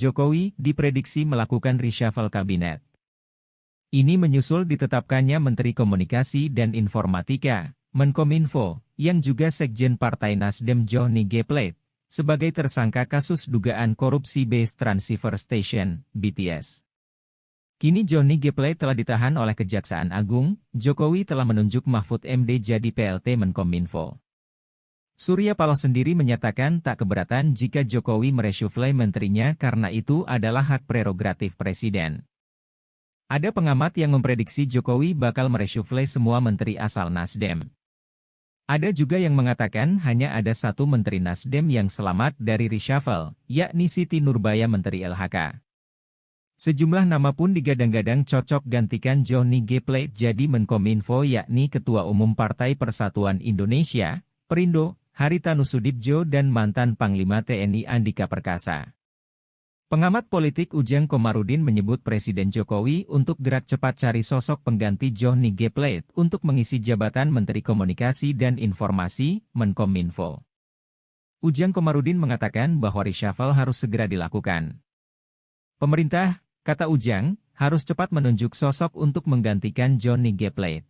Jokowi diprediksi melakukan reshuffle kabinet. Ini menyusul ditetapkannya Menteri Komunikasi dan Informatika, Menkominfo, yang juga Sekjen Partai Nasdem Johnny G. Plate, sebagai tersangka kasus dugaan korupsi Base Transceiver Station, BTS. Kini Johnny G. Plate telah ditahan oleh Kejaksaan Agung. Jokowi telah menunjuk Mahfud MD jadi PLT Menkominfo. Surya Paloh sendiri menyatakan tak keberatan jika Jokowi mereshuffle menterinya karena itu adalah hak prerogatif Presiden. Ada pengamat yang memprediksi Jokowi bakal mereshuffle semua menteri asal Nasdem. Ada juga yang mengatakan hanya ada satu menteri Nasdem yang selamat dari reshuffle, yakni Siti Nurbaya Menteri LHK. Sejumlah nama pun digadang-gadang cocok gantikan Johnny G. Plate jadi Menkominfo yakni Ketua Umum Partai Persatuan Indonesia, Perindo, Haritanu Sudibjo dan mantan Panglima TNI Andika Perkasa. Pengamat politik Ujang Komarudin menyebut Presiden Jokowi untuk gerak cepat cari sosok pengganti Johnny G. Plate untuk mengisi jabatan Menteri Komunikasi dan Informasi, Menkominfo. Ujang Komarudin mengatakan bahwa reshuffle harus segera dilakukan. Pemerintah, kata Ujang, harus cepat menunjuk sosok untuk menggantikan Johnny G. Plate.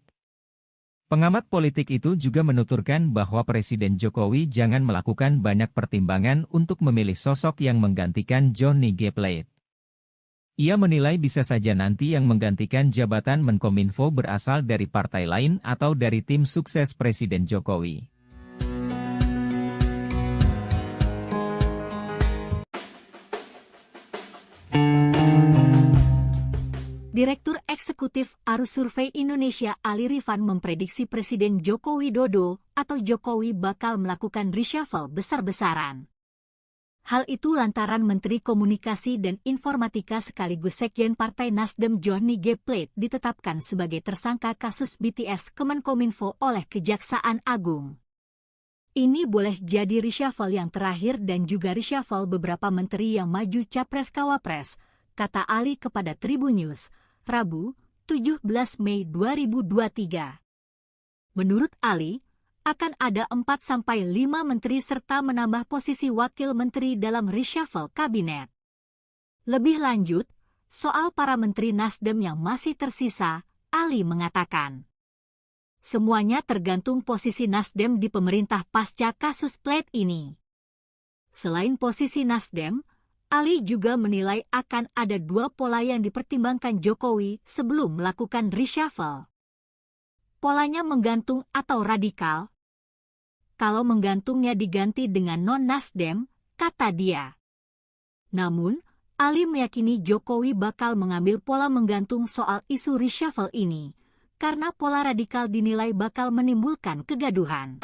Pengamat politik itu juga menuturkan bahwa Presiden Jokowi jangan melakukan banyak pertimbangan untuk memilih sosok yang menggantikan Johnny G. Plate. Ia menilai bisa saja nanti yang menggantikan jabatan Menkominfo berasal dari partai lain atau dari tim sukses Presiden Jokowi. Direktur Eksekutif Arus Survei Indonesia Ali Rifan memprediksi Presiden Joko Widodo atau Jokowi bakal melakukan reshuffle besar-besaran. Hal itu lantaran Menteri Komunikasi dan Informatika sekaligus Sekjen Partai Nasdem Johnny G. Plate ditetapkan sebagai tersangka kasus BTS Kemenkominfo oleh Kejaksaan Agung. Ini boleh jadi reshuffle yang terakhir dan juga reshuffle beberapa menteri yang maju Capres-Cawapres, kata Ali kepada Tribun News, Rabu, 17 Mei 2023. Menurut Ali, akan ada 4-5 menteri serta menambah posisi wakil menteri dalam reshuffle kabinet. Lebih lanjut, soal para menteri Nasdem yang masih tersisa, Ali mengatakan, semuanya tergantung posisi Nasdem di pemerintah pasca kasus Plate ini. Selain posisi Nasdem, Ali juga menilai akan ada dua pola yang dipertimbangkan Jokowi sebelum melakukan reshuffle. Polanya menggantung atau radikal. Kalau menggantungnya diganti dengan non-Nasdem, kata dia. Namun, Ali meyakini Jokowi bakal mengambil pola menggantung soal isu reshuffle ini, karena pola radikal dinilai bakal menimbulkan kegaduhan.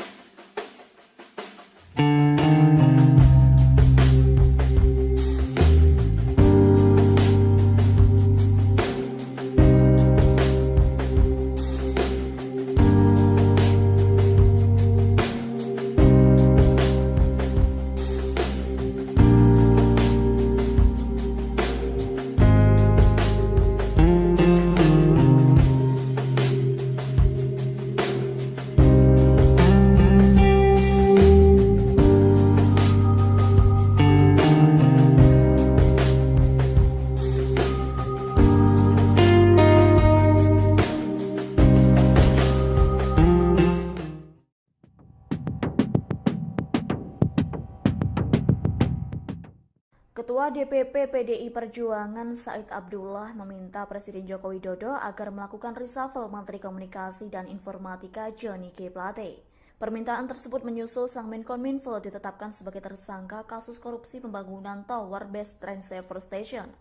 Ketua DPP PDI Perjuangan Said Abdullah meminta Presiden Joko Widodo agar melakukan reshuffle Menteri Komunikasi dan Informatika Johnny G. Plate. Permintaan tersebut menyusul sang Menkominfo ditetapkan sebagai tersangka kasus korupsi pembangunan Tower Base Transceiver Station.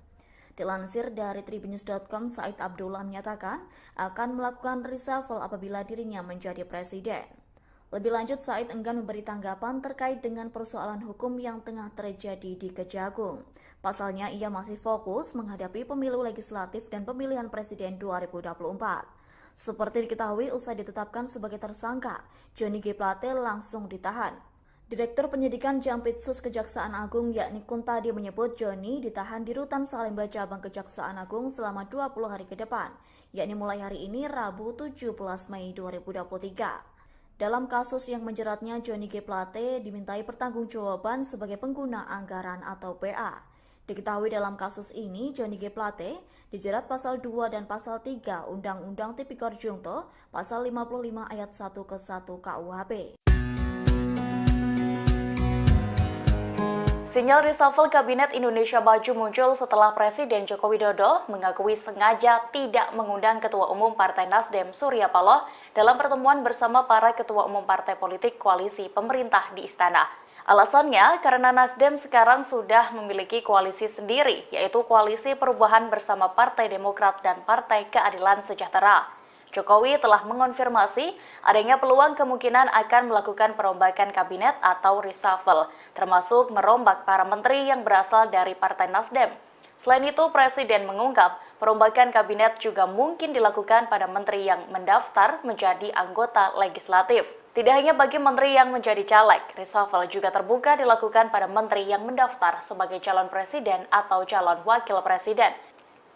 Dilansir dari tribunnews.com, Said Abdullah menyatakan akan melakukan reshuffle apabila dirinya menjadi presiden. Lebih lanjut, Said enggan memberi tanggapan terkait dengan persoalan hukum yang tengah terjadi di Kejagung. Pasalnya, ia masih fokus menghadapi pemilu legislatif dan pemilihan presiden 2024. Seperti diketahui, usai ditetapkan sebagai tersangka, Johnny G. Plate langsung ditahan. Direktur Penyidikan Jampitsus Kejaksaan Agung yakni Kuntadi menyebut Johnny ditahan di Rutan Salemba Cabang Kejaksaan Agung selama 20 hari ke depan, yakni mulai hari ini Rabu 17 Mei 2023. Dalam kasus yang menjeratnya, Johnny G. Plate dimintai pertanggungjawaban sebagai pengguna anggaran atau PA. Diketahui dalam kasus ini, Johnny G. Plate dijerat pasal 2 dan pasal 3 Undang-Undang Tipikor Junto, pasal 55 ayat 1 ke 1 KUHP. Sinyal reshuffle Kabinet Indonesia Maju muncul setelah Presiden Joko Widodo mengakui sengaja tidak mengundang Ketua Umum Partai Nasdem Surya Paloh dalam pertemuan bersama para ketua umum partai politik koalisi pemerintah di Istana. Alasannya karena Nasdem sekarang sudah memiliki koalisi sendiri, yaitu Koalisi Perubahan bersama Partai Demokrat dan Partai Keadilan Sejahtera. Jokowi telah mengonfirmasi adanya peluang kemungkinan akan melakukan perombakan kabinet atau reshuffle, termasuk merombak para menteri yang berasal dari Partai Nasdem. Selain itu, Presiden mengungkap perombakan kabinet juga mungkin dilakukan pada menteri yang mendaftar menjadi anggota legislatif. Tidak hanya bagi menteri yang menjadi caleg, reshuffle juga terbuka dilakukan pada menteri yang mendaftar sebagai calon presiden atau calon wakil presiden.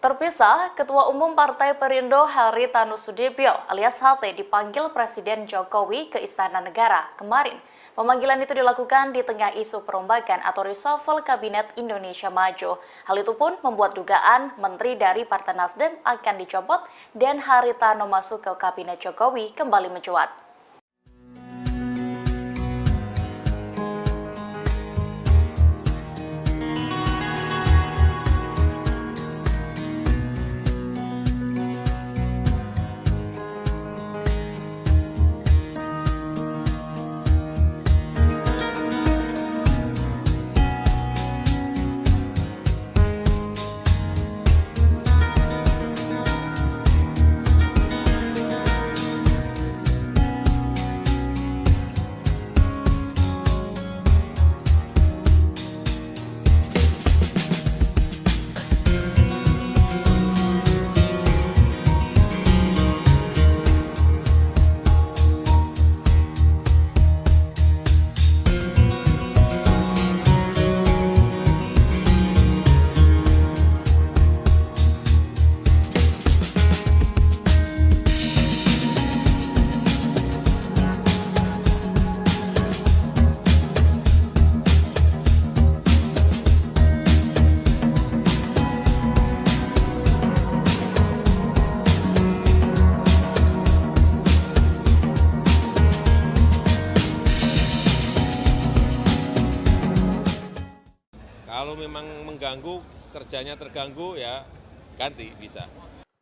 Terpisah, Ketua Umum Partai Perindo Haritanu Sudibyo alias HT dipanggil Presiden Jokowi ke Istana Negara kemarin. Pemanggilan itu dilakukan di tengah isu perombakan atau reshuffle Kabinet Indonesia Maju. Hal itu pun membuat dugaan menteri dari Partai Nasdem akan dicopot dan Haritanu masuk ke Kabinet Jokowi kembali mencuat. Kalau memang mengganggu, kerjanya terganggu, ya ganti bisa.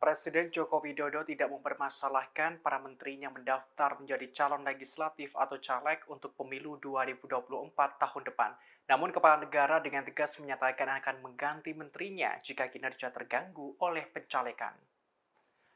Presiden Joko Widodo tidak mempermasalahkan para menterinya mendaftar menjadi calon legislatif atau caleg untuk pemilu 2024 tahun depan. Namun Kepala Negara dengan tegas menyatakan akan mengganti menterinya jika kinerja terganggu oleh pencalekan.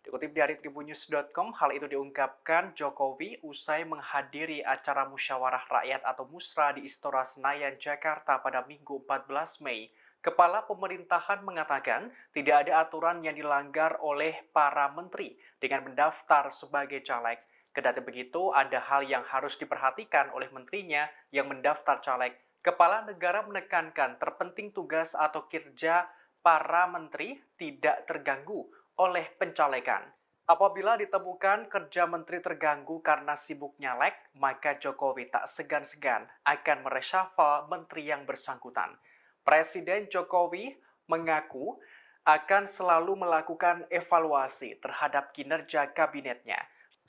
Dikutip dari tribunnews.com, hal itu diungkapkan Jokowi usai menghadiri acara musyawarah rakyat atau Musra di Istora Senayan, Jakarta pada Minggu 14 Mei. Kepala pemerintahan mengatakan tidak ada aturan yang dilanggar oleh para menteri dengan mendaftar sebagai caleg. Kendati begitu, ada hal yang harus diperhatikan oleh menterinya yang mendaftar caleg. Kepala negara menekankan terpenting tugas atau kinerja para menteri tidak terganggu oleh pencalekan. Apabila ditemukan kerja menteri terganggu karena sibuk nyalek, maka Jokowi tak segan-segan akan mereshuffle menteri yang bersangkutan. Presiden Jokowi mengaku akan selalu melakukan evaluasi terhadap kinerja kabinetnya.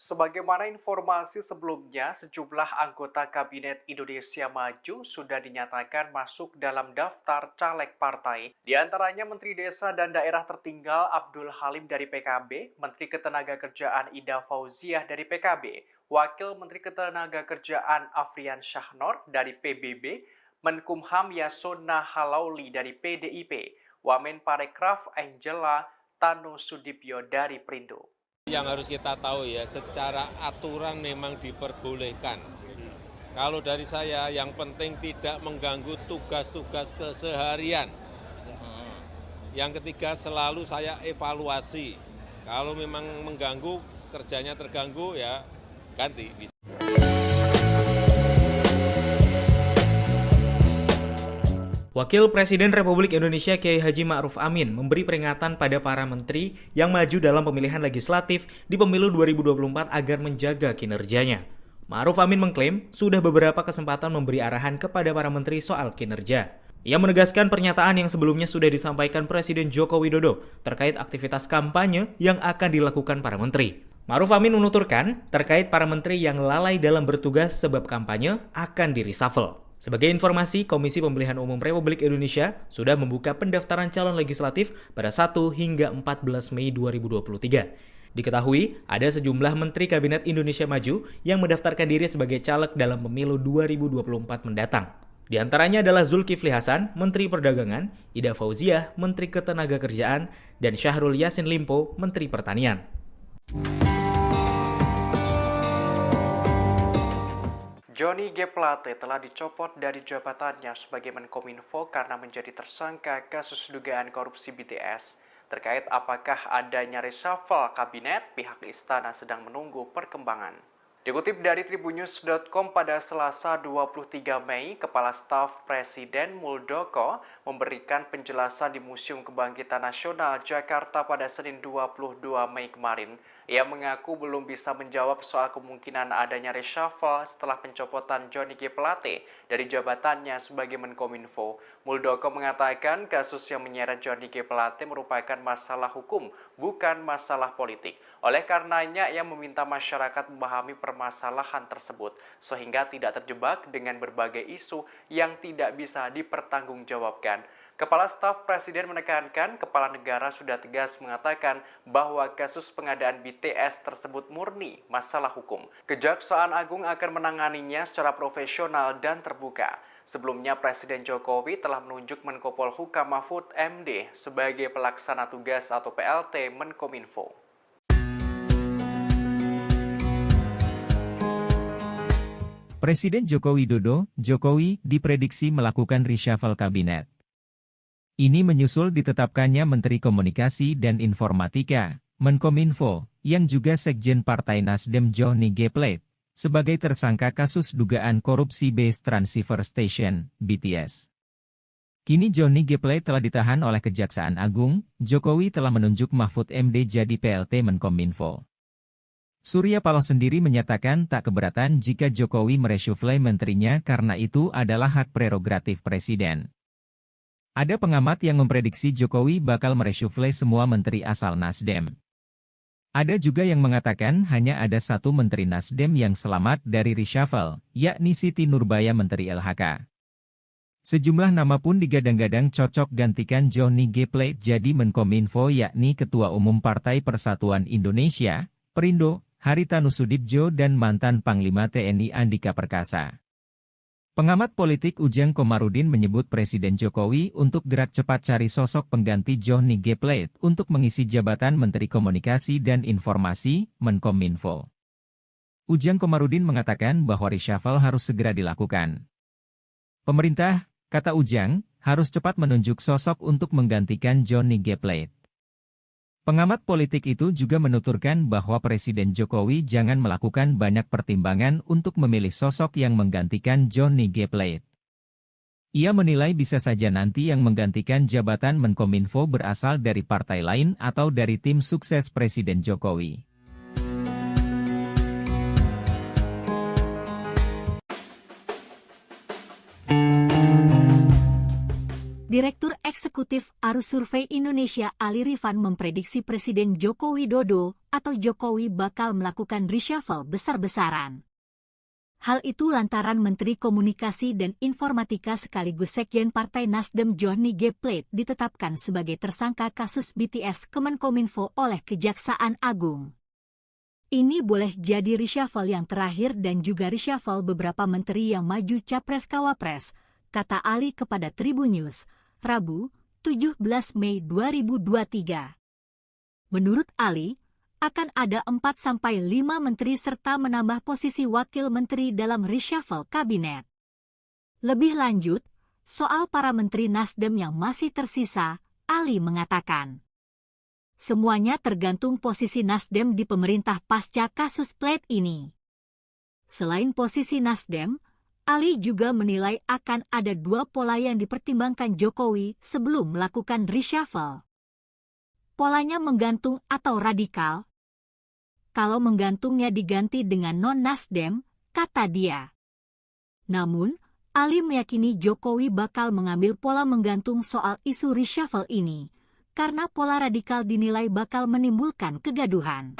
Sebagaimana informasi sebelumnya, sejumlah anggota Kabinet Indonesia Maju sudah dinyatakan masuk dalam daftar caleg partai. Di antaranya Menteri Desa dan Daerah Tertinggal Abdul Halim dari PKB, Menteri Ketenagakerjaan Ida Fauziah dari PKB, Wakil Menteri Ketenagakerjaan Afrian Syahnor dari PBB, Menkumham Yasona Halauli dari PDIP, Wamen Parekraf Angela Tanu Sudibyo dari Perindo. Yang harus kita tahu ya, secara aturan memang diperbolehkan. Kalau dari saya, yang penting tidak mengganggu tugas-tugas keseharian. Yang ketiga, selalu saya evaluasi. Kalau memang mengganggu, kerjanya terganggu, ya ganti. Wakil Presiden Republik Indonesia Kiai Haji Ma'ruf Amin memberi peringatan pada para menteri yang maju dalam pemilihan legislatif di pemilu 2024 agar menjaga kinerjanya. Ma'ruf Amin mengklaim sudah beberapa kesempatan memberi arahan kepada para menteri soal kinerja. Ia menegaskan pernyataan yang sebelumnya sudah disampaikan Presiden Joko Widodo terkait aktivitas kampanye yang akan dilakukan para menteri. Ma'ruf Amin menuturkan terkait para menteri yang lalai dalam bertugas sebab kampanye akan di-reshuffle. Sebagai informasi, Komisi Pemilihan Umum Republik Indonesia sudah membuka pendaftaran calon legislatif pada 1 hingga 14 Mei 2023. Diketahui, ada sejumlah Menteri Kabinet Indonesia Maju yang mendaftarkan diri sebagai caleg dalam pemilu 2024 mendatang. Di antaranya adalah Zulkifli Hasan, Menteri Perdagangan, Ida Fauziah, Menteri Ketenagakerjaan, dan Syahrul Yassin Limpo, Menteri Pertanian. Johnny G. Plate telah dicopot dari jabatannya sebagai Menkominfo karena menjadi tersangka kasus dugaan korupsi BTS. Terkait apakah adanya reshuffle kabinet, pihak istana sedang menunggu perkembangan. Dikutip dari tribunnews.com pada Selasa 23 Mei, Kepala Staf Presiden Muldoko memberikan penjelasan di Museum Kebangkitan Nasional Jakarta pada Senin 22 Mei kemarin. Ia mengaku belum bisa menjawab soal kemungkinan adanya reshuffle setelah pencopotan Johnny G. Plate dari jabatannya sebagai Menkominfo. Muldoko mengatakan kasus yang menyeret Johnny G. Plate merupakan masalah hukum, bukan masalah politik. Oleh karenanya, ia meminta masyarakat memahami permasalahan tersebut, sehingga tidak terjebak dengan berbagai isu yang tidak bisa dipertanggungjawabkan. Kepala Staf Presiden menekankan kepala negara sudah tegas mengatakan bahwa kasus pengadaan BTS tersebut murni masalah hukum. Kejaksaan Agung akan menanganinya secara profesional dan terbuka. Sebelumnya Presiden Jokowi telah menunjuk Menko Polhukam Mahfud MD sebagai pelaksana tugas atau PLT Menkominfo. Presiden Joko Widodo, Jokowi, diprediksi melakukan reshuffle kabinet. Ini menyusul ditetapkannya Menteri Komunikasi dan Informatika, Menkominfo, yang juga Sekjen Partai Nasdem Johnny G. Plate, sebagai tersangka kasus dugaan korupsi Base Transceiver Station, BTS. Kini Johnny G. Plate telah ditahan oleh Kejaksaan Agung, Jokowi telah menunjuk Mahfud MD jadi PLT Menkominfo. Surya Paloh sendiri menyatakan tak keberatan jika Jokowi mereshuffle menterinya karena itu adalah hak prerogatif Presiden. Ada pengamat yang memprediksi Jokowi bakal mereshuffle semua menteri asal Nasdem. Ada juga yang mengatakan hanya ada satu menteri Nasdem yang selamat dari reshuffle, yakni Siti Nurbaya Menteri LHK. Sejumlah nama pun digadang-gadang cocok gantikan Johnny G. Plate jadi Menkominfo yakni Ketua Umum Partai Persatuan Indonesia, Perindo, Haritanu Sudibjo dan mantan Panglima TNI Andika Perkasa. Pengamat politik Ujang Komarudin menyebut Presiden Jokowi untuk gerak cepat cari sosok pengganti Johnny G. Plate untuk mengisi jabatan Menteri Komunikasi dan Informasi, Menkominfo. Ujang Komarudin mengatakan bahwa reshuffle harus segera dilakukan. Pemerintah, kata Ujang, harus cepat menunjuk sosok untuk menggantikan Johnny G. Plate. Pengamat politik itu juga menuturkan bahwa Presiden Jokowi jangan melakukan banyak pertimbangan untuk memilih sosok yang menggantikan Johnny G. Plate. Ia menilai bisa saja nanti yang menggantikan jabatan Menkominfo berasal dari partai lain atau dari tim sukses Presiden Jokowi. Direktur Eksekutif Arus Survei Indonesia Ali Rifan memprediksi Presiden Joko Widodo atau Jokowi bakal melakukan reshuffle besar-besaran. Hal itu lantaran Menteri Komunikasi dan Informatika sekaligus Sekjen Partai Nasdem Johnny G. Plate ditetapkan sebagai tersangka kasus BTS Kemenkominfo oleh Kejaksaan Agung. Ini boleh jadi reshuffle yang terakhir dan juga reshuffle beberapa menteri yang maju Capres-Cawapres, kata Ali kepada Tribunnews, Rabu, 17 Mei 2023. Menurut Ali, akan ada 4-5 menteri serta menambah posisi wakil menteri dalam reshuffle kabinet. Lebih lanjut, soal para menteri Nasdem yang masih tersisa, Ali mengatakan, semuanya tergantung posisi Nasdem di pemerintah pasca kasus Plate ini. Selain posisi Nasdem, Ali juga menilai akan ada dua pola yang dipertimbangkan Jokowi sebelum melakukan reshuffle. Polanya menggantung atau radikal. Kalau menggantungnya diganti dengan non-Nasdem, kata dia. Namun, Ali meyakini Jokowi bakal mengambil pola menggantung soal isu reshuffle ini, karena pola radikal dinilai bakal menimbulkan kegaduhan.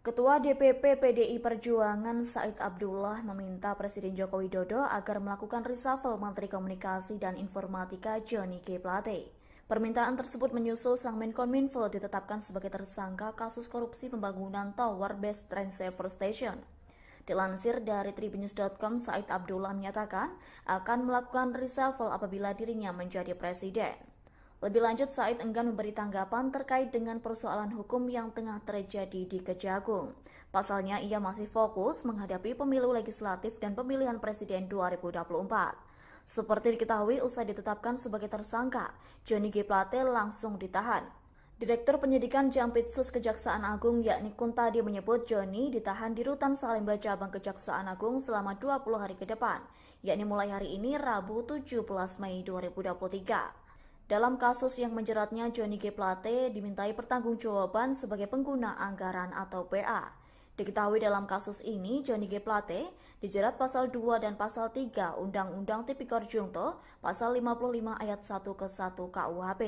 Ketua DPP PDI Perjuangan Said Abdullah meminta Presiden Joko Widodo agar melakukan reshuffle Menteri Komunikasi dan Informatika Johnny G. Plate. Permintaan tersebut menyusul sang Menkominfo ditetapkan sebagai tersangka kasus korupsi pembangunan Tower Base Train Saver Station. Dilansir dari tribunnews.com, Said Abdullah menyatakan akan melakukan reshuffle apabila dirinya menjadi presiden. Lebih lanjut, Said enggan memberi tanggapan terkait dengan persoalan hukum yang tengah terjadi di Kejagung. Pasalnya, ia masih fokus menghadapi pemilu legislatif dan pemilihan presiden 2024. Seperti diketahui, usai ditetapkan sebagai tersangka, Johnny G. Plate langsung ditahan. Direktur Penyidikan Jampitsus Kejaksaan Agung yakni Kuntadi menyebut Johnny ditahan di Rutan Salemba Cabang Kejaksaan Agung selama 20 hari ke depan, yakni mulai hari ini Rabu 17 Mei 2023. Dalam kasus yang menjeratnya, Johnny G. Plate dimintai pertanggungjawaban sebagai pengguna anggaran atau PA. Diketahui dalam kasus ini, Johnny G. Plate dijerat pasal 2 dan pasal 3 Undang-Undang Tipikor Jungto, pasal 55 ayat 1 ke 1 KUHP.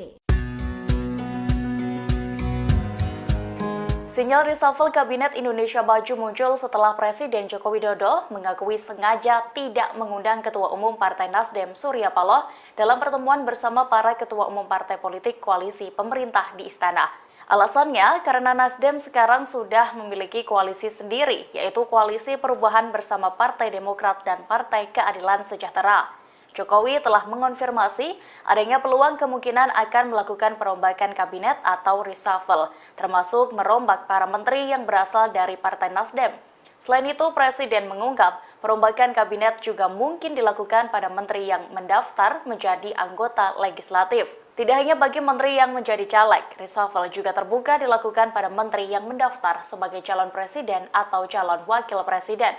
Sinyal reshuffle Kabinet Indonesia Maju muncul setelah Presiden Joko Widodo mengakui sengaja tidak mengundang Ketua Umum Partai Nasdem Surya Paloh dalam pertemuan bersama para Ketua Umum Partai Politik Koalisi Pemerintah di Istana. Alasannya karena Nasdem sekarang sudah memiliki koalisi sendiri, yaitu Koalisi Perubahan bersama Partai Demokrat dan Partai Keadilan Sejahtera. Jokowi telah mengonfirmasi adanya peluang kemungkinan akan melakukan perombakan kabinet atau reshuffle, termasuk merombak para menteri yang berasal dari Partai Nasdem. Selain itu, Presiden mengungkap perombakan kabinet juga mungkin dilakukan pada menteri yang mendaftar menjadi anggota legislatif. Tidak hanya bagi menteri yang menjadi caleg, reshuffle juga terbuka dilakukan pada menteri yang mendaftar sebagai calon presiden atau calon wakil presiden.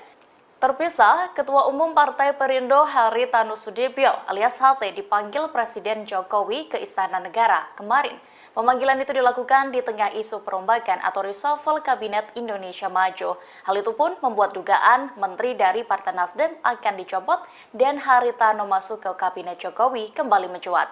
Terpisah, Ketua Umum Partai Perindo Haritanu Sudibyo alias HT dipanggil Presiden Jokowi ke Istana Negara kemarin. Pemanggilan itu dilakukan di tengah isu perombakan atau reshuffle Kabinet Indonesia Maju. Hal itu pun membuat dugaan menteri dari Partai Nasdem akan dicopot dan Haritanu masuk ke Kabinet Jokowi kembali mencuat.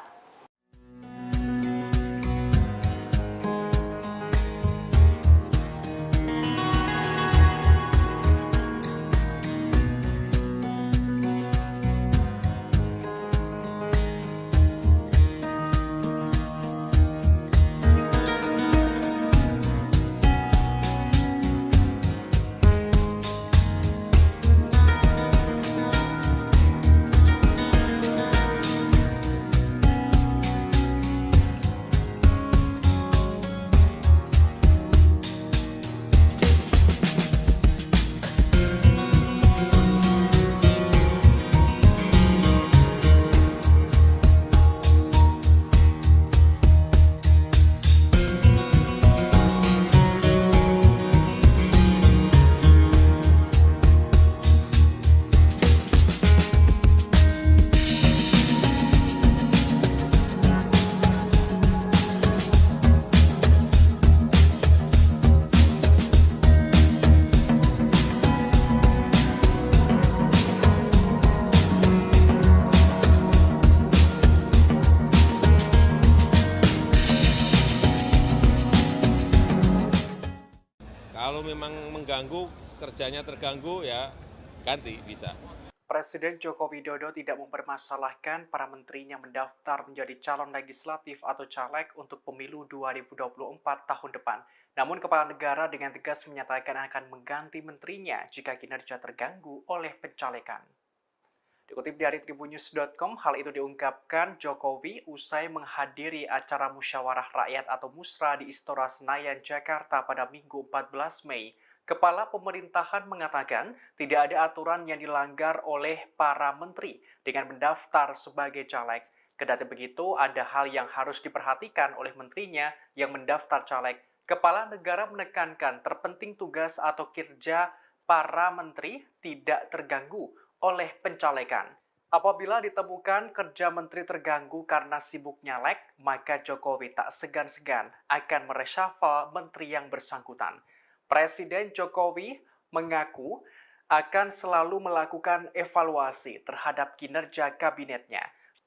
Kalau memang mengganggu, kerjanya terganggu, ya ganti bisa. Presiden Joko Widodo tidak mempermasalahkan para menterinya mendaftar menjadi calon legislatif atau caleg untuk pemilu 2024 tahun depan. Namun kepala negara dengan tegas menyatakan akan mengganti menterinya jika kinerja terganggu oleh pencalekan. Dikutip dari tribunnews.com, hal itu diungkapkan Jokowi usai menghadiri acara musyawarah rakyat atau Musra di Istora Senayan, Jakarta pada Minggu 14 Mei. Kepala pemerintahan mengatakan tidak ada aturan yang dilanggar oleh para menteri dengan mendaftar sebagai caleg. Kendati begitu, ada hal yang harus diperhatikan oleh menterinya yang mendaftar caleg. Kepala negara menekankan terpenting tugas atau kinerja para menteri tidak terganggu oleh pencalekan. Apabila ditemukan kerja menteri terganggu karena sibuk nyalek, maka Jokowi tak segan-segan akan mereshuffle menteri yang bersangkutan. Presiden Jokowi mengaku akan selalu melakukan evaluasi terhadap kinerja kabinetnya.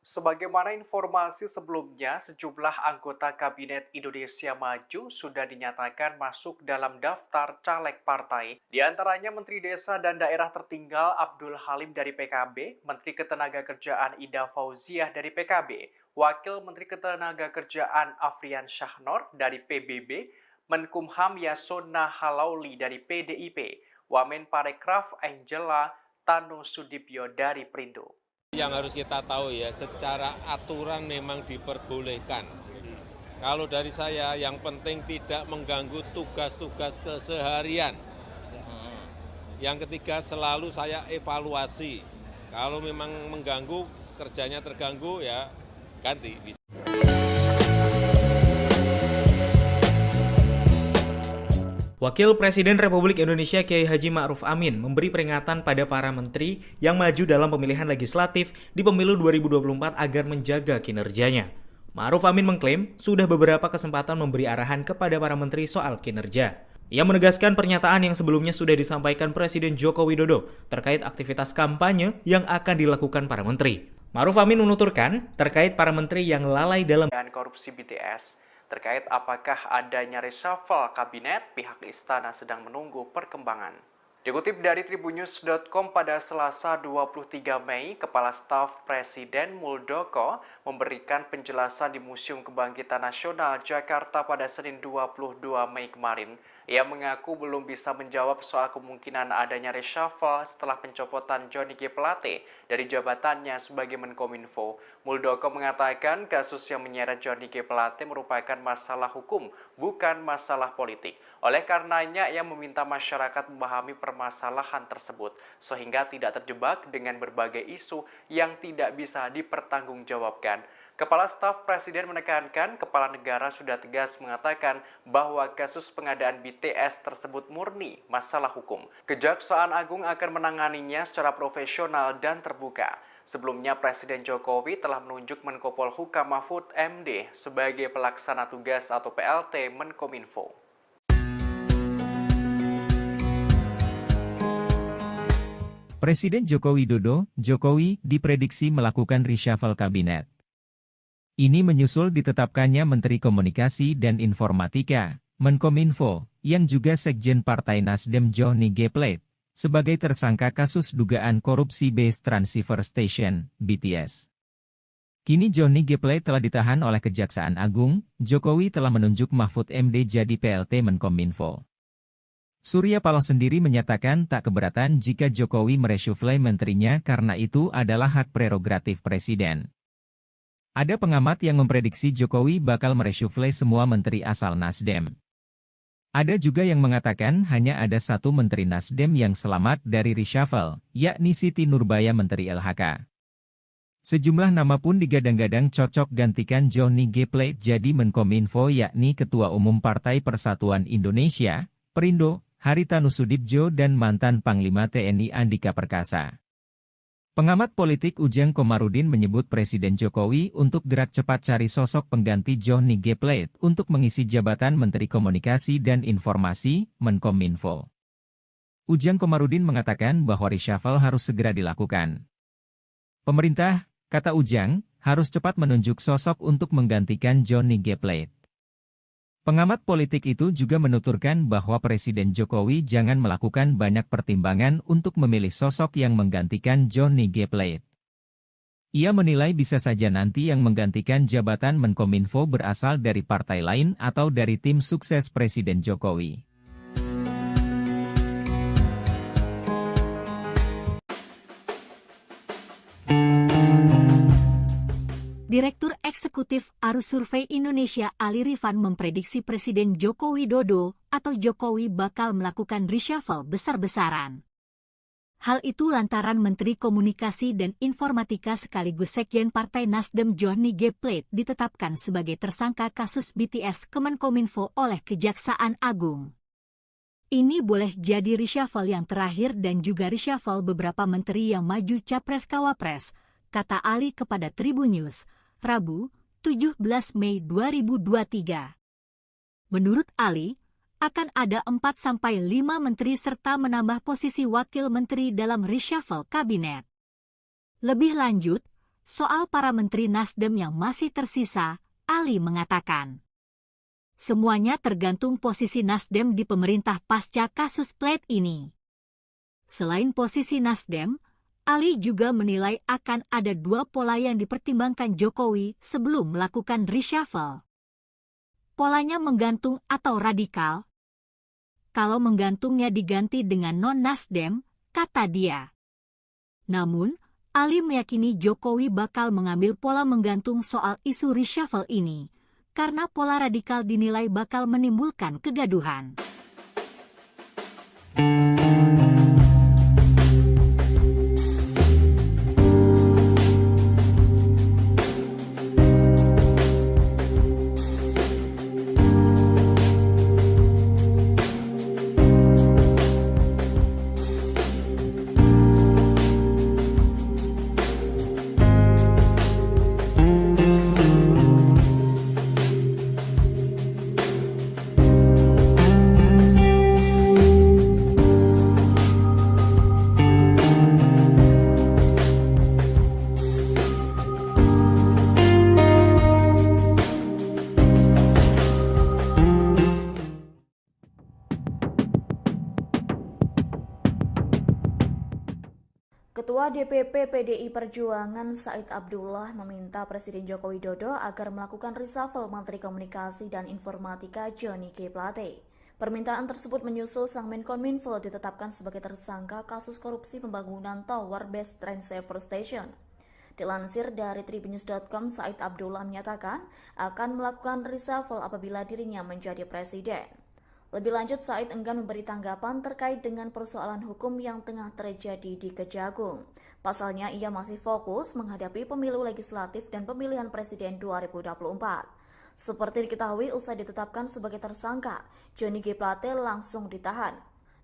Sebagaimana informasi sebelumnya, sejumlah anggota Kabinet Indonesia Maju sudah dinyatakan masuk dalam daftar caleg partai. Di antaranya Menteri Desa dan Daerah Tertinggal Abdul Halim dari PKB, Menteri Ketenagakerjaan Ida Fauziah dari PKB, Wakil Menteri Ketenagakerjaan Afrian Syahnor dari PBB, Menkumham Yasona Halauli dari PDIP, Wamen Parekraf Angela Tanu Sudibyo dari Perindo. Yang harus kita tahu ya, secara aturan memang diperbolehkan. Kalau dari saya, yang penting tidak mengganggu tugas-tugas keseharian. Yang ketiga, selalu saya evaluasi. Kalau memang mengganggu, kerjanya terganggu, ya ganti. Wakil Presiden Republik Indonesia Kiai Haji Ma'ruf Amin memberi peringatan pada para menteri yang maju dalam pemilihan legislatif di pemilu 2024 agar menjaga kinerjanya. Ma'ruf Amin mengklaim sudah beberapa kesempatan memberi arahan kepada para menteri soal kinerja. Ia menegaskan pernyataan yang sebelumnya sudah disampaikan Presiden Joko Widodo terkait aktivitas kampanye yang akan dilakukan para menteri. Ma'ruf Amin menuturkan terkait para menteri yang lalai dalam korupsi BTS. Terkait apakah adanya reshuffle kabinet, pihak istana sedang menunggu perkembangan. Dikutip dari tribunnews.com pada Selasa 23 Mei, Kepala Staf Presiden Muldoko memberikan penjelasan di Museum Kebangkitan Nasional Jakarta pada Senin 22 Mei kemarin. Ia mengaku belum bisa menjawab soal kemungkinan adanya reshuffle setelah pencopotan Johnny G. Plate dari jabatannya sebagai Menkominfo. Muldoko mengatakan kasus yang menyeret Johnny G. Plate merupakan masalah hukum, bukan masalah politik. Oleh karenanya, ia meminta masyarakat memahami permasalahan tersebut, sehingga tidak terjebak dengan berbagai isu yang tidak bisa dipertanggungjawabkan. Kepala Staf Presiden menekankan kepala negara sudah tegas mengatakan bahwa kasus pengadaan BTS tersebut murni masalah hukum. Kejaksaan Agung akan menanganinya secara profesional dan terbuka. Sebelumnya Presiden Jokowi telah menunjuk Menko Polhukam Mahfud MD sebagai pelaksana tugas atau PLT Menkominfo. Presiden Joko Widodo, Jokowi, diprediksi melakukan reshuffle kabinet. Ini menyusul ditetapkannya Menteri Komunikasi dan Informatika, Menkominfo, yang juga Sekjen Partai Nasdem Johnny G. Plate, sebagai tersangka kasus dugaan korupsi Base Transceiver Station, BTS. Kini Johnny G. Plate telah ditahan oleh Kejaksaan Agung, Jokowi telah menunjuk Mahfud MD jadi PLT Menkominfo. Surya Paloh sendiri menyatakan tak keberatan jika Jokowi mereshuffle menterinya karena itu adalah hak prerogatif Presiden. Ada pengamat yang memprediksi Jokowi bakal mereshuffle semua menteri asal Nasdem. Ada juga yang mengatakan hanya ada satu menteri Nasdem yang selamat dari reshuffle, yakni Siti Nurbaya Menteri LHK. Sejumlah nama pun digadang-gadang cocok gantikan Johnny G. Plate jadi Menkominfo yakni Ketua Umum Partai Persatuan Indonesia, Perindo, Haritanu Sudibjo dan mantan Panglima TNI Andika Perkasa. Pengamat politik Ujang Komarudin menyebut Presiden Jokowi untuk gerak cepat cari sosok pengganti Johnny G. Plate untuk mengisi jabatan Menteri Komunikasi dan Informasi, Menkominfo. Ujang Komarudin mengatakan bahwa reshuffle harus segera dilakukan. Pemerintah, kata Ujang, harus cepat menunjuk sosok untuk menggantikan Johnny G. Plate. Pengamat politik itu juga menuturkan bahwa Presiden Jokowi jangan melakukan banyak pertimbangan untuk memilih sosok yang menggantikan Johnny G. Plate. Ia menilai bisa saja nanti yang menggantikan jabatan Menkominfo berasal dari partai lain atau dari tim sukses Presiden Jokowi. Direktur Eksekutif Arus Survei Indonesia Ali Rifan memprediksi Presiden Joko Widodo atau Jokowi bakal melakukan reshuffle besar-besaran. Hal itu lantaran Menteri Komunikasi dan Informatika sekaligus Sekjen Partai Nasdem Johnny G. Plate ditetapkan sebagai tersangka kasus BTS Kemenkominfo oleh Kejaksaan Agung. Ini boleh jadi reshuffle yang terakhir dan juga reshuffle beberapa menteri yang maju Capres-Cawapres, kata Ali kepada Tribun News, Rabu, 17 Mei 2023. Menurut Ali, akan ada 4-5 menteri serta menambah posisi wakil menteri dalam reshuffle kabinet. Lebih lanjut, soal para menteri Nasdem yang masih tersisa, Ali mengatakan, semuanya tergantung posisi Nasdem di pemerintah pasca kasus Plate ini. Selain posisi Nasdem, Ali juga menilai akan ada 2 pola yang dipertimbangkan Jokowi sebelum melakukan reshuffle. Polanya menggantung atau radikal. Kalau menggantungnya diganti dengan non-Nasdem, kata dia. Namun, Ali meyakini Jokowi bakal mengambil pola menggantung soal isu reshuffle ini, karena pola radikal dinilai bakal menimbulkan kegaduhan. Ketua DPP PDI Perjuangan Said Abdullah meminta Presiden Joko Widodo agar melakukan reshuffle Menteri Komunikasi dan Informatika Johnny G. Plate. Permintaan tersebut menyusul sang Menkominfo ditetapkan sebagai tersangka kasus korupsi pembangunan Tower Base Train Saver Station. Dilansir dari tribunnews.com, Said Abdullah menyatakan akan melakukan reshuffle apabila dirinya menjadi presiden. Lebih lanjut, Said enggan memberi tanggapan terkait dengan persoalan hukum yang tengah terjadi di Kejagung. Pasalnya, ia masih fokus menghadapi pemilu legislatif dan pemilihan presiden 2024. Seperti diketahui, usai ditetapkan sebagai tersangka, Johnny G. Plate langsung ditahan.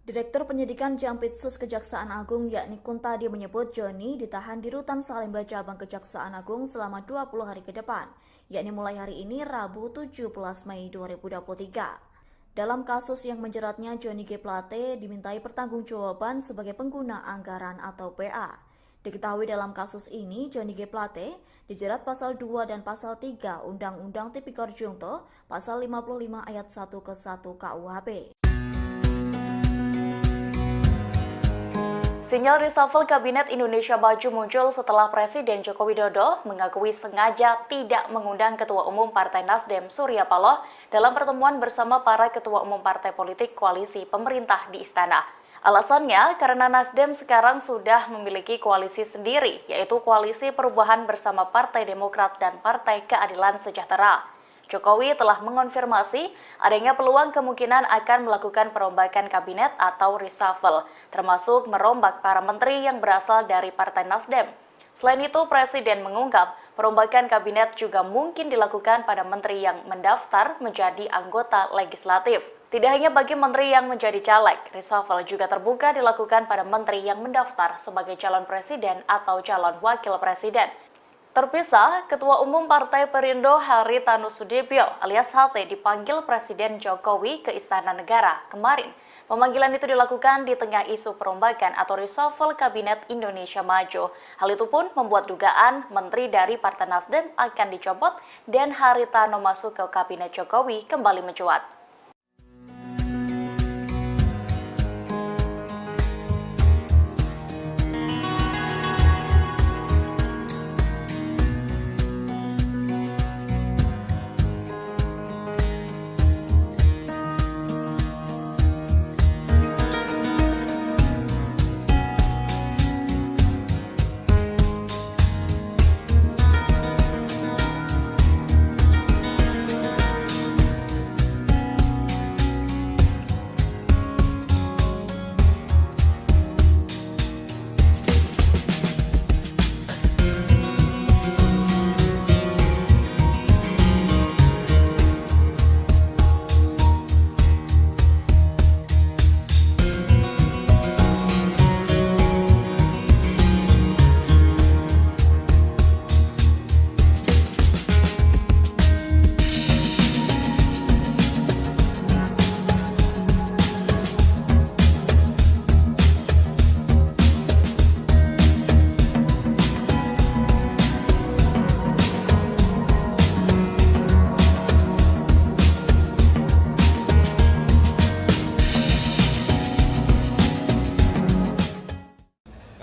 Direktur Penyidikan Jampitsus Kejaksaan Agung yakni Kuntadi menyebut Johnny ditahan di Rutan Salemba Cabang Kejaksaan Agung selama 20 hari ke depan, yakni mulai hari ini Rabu 17 Mei 2023. Dalam kasus yang menjeratnya, Johnny G. Plate dimintai pertanggungjawaban sebagai pengguna anggaran atau PA. Diketahui dalam kasus ini, Johnny G. Plate dijerat pasal 2 dan pasal 3 Undang-Undang Tipikor Junto, pasal 55 ayat 1 ke 1 KUHP. Sinyal reshuffle Kabinet Indonesia Maju muncul setelah Presiden Joko Widodo mengakui sengaja tidak mengundang Ketua Umum Partai Nasdem Surya Paloh dalam pertemuan bersama para Ketua Umum Partai Politik Koalisi Pemerintah di Istana. Alasannya karena Nasdem sekarang sudah memiliki koalisi sendiri, yaitu Koalisi Perubahan bersama Partai Demokrat dan Partai Keadilan Sejahtera. Jokowi telah mengonfirmasi adanya peluang kemungkinan akan melakukan perombakan kabinet atau reshuffle, termasuk merombak para menteri yang berasal dari Partai Nasdem. Selain itu, Presiden mengungkap perombakan kabinet juga mungkin dilakukan pada menteri yang mendaftar menjadi anggota legislatif. Tidak hanya bagi menteri yang menjadi caleg, reshuffle juga terbuka dilakukan pada menteri yang mendaftar sebagai calon presiden atau calon wakil presiden. Terpisah, Ketua Umum Partai Perindo Haritanu Sudibyo alias HT dipanggil Presiden Jokowi ke Istana Negara kemarin. Pemanggilan itu dilakukan di tengah isu perombakan atau reshuffle Kabinet Indonesia Maju. Hal itu pun membuat dugaan menteri dari Partai Nasdem akan dicopot dan Haritano masuk ke Kabinet Jokowi kembali mencuat.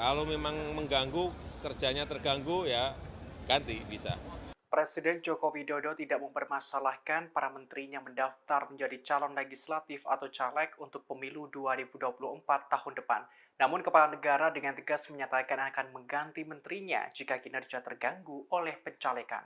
Kalau memang mengganggu, kerjanya terganggu, ya ganti bisa. Presiden Joko Widodo tidak mempermasalahkan para menterinya mendaftar menjadi calon legislatif atau caleg untuk pemilu 2024 tahun depan. Namun kepala negara dengan tegas menyatakan akan mengganti menterinya jika kinerja terganggu oleh pencalekan.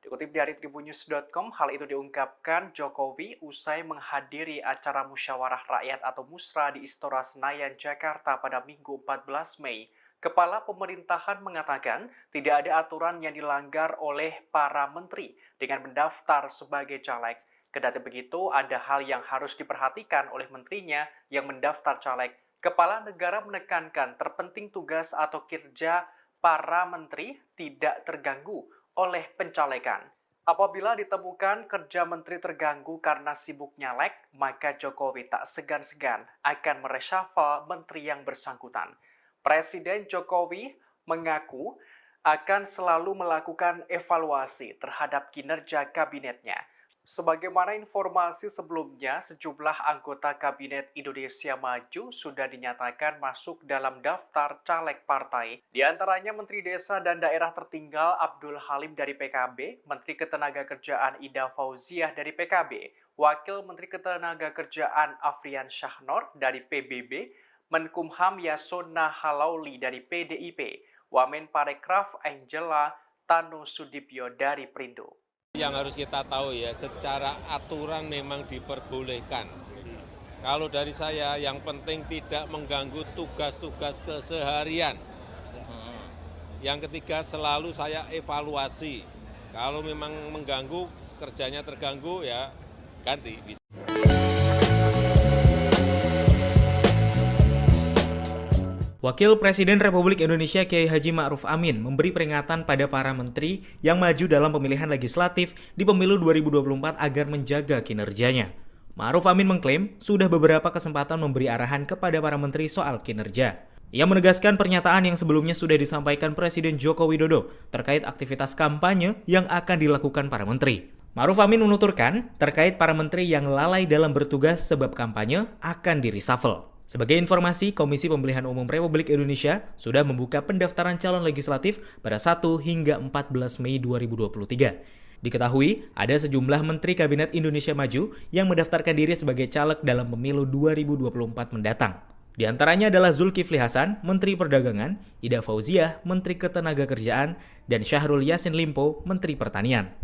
Dikutip dari tribunnews.com, hal itu diungkapkan Jokowi usai menghadiri acara musyawarah rakyat atau Musra di Istora Senayan, Jakarta pada Minggu 14 Mei. Kepala pemerintahan mengatakan tidak ada aturan yang dilanggar oleh para menteri dengan mendaftar sebagai caleg. Kendati begitu, ada hal yang harus diperhatikan oleh menterinya yang mendaftar caleg. Kepala negara menekankan terpenting tugas atau kinerja para menteri tidak terganggu oleh pencalekan. Apabila ditemukan kerja menteri terganggu karena sibuk nyalek, maka Jokowi tak segan-segan akan mereshuffle menteri yang bersangkutan. Presiden Jokowi mengaku akan selalu melakukan evaluasi terhadap kinerja kabinetnya. Sebagaimana informasi sebelumnya, sejumlah anggota Kabinet Indonesia Maju sudah dinyatakan masuk dalam daftar caleg partai. Di antaranya Menteri Desa dan Daerah Tertinggal Abdul Halim dari PKB, Menteri Ketenagakerjaan Ida Fauziah dari PKB, Wakil Menteri Ketenagakerjaan Afrian Syahnor dari PBB, Menkumham Yasona Halauli dari PDIP, Wamen Parekraf Angela Tanusudibyo dari Perindo. Yang harus kita tahu ya, secara aturan memang diperbolehkan. Kalau dari saya, yang penting tidak mengganggu tugas-tugas keseharian. Yang ketiga, selalu saya evaluasi. Kalau memang mengganggu, kerjanya terganggu, ya ganti. Wakil Presiden Republik Indonesia Kiai Haji Ma'ruf Amin memberi peringatan pada para menteri yang maju dalam pemilihan legislatif di pemilu 2024 agar menjaga kinerjanya. Ma'ruf Amin mengklaim sudah beberapa kesempatan memberi arahan kepada para menteri soal kinerja. Ia menegaskan pernyataan yang sebelumnya sudah disampaikan Presiden Joko Widodo terkait aktivitas kampanye yang akan dilakukan para menteri. Ma'ruf Amin menuturkan terkait para menteri yang lalai dalam bertugas sebab kampanye akan di-reshuffle. Sebagai informasi, Komisi Pemilihan Umum Republik Indonesia sudah membuka pendaftaran calon legislatif pada 1 hingga 14 Mei 2023. Diketahui, ada sejumlah Menteri Kabinet Indonesia Maju yang mendaftarkan diri sebagai caleg dalam pemilu 2024 mendatang. Di antaranya adalah Zulkifli Hasan, Menteri Perdagangan, Ida Fauziah, Menteri Ketenagakerjaan, dan Syahrul Yassin Limpo, Menteri Pertanian.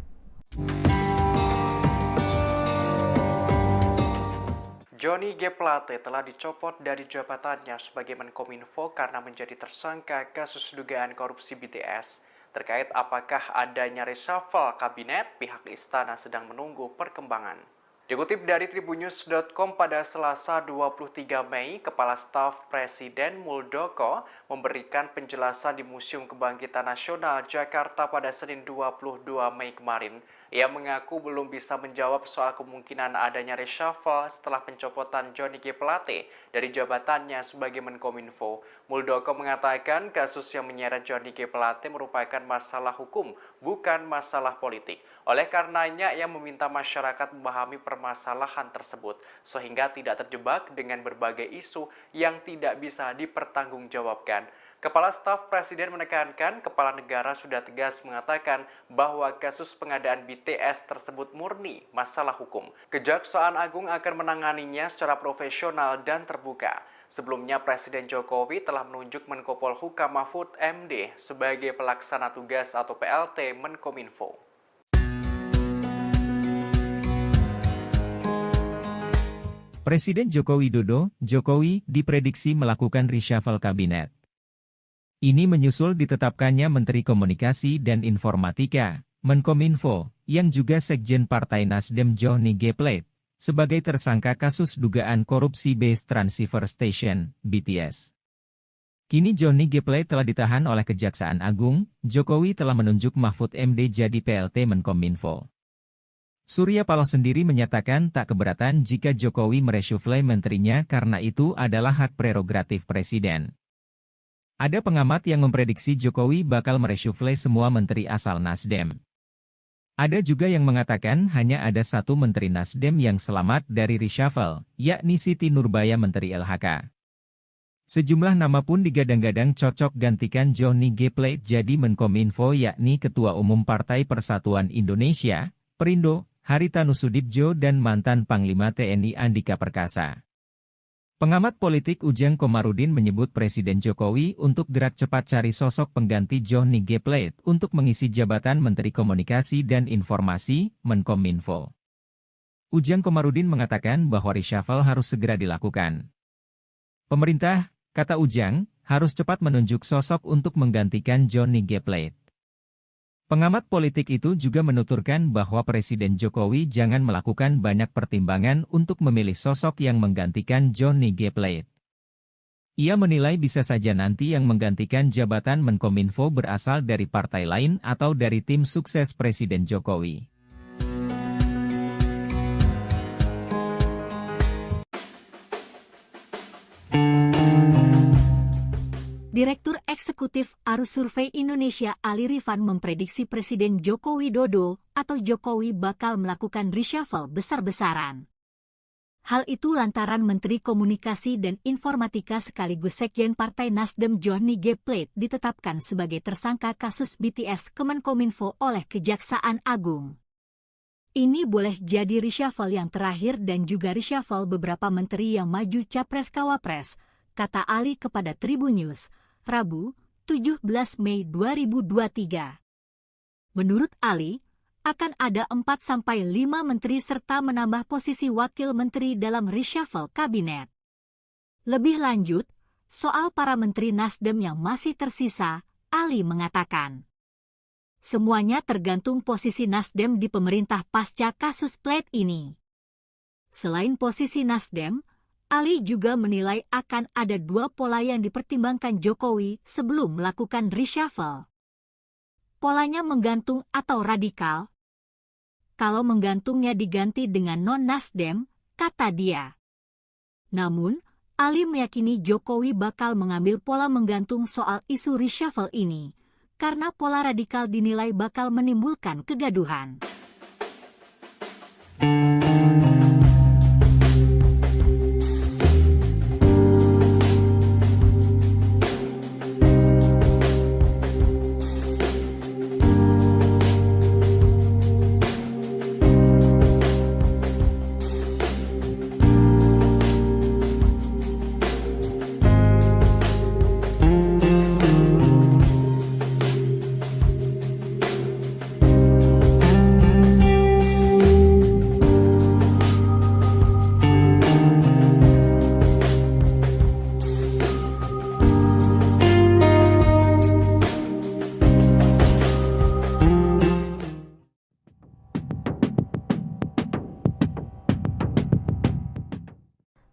Johnny G. Plate telah dicopot dari jabatannya sebagai Menkominfo karena menjadi tersangka kasus dugaan korupsi BTS. Terkait apakah adanya reshuffle kabinet, pihak istana sedang menunggu perkembangan. Dikutip dari tribunnews.com pada Selasa 23 Mei, Kepala Staf Presiden Muldoko memberikan penjelasan di Museum Kebangkitan Nasional Jakarta pada Senin 22 Mei kemarin. Ia mengaku belum bisa menjawab soal kemungkinan adanya reshuffle setelah pencopotan Johnny G. Plate dari jabatannya sebagai Menkominfo. Muldoko mengatakan kasus yang menyeret Johnny G. Plate merupakan masalah hukum, bukan masalah politik. Oleh karenanya, ia meminta masyarakat memahami permasalahan tersebut, sehingga tidak terjebak dengan berbagai isu yang tidak bisa dipertanggungjawabkan. Kepala Staf Presiden menekankan kepala negara sudah tegas mengatakan bahwa kasus pengadaan BTS tersebut murni masalah hukum. Kejaksaan Agung akan menanganinya secara profesional dan terbuka. Sebelumnya Presiden Jokowi telah menunjuk Menko Polhukam Mahfud MD sebagai pelaksana tugas atau PLT Menkominfo. Presiden Joko Widodo, Jokowi, diprediksi melakukan reshuffle kabinet. Ini menyusul ditetapkannya Menteri Komunikasi dan Informatika, Menkominfo, yang juga Sekjen Partai Nasdem Johnny G. Plate, sebagai tersangka kasus dugaan korupsi Base Transceiver Station, BTS. Kini Johnny G. Plate telah ditahan oleh Kejaksaan Agung, Jokowi telah menunjuk Mahfud MD jadi PLT Menkominfo. Surya Paloh sendiri menyatakan tak keberatan jika Jokowi mereshuffle menterinya karena itu adalah hak prerogatif Presiden. Ada pengamat yang memprediksi Jokowi bakal mereshuffle semua menteri asal Nasdem. Ada juga yang mengatakan hanya ada satu menteri Nasdem yang selamat dari reshuffle, yakni Siti Nurbaya Menteri LHK. Sejumlah nama pun digadang-gadang cocok gantikan Johnny G. Plate jadi Menkominfo yakni Ketua Umum Partai Persatuan Indonesia, Perindo, Haritanu Sudibjo dan mantan Panglima TNI Andika Perkasa. Pengamat politik Ujang Komarudin menyebut Presiden Jokowi untuk gerak cepat cari sosok pengganti Johnny G. Plate untuk mengisi jabatan Menteri Komunikasi dan Informasi, Menkominfo. Ujang Komarudin mengatakan bahwa reshuffle harus segera dilakukan. Pemerintah, kata Ujang, harus cepat menunjuk sosok untuk menggantikan Johnny G. Plate. Pengamat politik itu juga menuturkan bahwa Presiden Jokowi jangan melakukan banyak pertimbangan untuk memilih sosok yang menggantikan Johnny G. Plate. Ia menilai bisa saja nanti yang menggantikan jabatan Menkominfo berasal dari partai lain atau dari tim sukses Presiden Jokowi. Direktur Eksekutif Arus Survei Indonesia Ali Rifan memprediksi Presiden Joko Widodo atau Jokowi bakal melakukan reshuffle besar-besaran. Hal itu lantaran Menteri Komunikasi dan Informatika sekaligus Sekjen Partai Nasdem Johnny G. Plate ditetapkan sebagai tersangka kasus BTS Kemenkominfo oleh Kejaksaan Agung. Ini boleh jadi reshuffle yang terakhir dan juga reshuffle beberapa menteri yang maju Capres-Cawapres, kata Ali kepada Tribun News, Rabu, 17 Mei 2023. Menurut Ali, akan ada 4-5 menteri serta menambah posisi wakil menteri dalam reshuffle kabinet. Lebih lanjut, soal para menteri Nasdem yang masih tersisa, Ali mengatakan, semuanya tergantung posisi Nasdem di pemerintah pasca kasus Plate ini. Selain posisi Nasdem, Ali juga menilai akan ada dua pola yang dipertimbangkan Jokowi sebelum melakukan reshuffle. Polanya menggantung atau radikal. Kalau menggantungnya diganti dengan non-Nasdem, kata dia. Namun, Ali meyakini Jokowi bakal mengambil pola menggantung soal isu reshuffle ini, karena pola radikal dinilai bakal menimbulkan kegaduhan.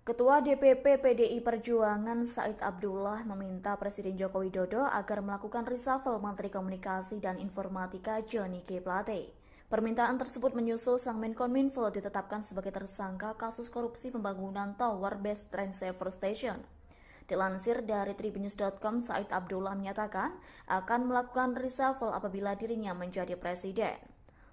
Ketua DPP PDI Perjuangan Said Abdullah meminta Presiden Joko Widodo agar melakukan reshuffle Menteri Komunikasi dan Informatika Johnny G. Plate. Permintaan tersebut menyusul sang Menkominfo ditetapkan sebagai tersangka kasus korupsi pembangunan Tower Base Transceiver Station. Dilansir dari tribunnews.com, Said Abdullah menyatakan akan melakukan reshuffle apabila dirinya menjadi presiden.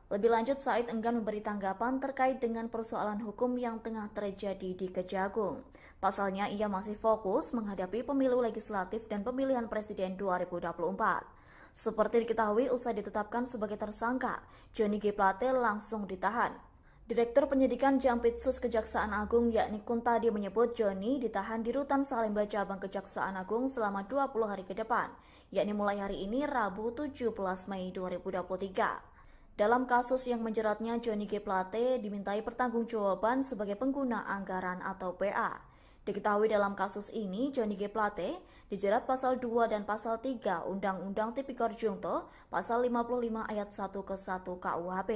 Lebih lanjut, Said enggan memberi tanggapan terkait dengan persoalan hukum yang tengah terjadi di Kejagung. Pasalnya, ia masih fokus menghadapi pemilu legislatif dan pemilihan presiden 2024. Seperti diketahui, usai ditetapkan sebagai tersangka, Johnny G. Plate langsung ditahan. Direktur Penyidikan Jampitsus Kejaksaan Agung yakni Kuntadi menyebut Johnny ditahan di Rutan Salemba Cabang Kejaksaan Agung selama 20 hari ke depan, yakni mulai hari ini Rabu 17 Mei 2023. Dalam kasus yang menjeratnya, Johnny G. Plate dimintai pertanggungjawaban sebagai pengguna anggaran atau PA. Diketahui dalam kasus ini, Johnny G. Plate dijerat pasal 2 dan pasal 3 Undang-Undang Tipikor Jungto, pasal 55 ayat 1 ke 1 KUHP.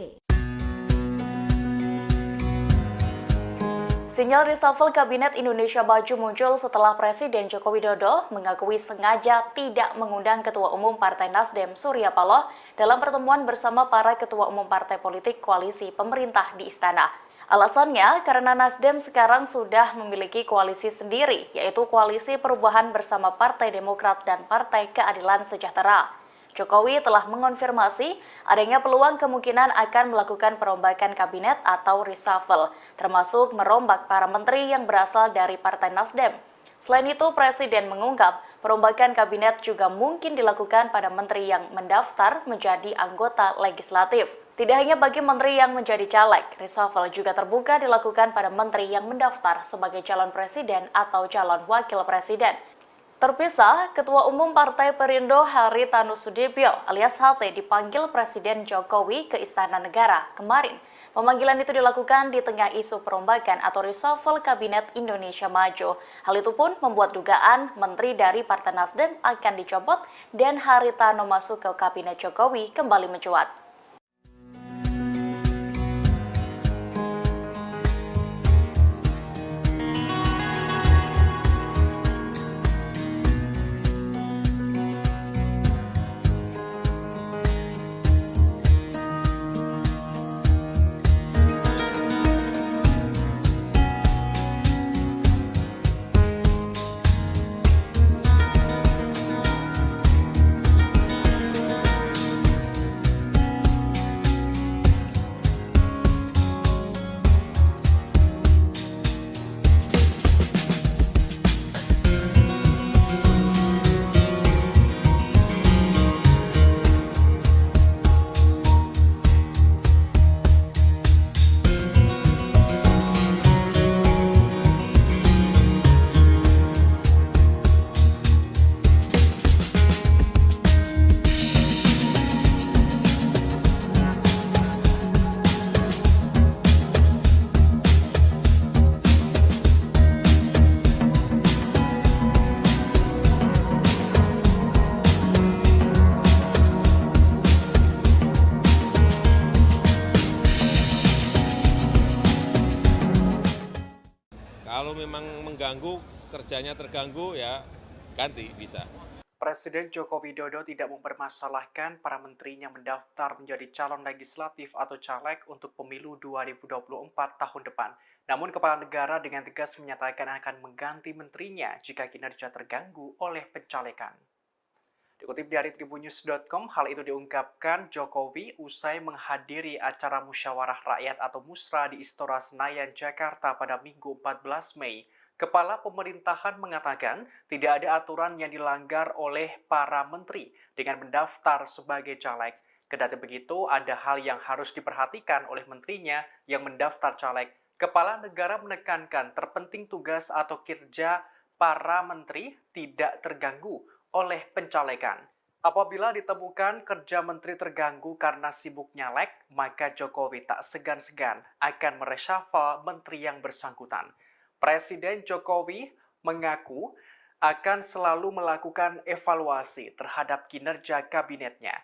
Sinyal reshuffle Kabinet Indonesia Maju muncul setelah Presiden Joko Widodo mengakui sengaja tidak mengundang Ketua Umum Partai Nasdem Surya Paloh dalam pertemuan bersama para Ketua Umum Partai Politik Koalisi Pemerintah di Istana. Alasannya karena Nasdem sekarang sudah memiliki koalisi sendiri, yaitu Koalisi Perubahan bersama Partai Demokrat dan Partai Keadilan Sejahtera. Jokowi telah mengonfirmasi adanya peluang kemungkinan akan melakukan perombakan kabinet atau reshuffle, termasuk merombak para menteri yang berasal dari Partai Nasdem. Selain itu, Presiden mengungkap perombakan kabinet juga mungkin dilakukan pada menteri yang mendaftar menjadi anggota legislatif. Tidak hanya bagi menteri yang menjadi caleg, reshuffle juga terbuka dilakukan pada menteri yang mendaftar sebagai calon presiden atau calon wakil presiden. Terpisah, Ketua Umum Partai Perindo Haritanu Sudibyo alias HT dipanggil Presiden Jokowi ke Istana Negara kemarin. Pemanggilan itu dilakukan di tengah isu perombakan atau reshuffle Kabinet Indonesia Maju. Hal itu pun membuat dugaan menteri dari Partai Nasdem akan dicopot dan Haritanu masuk ke Kabinet Jokowi kembali mencuat. Kalau memang mengganggu, kerjanya terganggu, ya ganti bisa. Presiden Joko Widodo tidak mempermasalahkan para menterinya mendaftar menjadi calon legislatif atau caleg untuk pemilu 2024 tahun depan. Namun Kepala Negara dengan tegas menyatakan akan mengganti menterinya jika kinerja terganggu oleh pencalekan. Dikutip dari tribunnews.com, hal itu diungkapkan Jokowi usai menghadiri acara musyawarah rakyat atau musra di Istora Senayan, Jakarta pada Minggu 14 Mei. Kepala pemerintahan mengatakan tidak ada aturan yang dilanggar oleh para menteri dengan mendaftar sebagai caleg. Kendati begitu, ada hal yang harus diperhatikan oleh menterinya yang mendaftar caleg. Kepala negara menekankan terpenting tugas atau kinerja para menteri tidak terganggu oleh pencalekan. Apabila ditemukan kerja menteri terganggu karena sibuk nyalek, maka Jokowi tak segan-segan akan mereshuffle menteri yang bersangkutan. Presiden Jokowi mengaku akan selalu melakukan evaluasi terhadap kinerja kabinetnya.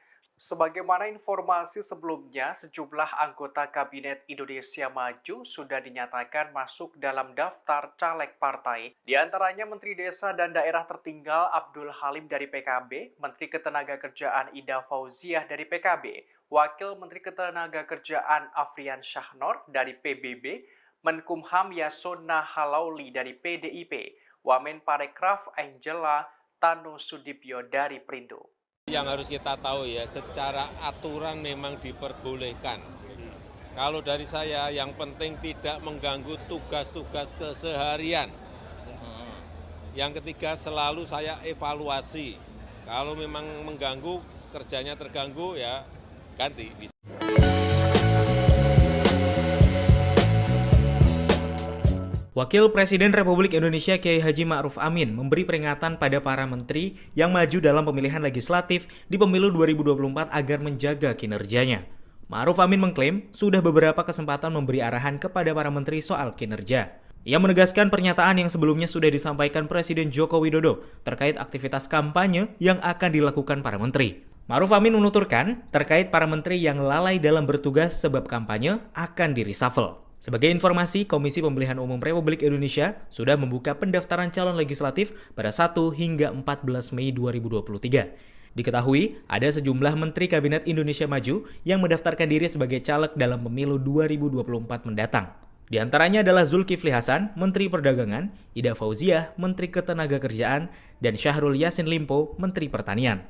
Sebagaimana informasi sebelumnya, sejumlah anggota Kabinet Indonesia Maju sudah dinyatakan masuk dalam daftar caleg partai. Di antaranya Menteri Desa dan Daerah Tertinggal Abdul Halim dari PKB, Menteri Ketenagakerjaan Ida Fauziah dari PKB, Wakil Menteri Ketenagakerjaan Afrian Syahnor dari PBB, Menkumham Yasona Halauli dari PDIP, Wamen Parekraf Angela Tanu Sudibyo dari Perindo. Yang harus kita tahu ya, secara aturan memang diperbolehkan. Kalau dari saya, yang penting tidak mengganggu tugas-tugas keseharian. Yang ketiga, selalu saya evaluasi. Kalau memang mengganggu, kerjanya terganggu, ya ganti. Wakil Presiden Republik Indonesia Kiai Haji Ma'ruf Amin memberi peringatan pada para menteri yang maju dalam pemilihan legislatif di pemilu 2024 agar menjaga kinerjanya. Ma'ruf Amin mengklaim sudah beberapa kesempatan memberi arahan kepada para menteri soal kinerja. Ia menegaskan pernyataan yang sebelumnya sudah disampaikan Presiden Joko Widodo terkait aktivitas kampanye yang akan dilakukan para menteri. Ma'ruf Amin menuturkan terkait para menteri yang lalai dalam bertugas sebab kampanye akan di-reshuffle. Sebagai informasi, Komisi Pemilihan Umum Republik Indonesia sudah membuka pendaftaran calon legislatif pada 1 hingga 14 Mei 2023. Diketahui, ada sejumlah Menteri Kabinet Indonesia Maju yang mendaftarkan diri sebagai caleg dalam pemilu 2024 mendatang. Di antaranya adalah Zulkifli Hasan, Menteri Perdagangan, Ida Fauziah, Menteri Ketenagakerjaan, dan Syahrul Yassin Limpo, Menteri Pertanian.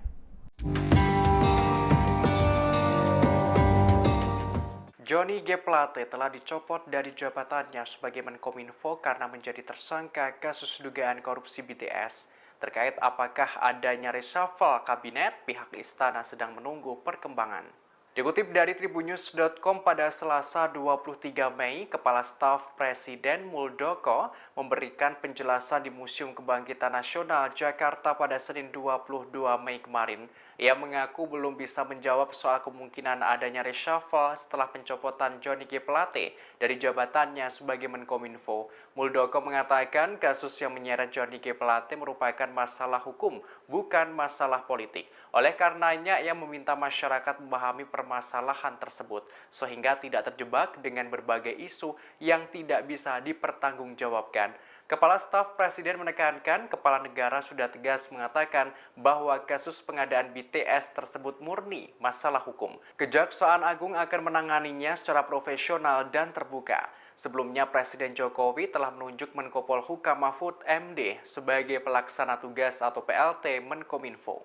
Johnny G. Plate telah dicopot dari jabatannya sebagai Menkominfo karena menjadi tersangka kasus dugaan korupsi BTS. Terkait apakah adanya reshuffle kabinet, pihak istana sedang menunggu perkembangan. Dikutip dari tribunnews.com pada Selasa 23 Mei, Kepala Staf Presiden Muldoko memberikan penjelasan di Museum Kebangkitan Nasional Jakarta pada Senin 22 Mei kemarin. Ia mengaku belum bisa menjawab soal kemungkinan adanya reshuffle setelah pencopotan Johnny G. Plate dari jabatannya sebagai Menkominfo. Muldoko mengatakan kasus yang menyeret Johnny G. Plate merupakan masalah hukum, bukan masalah politik. Oleh karenanya, ia meminta masyarakat memahami permasalahan tersebut, sehingga tidak terjebak dengan berbagai isu yang tidak bisa dipertanggungjawabkan. Kepala Staf Presiden menekankan kepala negara sudah tegas mengatakan bahwa kasus pengadaan BTS tersebut murni masalah hukum. Kejaksaan Agung akan menanganinya secara profesional dan terbuka. Sebelumnya, Presiden Jokowi telah menunjuk Menko Polhukam Mahfud MD sebagai pelaksana tugas atau PLT Menkominfo.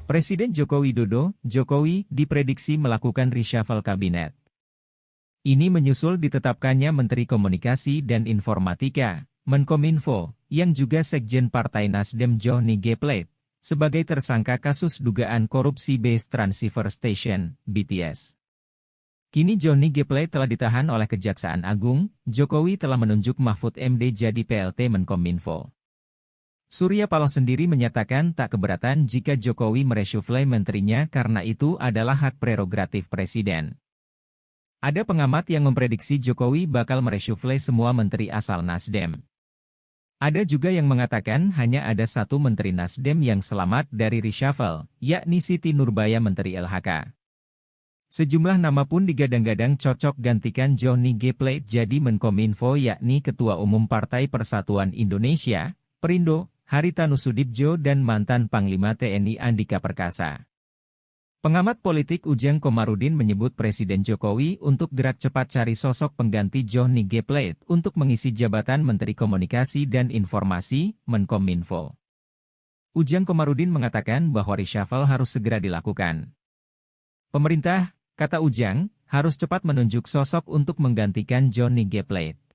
Presiden Joko Widodo, Jokowi, diprediksi melakukan reshuffle kabinet. Ini menyusul ditetapkannya Menteri Komunikasi dan Informatika, Menkominfo, yang juga Sekjen Partai Nasdem Johnny G. Plate, sebagai tersangka kasus dugaan korupsi Base Transceiver Station, BTS. Kini Johnny G. Plate telah ditahan oleh Kejaksaan Agung, Jokowi telah menunjuk Mahfud MD jadi PLT Menkominfo. Surya Paloh sendiri menyatakan tak keberatan jika Jokowi mereshuffle menterinya karena itu adalah hak prerogatif Presiden. Ada pengamat yang memprediksi Jokowi bakal mereshuffle semua menteri asal Nasdem. Ada juga yang mengatakan hanya ada satu menteri Nasdem yang selamat dari reshuffle, yakni Siti Nurbaya Menteri LHK. Sejumlah nama pun digadang-gadang cocok gantikan Johnny G. Plate jadi Menkominfo yakni Ketua Umum Partai Persatuan Indonesia, Perindo, Haritanu Sudibjo dan mantan Panglima TNI Andika Perkasa. Pengamat politik Ujang Komarudin menyebut Presiden Jokowi untuk gerak cepat cari sosok pengganti Johnny G. Plate untuk mengisi jabatan Menteri Komunikasi dan Informasi, Menkominfo. Ujang Komarudin mengatakan bahwa reshuffle harus segera dilakukan. Pemerintah, kata Ujang, harus cepat menunjuk sosok untuk menggantikan Johnny G. Plate.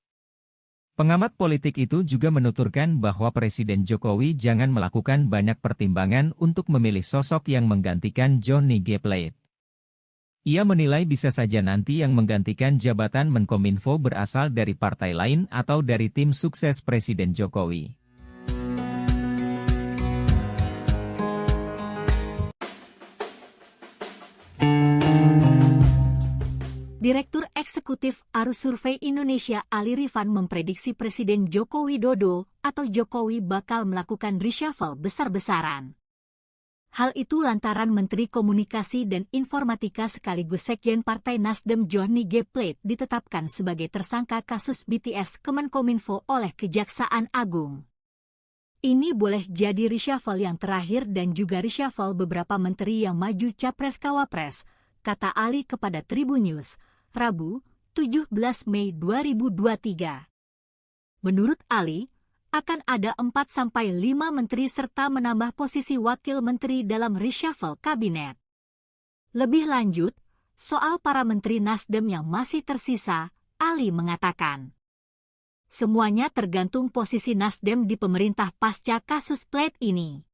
Pengamat politik itu juga menuturkan bahwa Presiden Jokowi jangan melakukan banyak pertimbangan untuk memilih sosok yang menggantikan Johnny G. Plate. Ia menilai bisa saja nanti yang menggantikan jabatan Menkominfo berasal dari partai lain atau dari tim sukses Presiden Jokowi. Direktur Eksekutif Arus Survei Indonesia Ali Rifan memprediksi Presiden Joko Widodo atau Jokowi bakal melakukan reshuffle besar-besaran. Hal itu lantaran Menteri Komunikasi dan Informatika sekaligus Sekjen Partai Nasdem Johnny G. Plate ditetapkan sebagai tersangka kasus BTS Kemenkominfo oleh Kejaksaan Agung. Ini boleh jadi reshuffle yang terakhir dan juga reshuffle beberapa menteri yang maju Capres-Cawapres, kata Ali kepada Tribun News, Rabu, 17 Mei 2023. Menurut Ali, akan ada 4-5 menteri serta menambah posisi wakil menteri dalam reshuffle kabinet. Lebih lanjut, soal para menteri Nasdem yang masih tersisa, Ali mengatakan, semuanya tergantung posisi Nasdem di pemerintah pasca kasus Plate ini.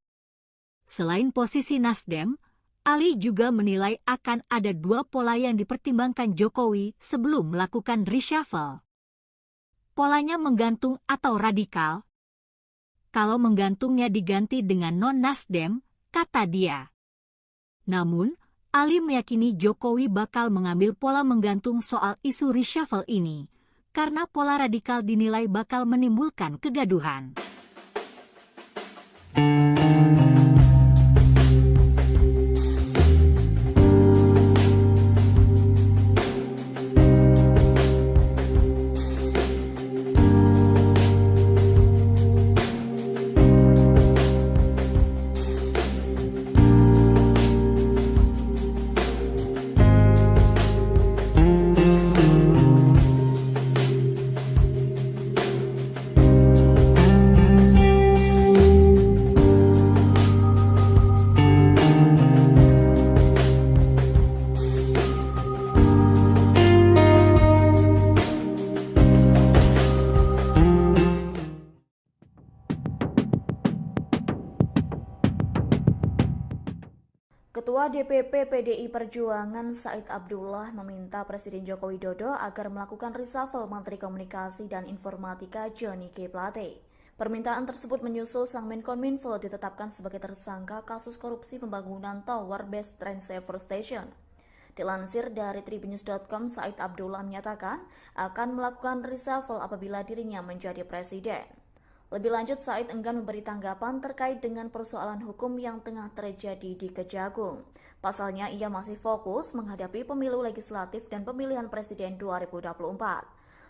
Selain posisi Nasdem, Ali juga menilai akan ada 2 pola yang dipertimbangkan Jokowi sebelum melakukan reshuffle. Polanya menggantung atau radikal. Kalau menggantungnya diganti dengan non-Nasdem, kata dia. Namun, Ali meyakini Jokowi bakal mengambil pola menggantung soal isu reshuffle ini, karena pola radikal dinilai bakal menimbulkan kegaduhan. Ketua DPP PDI Perjuangan Said Abdullah meminta Presiden Joko Widodo agar melakukan reshuffle Menteri Komunikasi dan Informatika Johnny G. Plate. Permintaan tersebut menyusul sang Menkominfo ditetapkan sebagai tersangka kasus korupsi pembangunan Tower Base Train Saver Station. Dilansir dari tribunnews.com, Said Abdullah menyatakan akan melakukan reshuffle apabila dirinya menjadi presiden. Lebih lanjut, Said enggan memberi tanggapan terkait dengan persoalan hukum yang tengah terjadi di Kejagung. Pasalnya, ia masih fokus menghadapi pemilu legislatif dan pemilihan presiden 2024.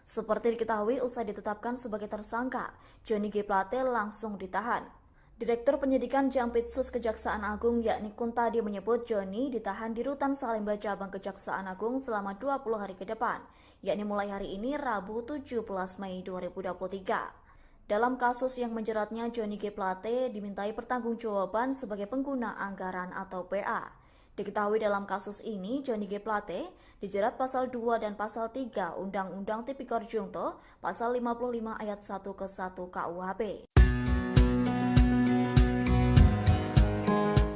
Seperti diketahui, usai ditetapkan sebagai tersangka, Johnny G. Plate langsung ditahan. Direktur Penyidikan Jampitsus Kejaksaan Agung yakni Kuntadi menyebut Johnny ditahan di Rutan Salemba Cabang Kejaksaan Agung selama 20 hari ke depan, yakni mulai hari ini Rabu 17 Mei 2023. Dalam kasus yang menjeratnya, Johnny G. Plate dimintai pertanggungjawaban sebagai pengguna anggaran atau PA. Diketahui dalam kasus ini, Johnny G. Plate dijerat pasal 2 dan pasal 3 Undang-Undang Tipikor Junto, pasal 55 ayat 1 ke 1 KUHP.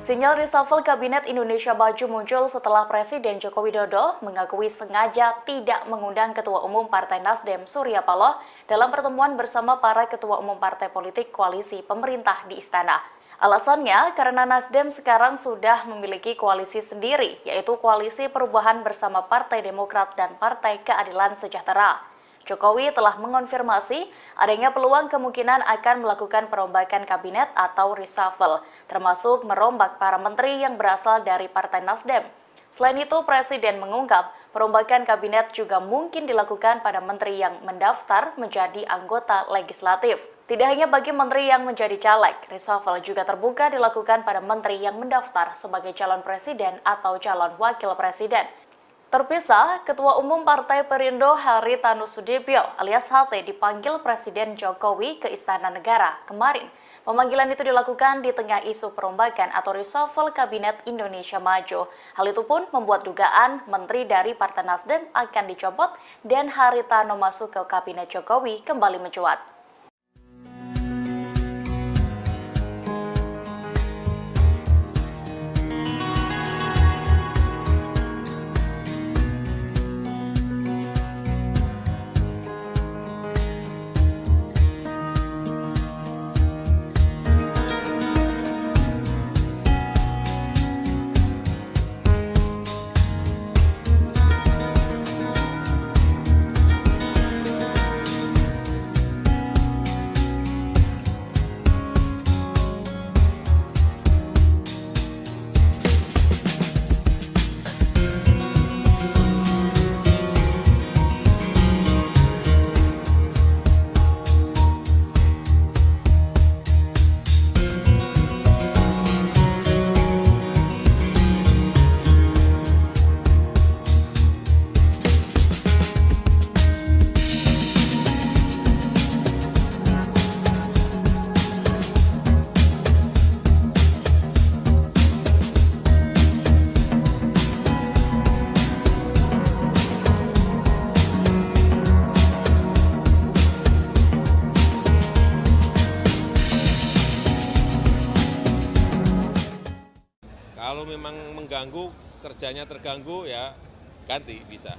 Sinyal reshuffle Kabinet Indonesia Maju muncul setelah Presiden Joko Widodo mengakui sengaja tidak mengundang Ketua Umum Partai Nasdem Surya Paloh dalam pertemuan bersama para Ketua Umum Partai Politik Koalisi Pemerintah di Istana. Alasannya karena Nasdem sekarang sudah memiliki koalisi sendiri, yaitu Koalisi Perubahan bersama Partai Demokrat dan Partai Keadilan Sejahtera. Jokowi telah mengonfirmasi adanya peluang kemungkinan akan melakukan perombakan kabinet atau reshuffle, termasuk merombak para menteri yang berasal dari Partai Nasdem. Selain itu, Presiden mengungkap perombakan kabinet juga mungkin dilakukan pada menteri yang mendaftar menjadi anggota legislatif. Tidak hanya bagi menteri yang menjadi caleg, reshuffle juga terbuka dilakukan pada menteri yang mendaftar sebagai calon presiden atau calon wakil presiden. Terpisah, Ketua Umum Partai Perindo Haritanu Sudibyo alias HT dipanggil Presiden Jokowi ke Istana Negara kemarin. Pemanggilan itu dilakukan di tengah isu perombakan atau reshuffle Kabinet Indonesia Maju. Hal itu pun membuat dugaan menteri dari Partai Nasdem akan dicopot dan Haritanu masuk ke Kabinet Jokowi kembali mencuat. Kalau memang mengganggu, kerjanya terganggu, ya ganti bisa.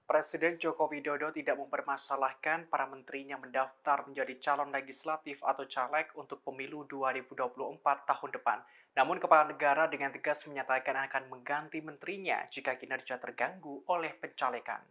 Presiden Joko Widodo tidak mempermasalahkan para menterinya mendaftar menjadi calon legislatif atau caleg untuk pemilu 2024 tahun depan. Namun kepala negara dengan tegas menyatakan akan mengganti menterinya jika kinerja terganggu oleh pencalekan.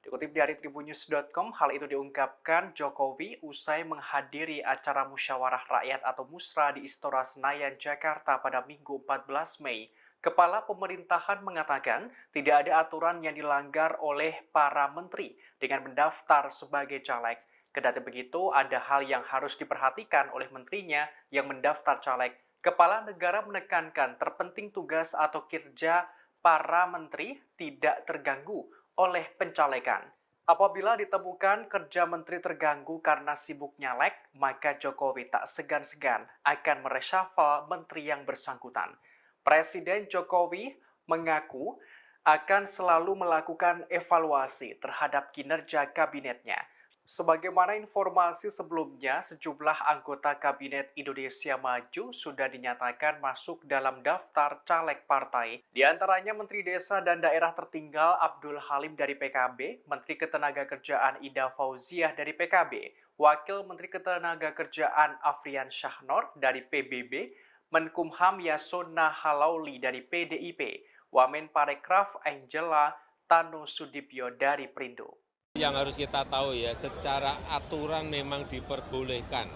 Dikutip dari tribunnews.com, hal itu diungkapkan Jokowi usai menghadiri acara musyawarah rakyat atau musra di Istora Senayan, Jakarta pada Minggu 14 Mei. Kepala pemerintahan mengatakan tidak ada aturan yang dilanggar oleh para menteri dengan mendaftar sebagai caleg. Kendati begitu, ada hal yang harus diperhatikan oleh menterinya yang mendaftar caleg. Kepala negara menekankan terpenting tugas atau kinerja para menteri tidak terganggu oleh pencalekan. Apabila ditemukan kerja menteri terganggu karena sibuk nyalek, maka Jokowi tak segan-segan akan mereshuffle menteri yang bersangkutan. Presiden Jokowi mengaku akan selalu melakukan evaluasi terhadap kinerja kabinetnya. Sebagaimana informasi sebelumnya, sejumlah anggota Kabinet Indonesia Maju sudah dinyatakan masuk dalam daftar caleg partai. Di antaranya Menteri Desa dan Daerah Tertinggal Abdul Halim dari PKB, Menteri Ketenagakerjaan Ida Fauziah dari PKB, Wakil Menteri Ketenagakerjaan Afrian Syahnor dari PBB, Menkumham Yasona Halauli dari PDIP, Wamen Parekraf Angela Tanu Sudipyo dari Perindo. Yang harus kita tahu ya, secara aturan memang diperbolehkan.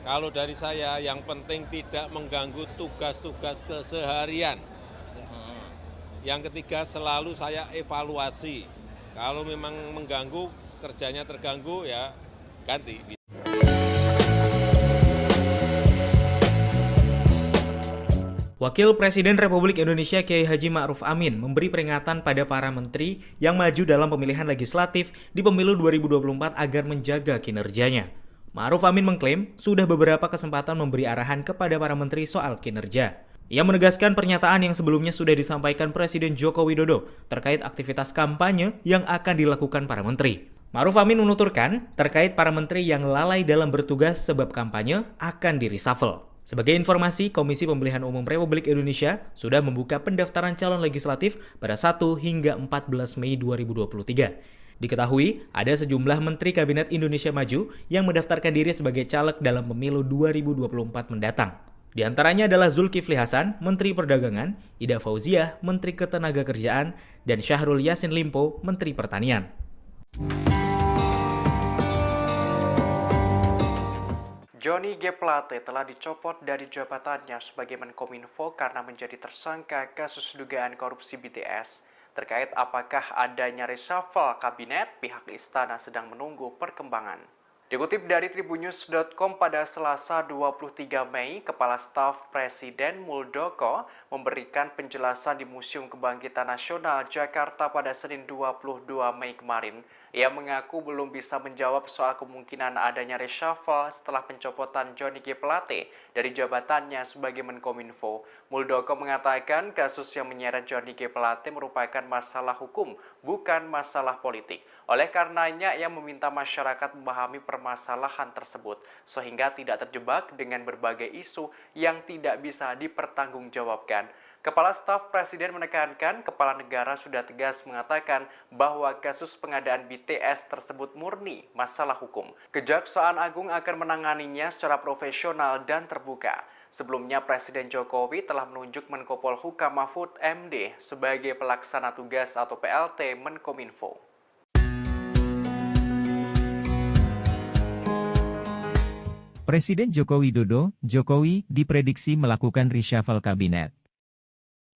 Kalau dari saya, yang penting tidak mengganggu tugas-tugas keseharian. Yang ketiga, selalu saya evaluasi. Kalau memang mengganggu, kerjanya terganggu, ya ganti. Wakil Presiden Republik Indonesia Kiai Haji Ma'ruf Amin memberi peringatan pada para menteri yang maju dalam pemilihan legislatif di pemilu 2024 agar menjaga kinerjanya. Ma'ruf Amin mengklaim sudah beberapa kesempatan memberi arahan kepada para menteri soal kinerja. Ia menegaskan pernyataan yang sebelumnya sudah disampaikan Presiden Joko Widodo terkait aktivitas kampanye yang akan dilakukan para menteri. Ma'ruf Amin menuturkan terkait para menteri yang lalai dalam bertugas sebab kampanye akan di-reshuffle. Sebagai informasi, Komisi Pemilihan Umum Republik Indonesia sudah membuka pendaftaran calon legislatif pada 1 hingga 14 Mei 2023. Diketahui, ada sejumlah Menteri Kabinet Indonesia Maju yang mendaftarkan diri sebagai caleg dalam pemilu 2024 mendatang. Di antaranya adalah Zulkifli Hasan, Menteri Perdagangan, Ida Fauziah, Menteri Ketenagakerjaan, dan Syahrul Yassin Limpo, Menteri Pertanian. Johnny G. Plate telah dicopot dari jabatannya sebagai Menkominfo karena menjadi tersangka kasus dugaan korupsi BTS. Terkait apakah adanya reshuffle kabinet, pihak istana sedang menunggu perkembangan. Dikutip dari tribunnews.com pada Selasa 23 Mei, Kepala Staf Presiden Muldoko memberikan penjelasan di Museum Kebangkitan Nasional Jakarta pada Senin 22 Mei kemarin. Ia mengaku belum bisa menjawab soal kemungkinan adanya reshuffle setelah pencopotan Johnny G. Plate dari jabatannya sebagai Menkominfo. Muldoko mengatakan kasus yang menyeret Johnny G. Plate merupakan masalah hukum, bukan masalah politik. Oleh karenanya, ia meminta masyarakat memahami permasalahan tersebut, sehingga tidak terjebak dengan berbagai isu yang tidak bisa dipertanggungjawabkan. Kepala Staf Presiden menekankan kepala negara sudah tegas mengatakan bahwa kasus pengadaan BTS tersebut murni masalah hukum. Kejaksaan Agung akan menanganinya secara profesional dan terbuka. Sebelumnya Presiden Jokowi telah menunjuk Menko Polhukam Mahfud MD sebagai pelaksana tugas atau PLT Menkominfo. Presiden Joko Widodo, Jokowi, diprediksi melakukan reshuffle kabinet.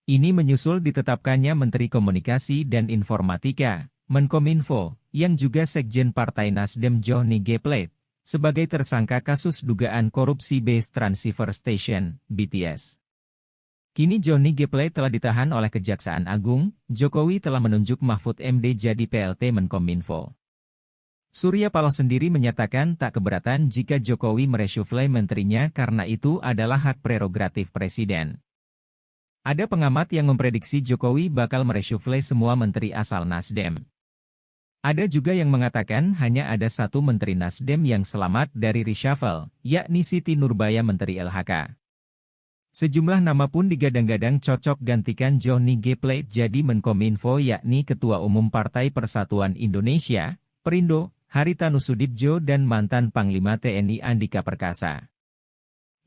Ini menyusul ditetapkannya Menteri Komunikasi dan Informatika, Menkominfo, yang juga Sekjen Partai Nasdem Johnny G. Plate, sebagai tersangka kasus dugaan korupsi Base Transceiver Station, BTS. Kini Johnny G. Plate telah ditahan oleh Kejaksaan Agung, Jokowi telah menunjuk Mahfud MD jadi PLT Menkominfo. Surya Paloh sendiri menyatakan tak keberatan jika Jokowi mereshuffle menterinya karena itu adalah hak prerogatif Presiden. Ada pengamat yang memprediksi Jokowi bakal mereshuffle semua menteri asal Nasdem. Ada juga yang mengatakan hanya ada satu menteri Nasdem yang selamat dari reshuffle, yakni Siti Nurbaya Menteri LHK. Sejumlah nama pun digadang-gadang cocok gantikan Johnny G. Plate jadi Menkominfo, yakni Ketua Umum Partai Persatuan Indonesia, Perindo, Haritanu Sudibjo dan mantan Panglima TNI Andika Perkasa.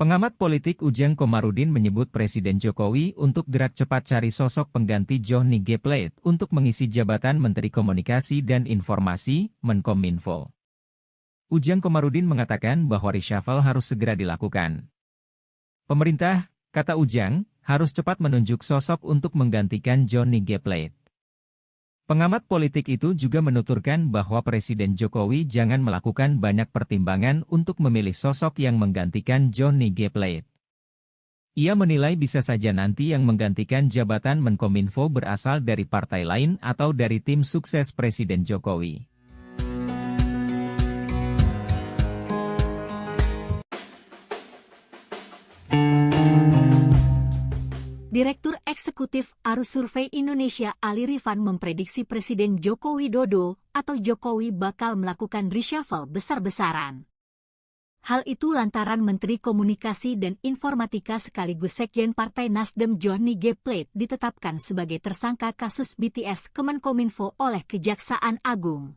Pengamat politik Ujang Komarudin menyebut Presiden Jokowi untuk gerak cepat cari sosok pengganti Johnny G. Plate untuk mengisi jabatan Menteri Komunikasi dan Informasi, Menkominfo. Ujang Komarudin mengatakan bahwa reshuffle harus segera dilakukan. Pemerintah, kata Ujang, harus cepat menunjuk sosok untuk menggantikan Johnny G. Plate. Pengamat politik itu juga menuturkan bahwa Presiden Jokowi jangan melakukan banyak pertimbangan untuk memilih sosok yang menggantikan Johnny G. Plate. Ia menilai bisa saja nanti yang menggantikan jabatan Menkominfo berasal dari partai lain atau dari tim sukses Presiden Jokowi. Direktur Eksekutif Arus Survei Indonesia Ali Rifan memprediksi Presiden Joko Widodo atau Jokowi bakal melakukan reshuffle besar-besaran. Hal itu lantaran Menteri Komunikasi dan Informatika sekaligus Sekjen Partai Nasdem Johnny G. Plate ditetapkan sebagai tersangka kasus BTS Kemenkominfo oleh Kejaksaan Agung.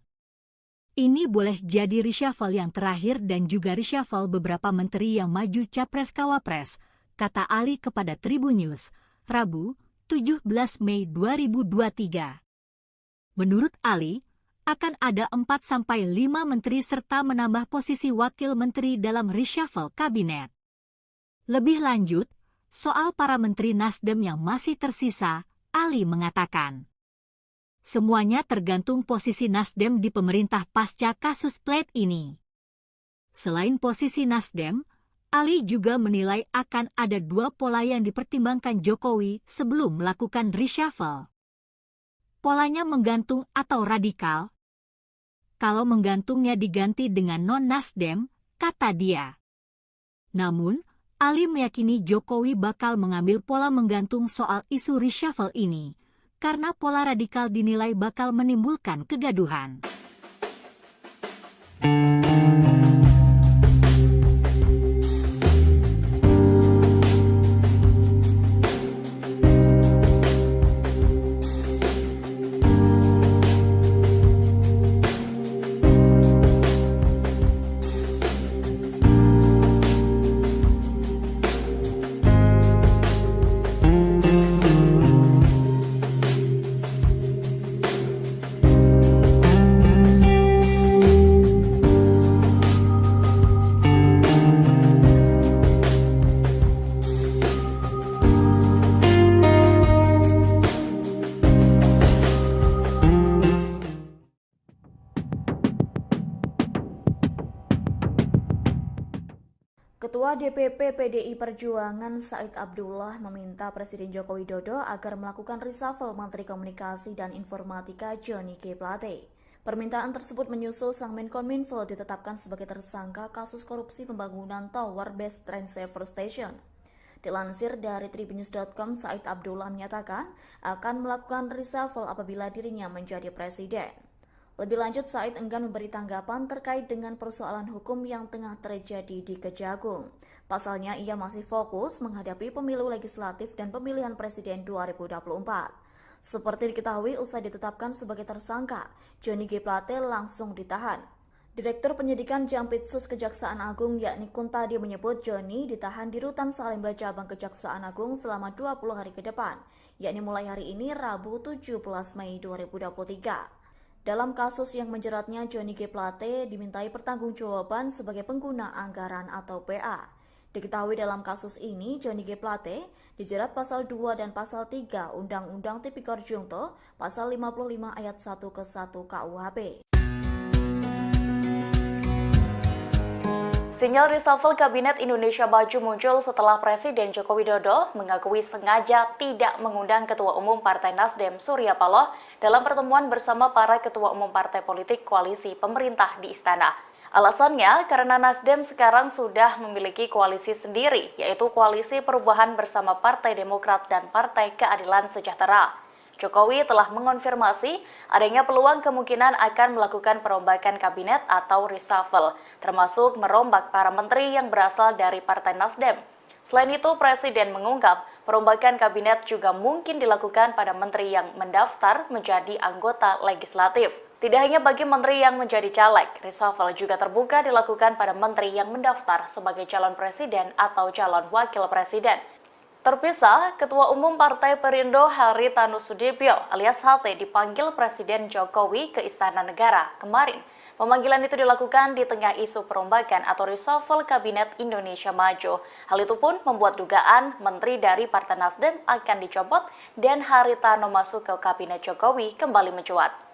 Ini boleh jadi reshuffle yang terakhir dan juga reshuffle beberapa menteri yang maju Capres-Cawapres, kata Ali kepada Tribun News, Rabu, 17 Mei 2023. Menurut Ali, akan ada 4-5 menteri serta menambah posisi wakil menteri dalam reshuffle kabinet. Lebih lanjut, soal para menteri Nasdem yang masih tersisa, Ali mengatakan, semuanya tergantung posisi Nasdem di pemerintah pasca kasus Plate ini. Selain posisi Nasdem, Ali juga menilai akan ada dua pola yang dipertimbangkan Jokowi sebelum melakukan reshuffle. Polanya menggantung atau radikal. Kalau menggantungnya diganti dengan non-Nasdem, kata dia. Namun, Ali meyakini Jokowi bakal mengambil pola menggantung soal isu reshuffle ini, karena pola radikal dinilai bakal menimbulkan kegaduhan. Ketua DPP PDI Perjuangan Said Abdullah meminta Presiden Joko Widodo agar melakukan reshuffle Menteri Komunikasi dan Informatika Johnny G. Plate. Permintaan tersebut menyusul sang Menkominfo ditetapkan sebagai tersangka kasus korupsi pembangunan Tower Base Train Saver Station. Dilansir dari tribunnews.com, Said Abdullah menyatakan akan melakukan reshuffle apabila dirinya menjadi presiden. Lebih lanjut, Said enggan memberi tanggapan terkait dengan persoalan hukum yang tengah terjadi di Kejagung. Pasalnya, ia masih fokus menghadapi pemilu legislatif dan pemilihan presiden 2024. Seperti diketahui, usai ditetapkan sebagai tersangka, Johnny G. Plate langsung ditahan. Direktur Penyidikan Jampitsus Kejaksaan Agung yakni Kuntadi menyebut Johnny ditahan di Rutan Salemba Cabang Kejaksaan Agung selama 20 hari ke depan, yakni mulai hari ini Rabu 17 Mei 2023. Dalam kasus yang menjeratnya, Johnny G. Plate dimintai pertanggungjawaban sebagai pengguna anggaran atau PA. Diketahui dalam kasus ini, Johnny G. Plate dijerat pasal 2 dan pasal 3 Undang-Undang Tipikor Junto, pasal 55 ayat 1 ke 1 KUHP. Sinyal reshuffle Kabinet Indonesia Maju muncul setelah Presiden Joko Widodo mengakui sengaja tidak mengundang Ketua Umum Partai Nasdem Surya Paloh dalam pertemuan bersama para Ketua Umum Partai Politik Koalisi Pemerintah di Istana. Alasannya karena Nasdem sekarang sudah memiliki koalisi sendiri, yaitu Koalisi Perubahan bersama Partai Demokrat dan Partai Keadilan Sejahtera. Jokowi telah mengonfirmasi adanya peluang kemungkinan akan melakukan perombakan kabinet atau reshuffle, termasuk merombak para menteri yang berasal dari Partai Nasdem. Selain itu, Presiden mengungkap perombakan kabinet juga mungkin dilakukan pada menteri yang mendaftar menjadi anggota legislatif. Tidak hanya bagi menteri yang menjadi caleg, reshuffle juga terbuka dilakukan pada menteri yang mendaftar sebagai calon presiden atau calon wakil presiden. Terpisah, Ketua Umum Partai Perindo Haritanu Sudibyo alias HT dipanggil Presiden Jokowi ke Istana Negara kemarin. Pemanggilan itu dilakukan di tengah isu perombakan atau reshuffle Kabinet Indonesia Maju. Hal itu pun membuat dugaan menteri dari Partai Nasdem akan dicopot dan Haritanu masuk ke Kabinet Jokowi kembali mencuat.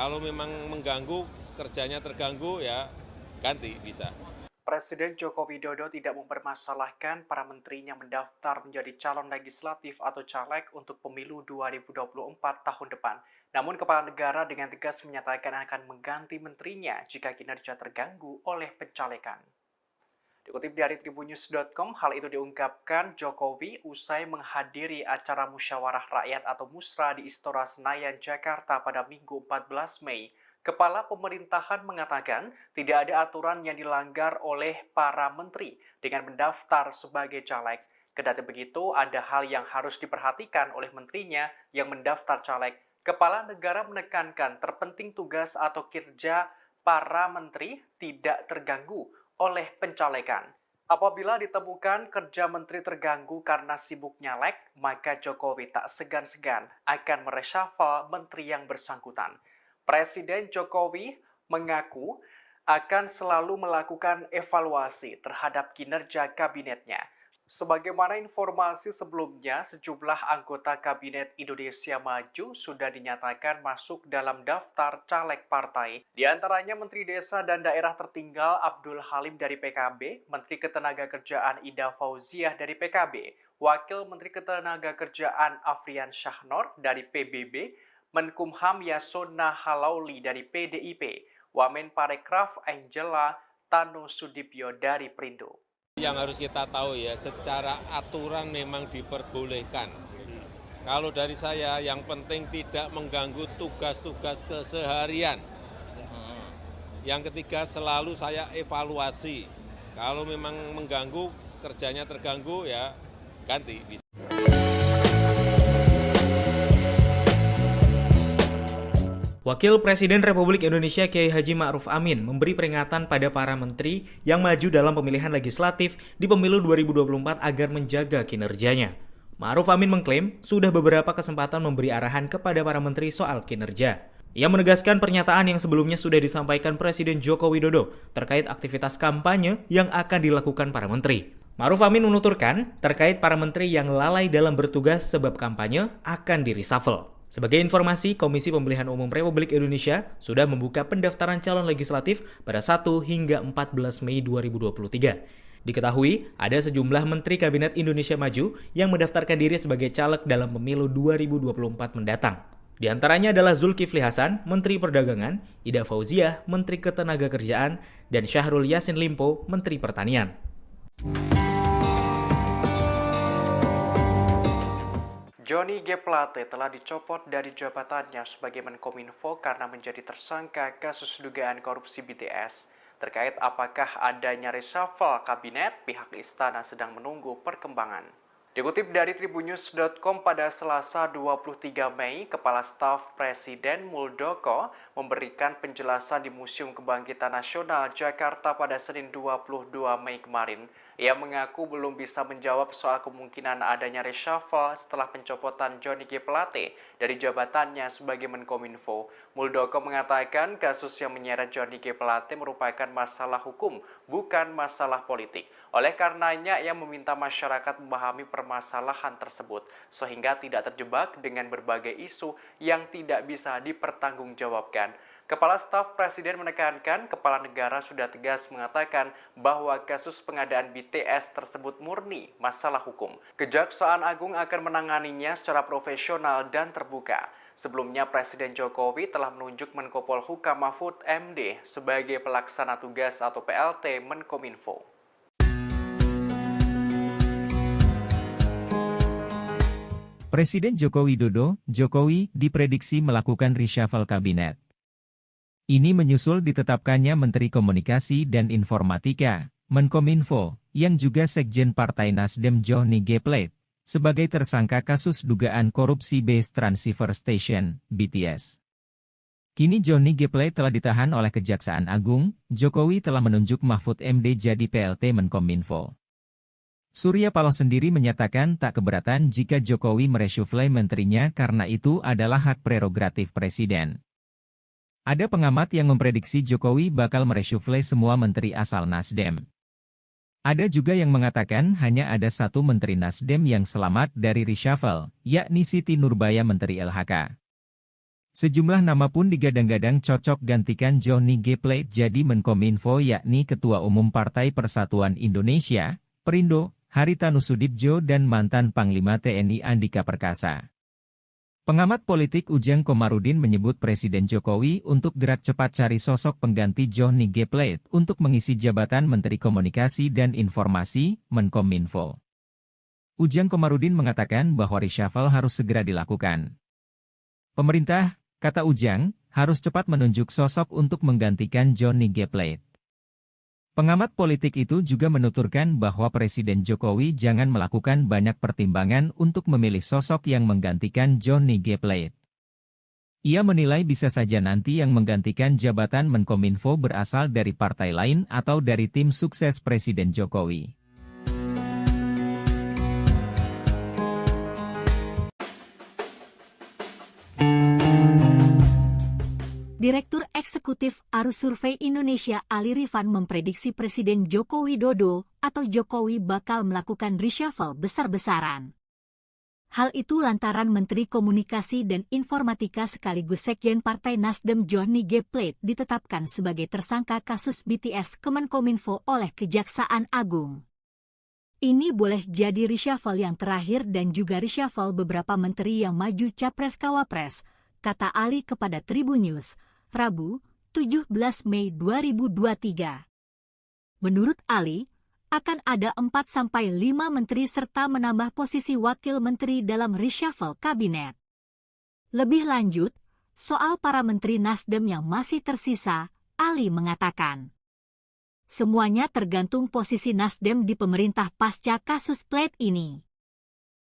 Kalau memang mengganggu, kerjanya terganggu, ya ganti bisa. Presiden Joko Widodo tidak mempermasalahkan para menterinya mendaftar menjadi calon legislatif atau caleg untuk pemilu 2024 tahun depan. Namun kepala negara dengan tegas menyatakan akan mengganti menterinya jika kinerja terganggu oleh pencalekan. Dikutip dari tribunnews.com, hal itu diungkapkan Jokowi usai menghadiri acara musyawarah rakyat atau musra di Istora Senayan, Jakarta pada Minggu 14 Mei. Kepala pemerintahan mengatakan tidak ada aturan yang dilanggar oleh para menteri dengan mendaftar sebagai caleg. Kendati begitu, ada hal yang harus diperhatikan oleh menterinya yang mendaftar caleg. Kepala negara menekankan terpenting tugas atau kinerja para menteri tidak terganggu oleh pencalekan. Apabila ditemukan kerja menteri terganggu karena sibuk nyalek, maka Jokowi tak segan-segan akan mereshuffle menteri yang bersangkutan. Presiden Jokowi mengaku akan selalu melakukan evaluasi terhadap kinerja kabinetnya. Sebagaimana informasi sebelumnya, sejumlah anggota Kabinet Indonesia Maju sudah dinyatakan masuk dalam daftar caleg partai. Di antaranya Menteri Desa dan Daerah Tertinggal Abdul Halim dari PKB, Menteri Ketenagakerjaan Ida Fauziah dari PKB, Wakil Menteri Ketenagakerjaan Afrian Syahnor dari PBB, Menkumham Yasona Halauli dari PDIP, Wamen Parekraf Angela Tanu Sudibyo dari Perindo. Yang harus kita tahu ya, secara aturan memang diperbolehkan. Kalau dari saya, yang penting tidak mengganggu tugas-tugas keseharian. Yang ketiga, selalu saya evaluasi. Kalau memang mengganggu, kerjanya terganggu, ya ganti. Wakil Presiden Republik Indonesia Kiai Haji Ma'ruf Amin memberi peringatan pada para menteri yang maju dalam pemilihan legislatif di pemilu 2024 agar menjaga kinerjanya. Ma'ruf Amin mengklaim sudah beberapa kesempatan memberi arahan kepada para menteri soal kinerja. Ia menegaskan pernyataan yang sebelumnya sudah disampaikan Presiden Joko Widodo terkait aktivitas kampanye yang akan dilakukan para menteri. Ma'ruf Amin menuturkan terkait para menteri yang lalai dalam bertugas sebab kampanye akan di-reshuffle. Sebagai informasi, Komisi Pemilihan Umum Republik Indonesia sudah membuka pendaftaran calon legislatif pada 1 hingga 14 Mei 2023. Diketahui, ada sejumlah Menteri Kabinet Indonesia Maju yang mendaftarkan diri sebagai caleg dalam pemilu 2024 mendatang. Di antaranya adalah Zulkifli Hasan, Menteri Perdagangan, Ida Fauziah, Menteri Ketenagakerjaan, dan Syahrul Yassin Limpo, Menteri Pertanian. Johnny G. Plate telah dicopot dari jabatannya sebagai Menkominfo karena menjadi tersangka kasus dugaan korupsi BTS. Terkait apakah adanya reshuffle kabinet, pihak istana sedang menunggu perkembangan. Dikutip dari tribunnews.com pada Selasa 23 Mei, Kepala Staf Presiden Muldoko memberikan penjelasan di Museum Kebangkitan Nasional Jakarta pada Senin 22 Mei kemarin. Ia mengaku belum bisa menjawab soal kemungkinan adanya reshuffle setelah pencopotan Johnny G. Plate dari jabatannya sebagai Menkominfo. Muldoko mengatakan kasus yang menyeret Johnny G. Plate merupakan masalah hukum, bukan masalah politik. Oleh karenanya, ia meminta masyarakat memahami permasalahan tersebut, sehingga tidak terjebak dengan berbagai isu yang tidak bisa dipertanggungjawabkan. Kepala Staf Presiden menekankan kepala negara sudah tegas mengatakan bahwa kasus pengadaan BTS tersebut murni masalah hukum. Kejaksaan Agung akan menanganinya secara profesional dan terbuka. Sebelumnya Presiden Jokowi telah menunjuk Menko Polhukam Mahfud MD sebagai pelaksana tugas atau PLT Menkominfo. Presiden Joko Widodo, Jokowi, diprediksi melakukan reshuffle kabinet. Ini menyusul ditetapkannya Menteri Komunikasi dan Informatika, Menkominfo, yang juga Sekjen Partai Nasdem Johnny G. Plate, sebagai tersangka kasus dugaan korupsi Base Transceiver Station, BTS. Kini Johnny G. Plate telah ditahan oleh Kejaksaan Agung, Jokowi telah menunjuk Mahfud MD jadi PLT Menkominfo. Surya Paloh sendiri menyatakan tak keberatan jika Jokowi mereshuffle menterinya karena itu adalah hak prerogatif Presiden. Ada pengamat yang memprediksi Jokowi bakal mereshuffle semua menteri asal Nasdem. Ada juga yang mengatakan hanya ada satu menteri Nasdem yang selamat dari reshuffle, yakni Siti Nurbaya Menteri LHK. Sejumlah nama pun digadang-gadang cocok gantikan Johnny G. Plate jadi Menkominfo yakni Ketua Umum Partai Persatuan Indonesia, Perindo, Haritanu Sudibjo dan mantan Panglima TNI Andika Perkasa. Pengamat politik Ujang Komarudin menyebut Presiden Jokowi untuk gerak cepat cari sosok pengganti Johnny G. Plate untuk mengisi jabatan Menteri Komunikasi dan Informasi, Menkominfo. Ujang Komarudin mengatakan bahwa reshuffle harus segera dilakukan. Pemerintah, kata Ujang, harus cepat menunjuk sosok untuk menggantikan Johnny G. Plate. Pengamat politik itu juga menuturkan bahwa Presiden Jokowi jangan melakukan banyak pertimbangan untuk memilih sosok yang menggantikan Johnny G. Plate. Ia menilai bisa saja nanti yang menggantikan jabatan Menkominfo berasal dari partai lain atau dari tim sukses Presiden Jokowi. Direktur Eksekutif Arus Survei Indonesia Ali Rifan memprediksi Presiden Joko Widodo atau Jokowi bakal melakukan reshuffle besar-besaran. Hal itu lantaran Menteri Komunikasi dan Informatika sekaligus Sekjen Partai Nasdem Johnny G. Plate ditetapkan sebagai tersangka kasus BTS Kemenkominfo oleh Kejaksaan Agung. Ini boleh jadi reshuffle yang terakhir dan juga reshuffle beberapa menteri yang maju Capres-Cawapres, kata Ali kepada Tribunnews, Rabu, 17 Mei 2023. Menurut Ali, akan ada 4-5 menteri serta menambah posisi wakil menteri dalam reshuffle kabinet. Lebih lanjut, soal para menteri Nasdem yang masih tersisa, Ali mengatakan, semuanya tergantung posisi Nasdem di pemerintah pasca kasus Plate ini.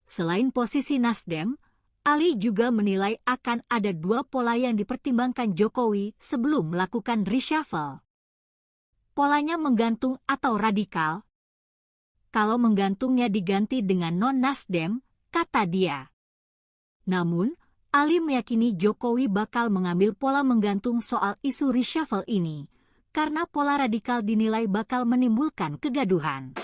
Selain posisi Nasdem, Ali juga menilai akan ada dua pola yang dipertimbangkan Jokowi sebelum melakukan reshuffle. Polanya menggantung atau radikal. Kalau menggantungnya diganti dengan non-Nasdem, kata dia. Namun, Ali meyakini Jokowi bakal mengambil pola menggantung soal isu reshuffle ini, karena pola radikal dinilai bakal menimbulkan kegaduhan.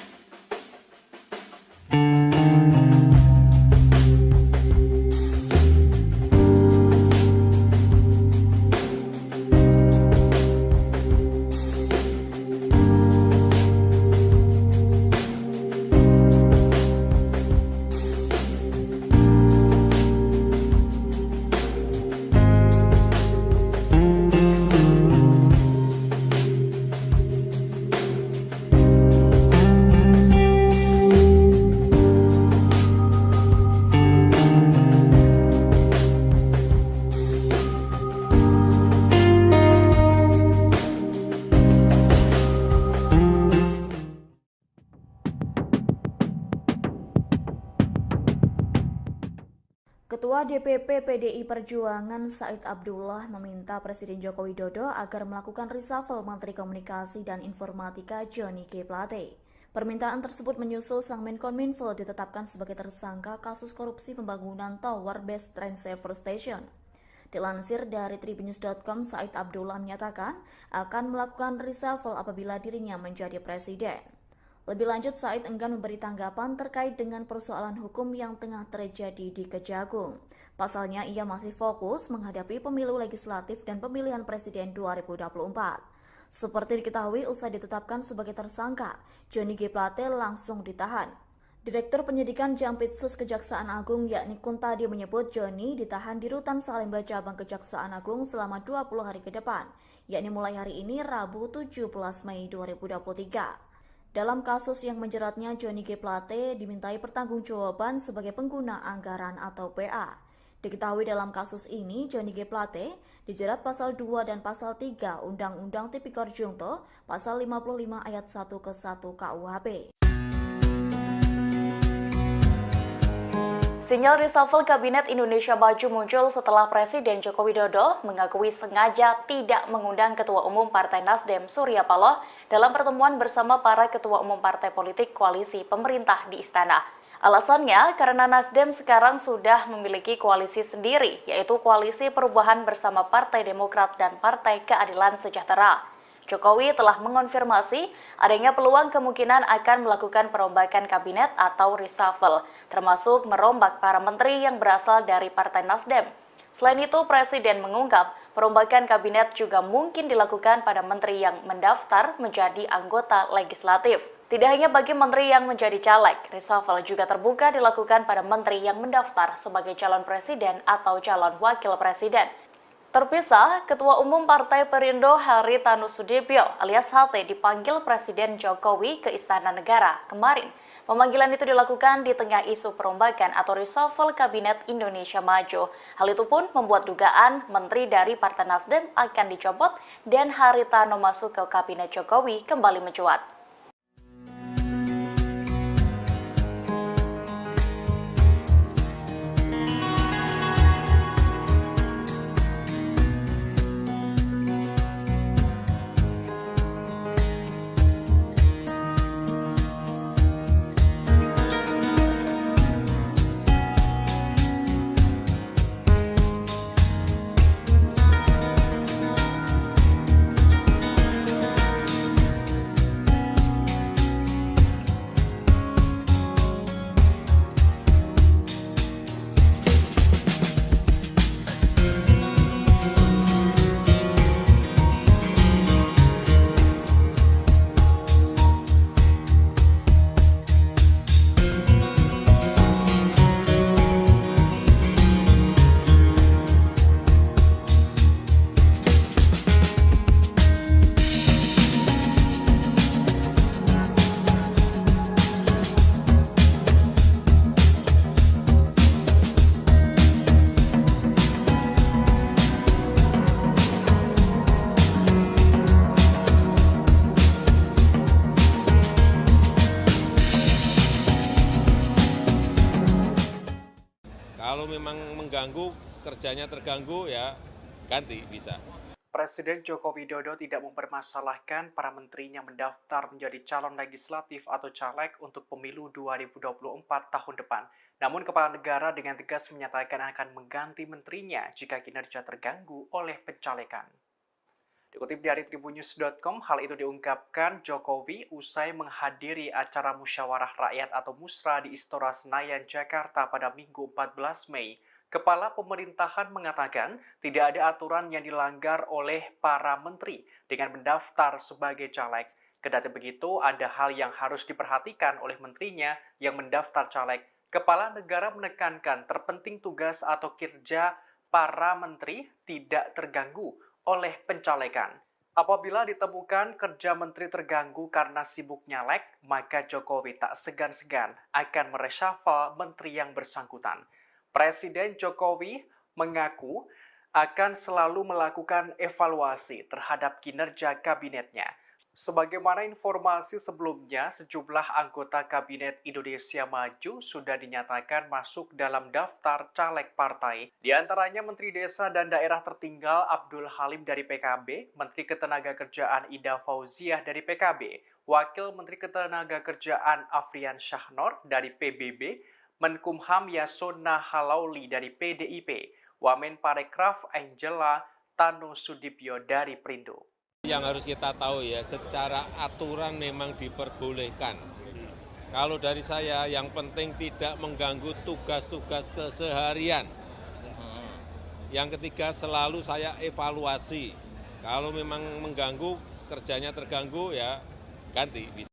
Ketua DPP PDI Perjuangan Said Abdullah meminta Presiden Joko Widodo agar melakukan reshuffle Menteri Komunikasi dan Informatika Johnny G. Plate. Permintaan tersebut menyusul sang Menkominfo ditetapkan sebagai tersangka kasus korupsi pembangunan Tower Base Train Saver Station. Dilansir dari tribunnews.com, Said Abdullah menyatakan akan melakukan reshuffle apabila dirinya menjadi presiden. Lebih lanjut, Said enggan memberi tanggapan terkait dengan persoalan hukum yang tengah terjadi di Kejagung. Pasalnya, ia masih fokus menghadapi pemilu legislatif dan pemilihan presiden 2024. Seperti diketahui, usai ditetapkan sebagai tersangka, Johnny G. Plate langsung ditahan. Direktur Penyidikan Jampitsus Kejaksaan Agung yakni Kuntadi menyebut Johnny ditahan di Rutan Salemba Cabang Kejaksaan Agung selama 20 hari ke depan, yakni mulai hari ini Rabu 17 Mei 2023. Dalam kasus yang menjeratnya, Johnny G. Plate dimintai pertanggungjawaban sebagai pengguna anggaran atau PA. Diketahui dalam kasus ini, Johnny G. Plate dijerat pasal 2 dan pasal 3 Undang-Undang Tipikor Junto, pasal 55 ayat 1 ke 1 KUHP. Sinyal reshuffle Kabinet Indonesia Maju muncul setelah Presiden Joko Widodo mengakui sengaja tidak mengundang Ketua Umum Partai Nasdem Surya Paloh dalam pertemuan bersama para Ketua Umum Partai Politik Koalisi Pemerintah di Istana. Alasannya karena Nasdem sekarang sudah memiliki koalisi sendiri, yaitu Koalisi Perubahan bersama Partai Demokrat dan Partai Keadilan Sejahtera. Jokowi telah mengonfirmasi adanya peluang kemungkinan akan melakukan perombakan kabinet atau reshuffle, termasuk merombak para menteri yang berasal dari Partai Nasdem. Selain itu, Presiden mengungkap perombakan kabinet juga mungkin dilakukan pada menteri yang mendaftar menjadi anggota legislatif. Tidak hanya bagi menteri yang menjadi caleg, reshuffle juga terbuka dilakukan pada menteri yang mendaftar sebagai calon presiden atau calon wakil presiden. Terpisah, Ketua Umum Partai Perindo Haritanu Sudibyo alias HT dipanggil Presiden Jokowi ke Istana Negara kemarin. Pemanggilan itu dilakukan di tengah isu perombakan atau reshuffle Kabinet Indonesia Maju. Hal itu pun membuat dugaan menteri dari Partai Nasdem akan dicopot dan Haritanu masuk ke Kabinet Jokowi kembali mencuat. Kalau memang mengganggu, kerjanya terganggu, ya ganti bisa. Presiden Joko Widodo tidak mempermasalahkan para menterinya mendaftar menjadi calon legislatif atau caleg untuk pemilu 2024 tahun depan. Namun Kepala Negara dengan tegas menyatakan akan mengganti menterinya jika kinerja terganggu oleh pencalekan. Dikutip dari tribunnews.com, hal itu diungkapkan Jokowi usai menghadiri acara musyawarah rakyat atau musra di Istora Senayan, Jakarta pada Minggu 14 Mei. Kepala pemerintahan mengatakan tidak ada aturan yang dilanggar oleh para menteri dengan mendaftar sebagai caleg. Kendati begitu, ada hal yang harus diperhatikan oleh menterinya yang mendaftar caleg. Kepala negara menekankan terpenting tugas atau kinerja para menteri tidak terganggu oleh pencalekan. Apabila ditemukan kerja menteri terganggu karena sibuk nyalek, maka Jokowi tak segan-segan akan mereshuffle menteri yang bersangkutan. Presiden Jokowi mengaku akan selalu melakukan evaluasi terhadap kinerja kabinetnya. Sebagaimana informasi sebelumnya, sejumlah anggota Kabinet Indonesia Maju sudah dinyatakan masuk dalam daftar caleg partai. Di antaranya Menteri Desa dan Daerah Tertinggal Abdul Halim dari PKB, Menteri Ketenagakerjaan Ida Fauziah dari PKB, Wakil Menteri Ketenagakerjaan Afrian Syahnor dari PBB, Menkumham Yasona Halauli dari PDIP, Wamen Parekraf Angela Tanu Sudibyo dari Perindo. Yang harus kita tahu ya, secara aturan memang diperbolehkan. Kalau dari saya, yang penting tidak mengganggu tugas-tugas keseharian. Yang ketiga, selalu saya evaluasi. Kalau memang mengganggu, kerjanya terganggu, ya ganti.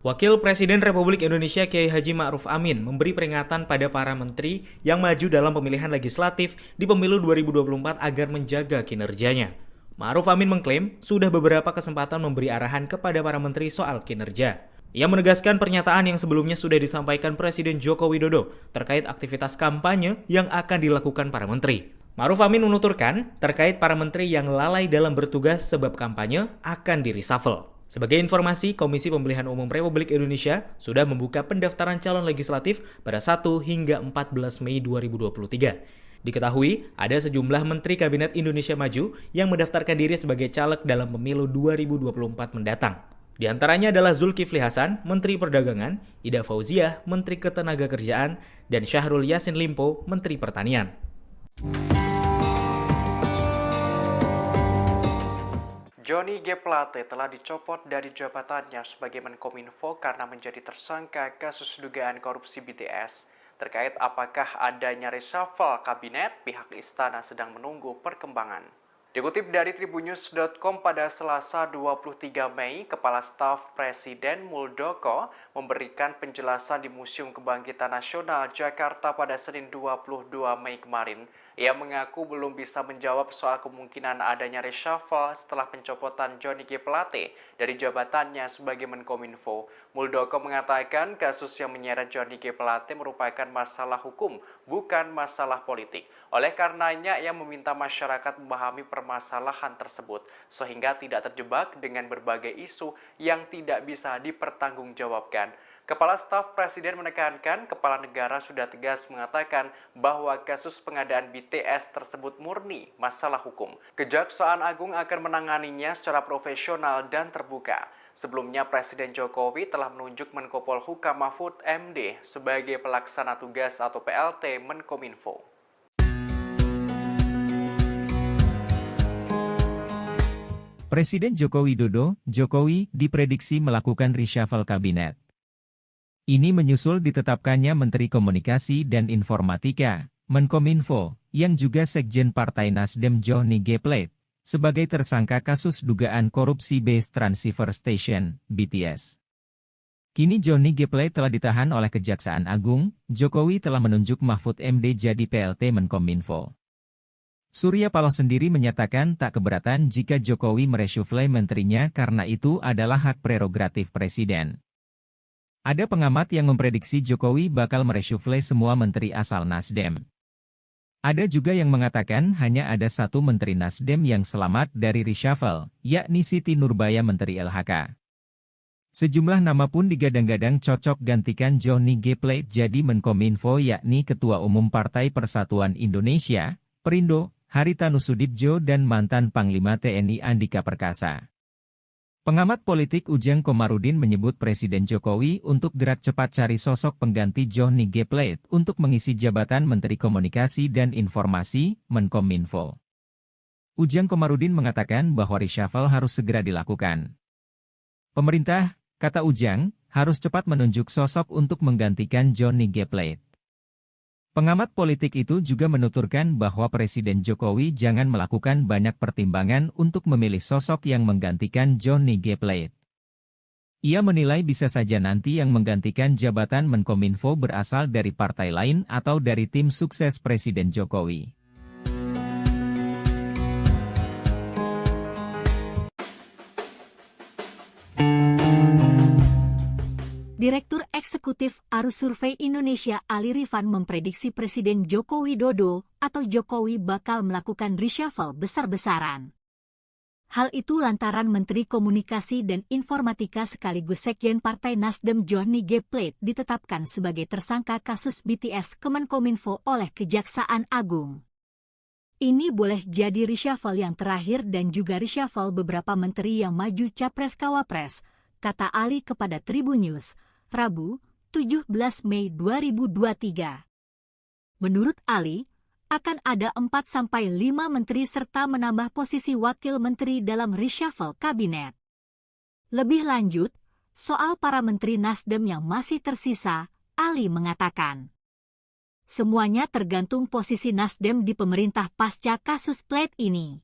Wakil Presiden Republik Indonesia Kiai Haji Ma'ruf Amin memberi peringatan pada para menteri yang maju dalam pemilihan legislatif di pemilu 2024 agar menjaga kinerjanya. Ma'ruf Amin mengklaim sudah beberapa kesempatan memberi arahan kepada para menteri soal kinerja. Ia menegaskan pernyataan yang sebelumnya sudah disampaikan Presiden Joko Widodo terkait aktivitas kampanye yang akan dilakukan para menteri. Ma'ruf Amin menuturkan terkait para menteri yang lalai dalam bertugas sebab kampanye akan di-reshuffle. Sebagai informasi, Komisi Pemilihan Umum Republik Indonesia sudah membuka pendaftaran calon legislatif pada 1 hingga 14 Mei 2023. Diketahui, ada sejumlah Menteri Kabinet Indonesia Maju yang mendaftarkan diri sebagai caleg dalam pemilu 2024 mendatang. Di antaranya adalah Zulkifli Hasan, Menteri Perdagangan, Ida Fauziah, Menteri Ketenagakerjaan, dan Syahrul Yassin Limpo, Menteri Pertanian. Johnny G. Plate telah dicopot dari jabatannya sebagai Menkominfo karena menjadi tersangka kasus dugaan korupsi BTS. Terkait apakah adanya reshuffle kabinet, pihak istana sedang menunggu perkembangan. Dikutip dari tribunnews.com pada Selasa 23 Mei, Kepala Staf Presiden Muldoko memberikan penjelasan di Museum Kebangkitan Nasional Jakarta pada Senin 22 Mei kemarin. Ia mengaku belum bisa menjawab soal kemungkinan adanya reshuffle setelah pencopotan Johnny G. Plate dari jabatannya sebagai Menkominfo. Muldoko mengatakan kasus yang menyeret Johnny G. Plate merupakan masalah hukum, bukan masalah politik. Oleh karenanya, ia meminta masyarakat memahami permasalahan tersebut, sehingga tidak terjebak dengan berbagai isu yang tidak bisa dipertanggungjawabkan. Kepala Staf Presiden menekankan kepala negara sudah tegas mengatakan bahwa kasus pengadaan BTS tersebut murni masalah hukum. Kejaksaan Agung akan menanganinya secara profesional dan terbuka. Sebelumnya Presiden Jokowi telah menunjuk Menko Polhukam Mahfud MD sebagai pelaksana tugas atau PLT Menkominfo. Presiden Joko Widodo, Jokowi, diprediksi melakukan reshuffle kabinet. Ini menyusul ditetapkannya Menteri Komunikasi dan Informatika, Menkominfo, yang juga Sekjen Partai Nasdem Johnny G. Plate, sebagai tersangka kasus dugaan korupsi Base Transceiver Station, BTS. Kini Johnny G. Plate telah ditahan oleh Kejaksaan Agung, Jokowi telah menunjuk Mahfud MD jadi PLT Menkominfo. Surya Paloh sendiri menyatakan tak keberatan jika Jokowi mereshuffle menterinya karena itu adalah hak prerogatif Presiden. Ada pengamat yang memprediksi Jokowi bakal mereshuffle semua menteri asal Nasdem. Ada juga yang mengatakan hanya ada satu menteri Nasdem yang selamat dari reshuffle, yakni Siti Nurbaya Menteri LHK. Sejumlah nama pun digadang-gadang cocok gantikan Johnny G. Plate jadi Menkominfo yakni Ketua Umum Partai Persatuan Indonesia, Perindo, Haritanu Sudibjo dan mantan Panglima TNI Andika Perkasa. Pengamat politik Ujang Komarudin menyebut Presiden Jokowi untuk gerak cepat cari sosok pengganti Johnny G. Plate untuk mengisi jabatan Menteri Komunikasi dan Informasi, Menkominfo. Ujang Komarudin mengatakan bahwa reshuffle harus segera dilakukan. Pemerintah, kata Ujang, harus cepat menunjuk sosok untuk menggantikan Johnny G. Plate. Pengamat politik itu juga menuturkan bahwa Presiden Jokowi jangan melakukan banyak pertimbangan untuk memilih sosok yang menggantikan Johnny G. Plate. Ia menilai bisa saja nanti yang menggantikan jabatan Menkominfo berasal dari partai lain atau dari tim sukses Presiden Jokowi. Direktur Eksekutif Arus Survei Indonesia Ali Rifan memprediksi Presiden Joko Widodo atau Jokowi bakal melakukan reshuffle besar-besaran. Hal itu lantaran Menteri Komunikasi dan Informatika sekaligus Sekjen Partai Nasdem Johnny G. Plate ditetapkan sebagai tersangka kasus BTS Kemenkominfo oleh Kejaksaan Agung. Ini boleh jadi reshuffle yang terakhir dan juga reshuffle beberapa menteri yang maju Capres-Cawapres, kata Ali kepada Tribun News, Rabu, 17 Mei 2023. Menurut Ali, akan ada 4-5 menteri serta menambah posisi wakil menteri dalam reshuffle kabinet. Lebih lanjut, soal para menteri Nasdem yang masih tersisa, Ali mengatakan, semuanya tergantung posisi Nasdem di pemerintah pasca kasus Plate ini.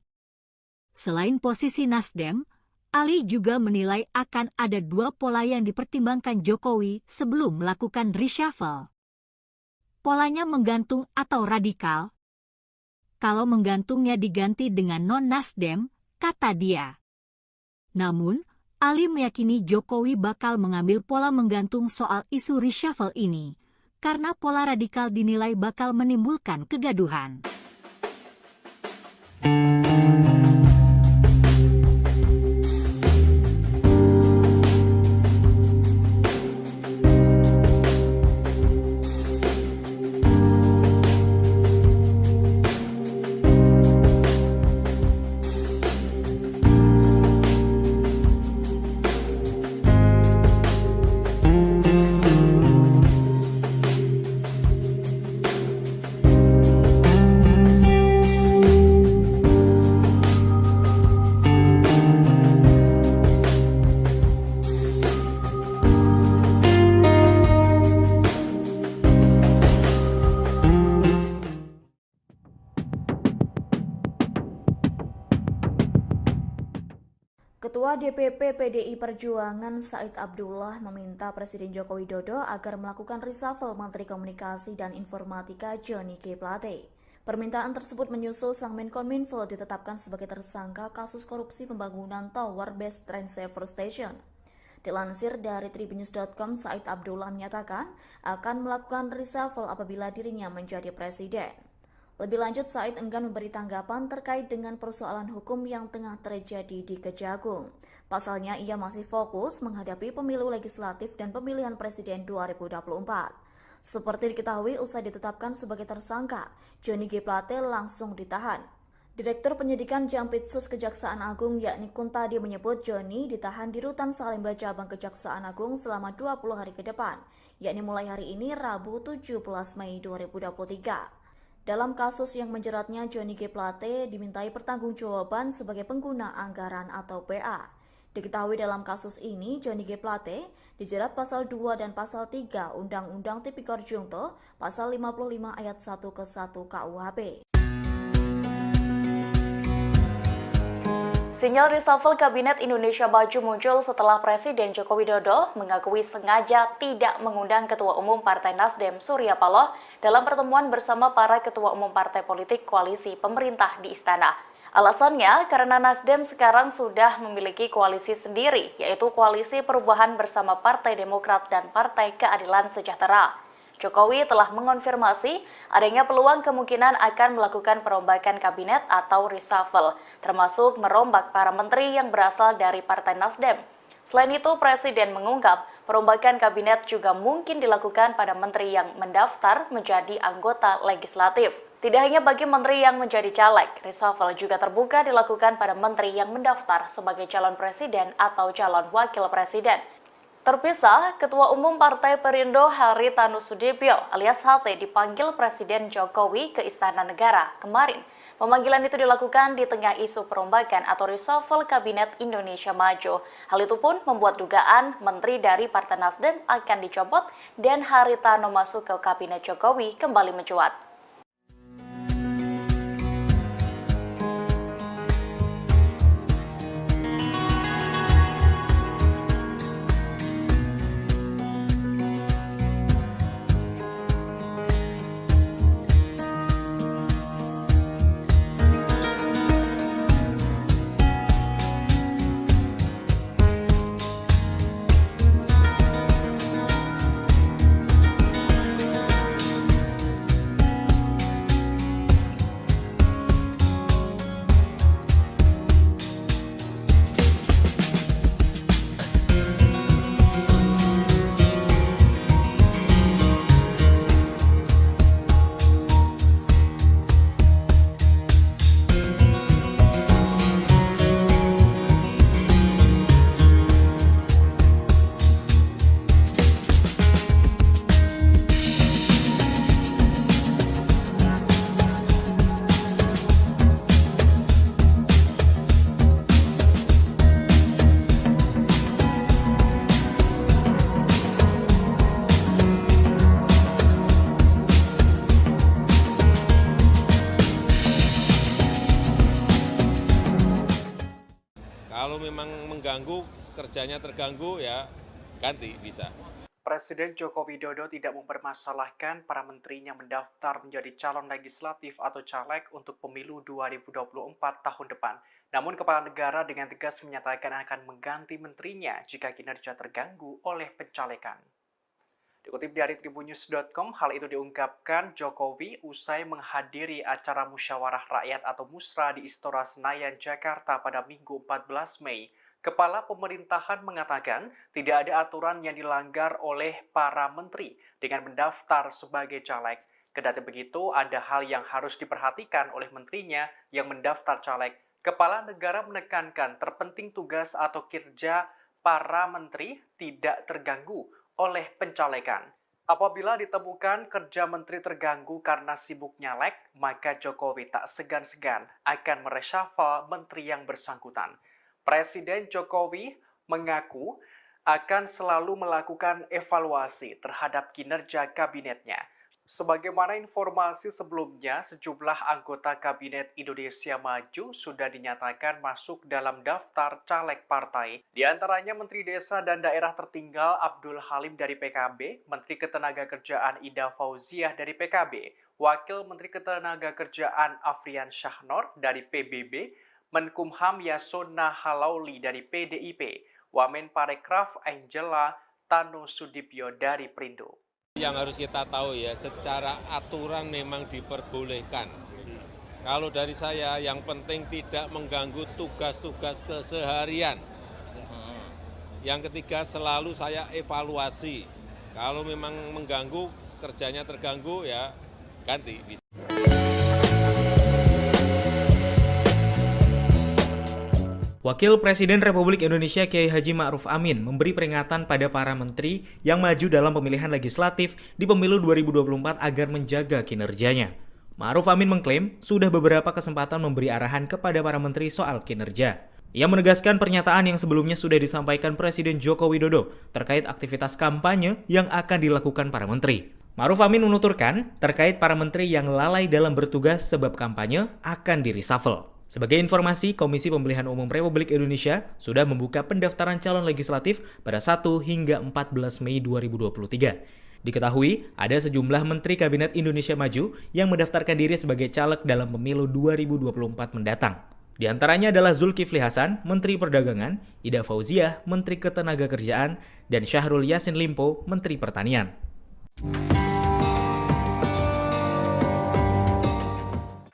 Selain posisi Nasdem, Ali juga menilai akan ada 2 pola yang dipertimbangkan Jokowi sebelum melakukan reshuffle. Polanya menggantung atau radikal. Kalau menggantungnya diganti dengan non-Nasdem, kata dia. Namun, Ali meyakini Jokowi bakal mengambil pola menggantung soal isu reshuffle ini, karena pola radikal dinilai bakal menimbulkan kegaduhan. Ketua DPP PDI Perjuangan Said Abdullah meminta Presiden Joko Widodo agar melakukan reshuffle Menteri Komunikasi dan Informatika Johnny G. Plate. Permintaan tersebut menyusul sang Menkominfo ditetapkan sebagai tersangka kasus korupsi pembangunan Tower Base Train Saver Station. Dilansir dari tribunnews.com, Said Abdullah menyatakan akan melakukan reshuffle apabila dirinya menjadi presiden. Lebih lanjut, Said enggan memberi tanggapan terkait dengan persoalan hukum yang tengah terjadi di Kejagung. Pasalnya, ia masih fokus menghadapi pemilu legislatif dan pemilihan presiden 2024. Seperti diketahui, usai ditetapkan sebagai tersangka, Johnny G. Plate langsung ditahan. Direktur Penyidikan Jampitsus Kejaksaan Agung yakni Kuntadi menyebut Johnny ditahan di Rutan Salemba Cabang Kejaksaan Agung selama 20 hari ke depan, yakni mulai hari ini Rabu 17 Mei 2023. Dalam kasus yang menjeratnya, Johnny G. Plate dimintai pertanggungjawaban sebagai pengguna anggaran atau PA. Diketahui dalam kasus ini, Johnny G. Plate dijerat pasal 2 dan pasal 3 Undang-Undang Tipikor Junto, pasal 55 ayat 1 ke 1 KUHP. Sinyal reshuffle Kabinet Indonesia Maju muncul setelah Presiden Joko Widodo mengakui sengaja tidak mengundang Ketua Umum Partai Nasdem Surya Paloh dalam pertemuan bersama para Ketua Umum Partai Politik Koalisi Pemerintah di Istana. Alasannya karena Nasdem sekarang sudah memiliki koalisi sendiri, yaitu Koalisi Perubahan bersama Partai Demokrat dan Partai Keadilan Sejahtera. Jokowi telah mengonfirmasi adanya peluang kemungkinan akan melakukan perombakan kabinet atau reshuffle, termasuk merombak para menteri yang berasal dari Partai Nasdem. Selain itu, Presiden mengungkap perombakan kabinet juga mungkin dilakukan pada menteri yang mendaftar menjadi anggota legislatif. Tidak hanya bagi menteri yang menjadi caleg, reshuffle juga terbuka dilakukan pada menteri yang mendaftar sebagai calon presiden atau calon wakil presiden. Terpisah, Ketua Umum Partai Perindo Haritanu Sudibyo alias HT dipanggil Presiden Jokowi ke Istana Negara kemarin. Pemanggilan itu dilakukan di tengah isu perombakan atau reshuffle Kabinet Indonesia Maju. Hal itu pun membuat dugaan menteri dari Partai Nasdem akan dicopot dan Haritanu masuk ke Kabinet Jokowi kembali mencuat. Kalau memang mengganggu, kerjanya terganggu, ya ganti bisa. Presiden Joko Widodo tidak mempermasalahkan para menterinya mendaftar menjadi calon legislatif atau caleg untuk pemilu 2024 tahun depan. Namun kepala negara dengan tegas menyatakan akan mengganti menterinya jika kinerja terganggu oleh pencalekan. Dikutip dari tribunnews.com, hal itu diungkapkan Jokowi usai menghadiri acara musyawarah rakyat atau musra di Istora Senayan, Jakarta pada Minggu 14 Mei. Kepala pemerintahan mengatakan tidak ada aturan yang dilanggar oleh para menteri dengan mendaftar sebagai caleg. Kendati begitu, ada hal yang harus diperhatikan oleh menterinya yang mendaftar caleg. Kepala negara menekankan terpenting tugas atau kinerja para menteri tidak terganggu oleh pencalekan. Apabila ditemukan kerja menteri terganggu karena sibuk nyalek, maka Jokowi tak segan-segan akan mereshuffle menteri yang bersangkutan. Presiden Jokowi mengaku akan selalu melakukan evaluasi terhadap kinerja kabinetnya. Sebagaimana informasi sebelumnya, sejumlah anggota Kabinet Indonesia Maju sudah dinyatakan masuk dalam daftar caleg partai. Di antaranya Menteri Desa dan Daerah Tertinggal Abdul Halim dari PKB, Menteri Ketenagakerjaan Ida Fauziah dari PKB, Wakil Menteri Ketenagakerjaan Afrian Syahnor dari PBB, Menkumham Yasona Halauli dari PDIP, Wamen Parekraf Angela Tanusudibyo dari Perindo. Yang harus kita tahu ya, secara aturan memang diperbolehkan. Kalau dari saya, yang penting tidak mengganggu tugas-tugas keseharian. Yang ketiga, selalu saya evaluasi. Kalau memang mengganggu, kerjanya terganggu, ya ganti. Wakil Presiden Republik Indonesia Kiai Haji Ma'ruf Amin memberi peringatan pada para menteri yang maju dalam pemilihan legislatif di pemilu 2024 agar menjaga kinerjanya. Ma'ruf Amin mengklaim sudah beberapa kesempatan memberi arahan kepada para menteri soal kinerja. Ia menegaskan pernyataan yang sebelumnya sudah disampaikan Presiden Joko Widodo terkait aktivitas kampanye yang akan dilakukan para menteri. Ma'ruf Amin menuturkan terkait para menteri yang lalai dalam bertugas sebab kampanye akan di-reshuffle. Sebagai informasi, Komisi Pemilihan Umum Republik Indonesia sudah membuka pendaftaran calon legislatif pada 1 hingga 14 Mei 2023. Diketahui, ada sejumlah Menteri Kabinet Indonesia Maju yang mendaftarkan diri sebagai caleg dalam pemilu 2024 mendatang. Di antaranya adalah Zulkifli Hasan, Menteri Perdagangan, Ida Fauziah, Menteri Ketenagakerjaan, dan Syahrul Yassin Limpo, Menteri Pertanian.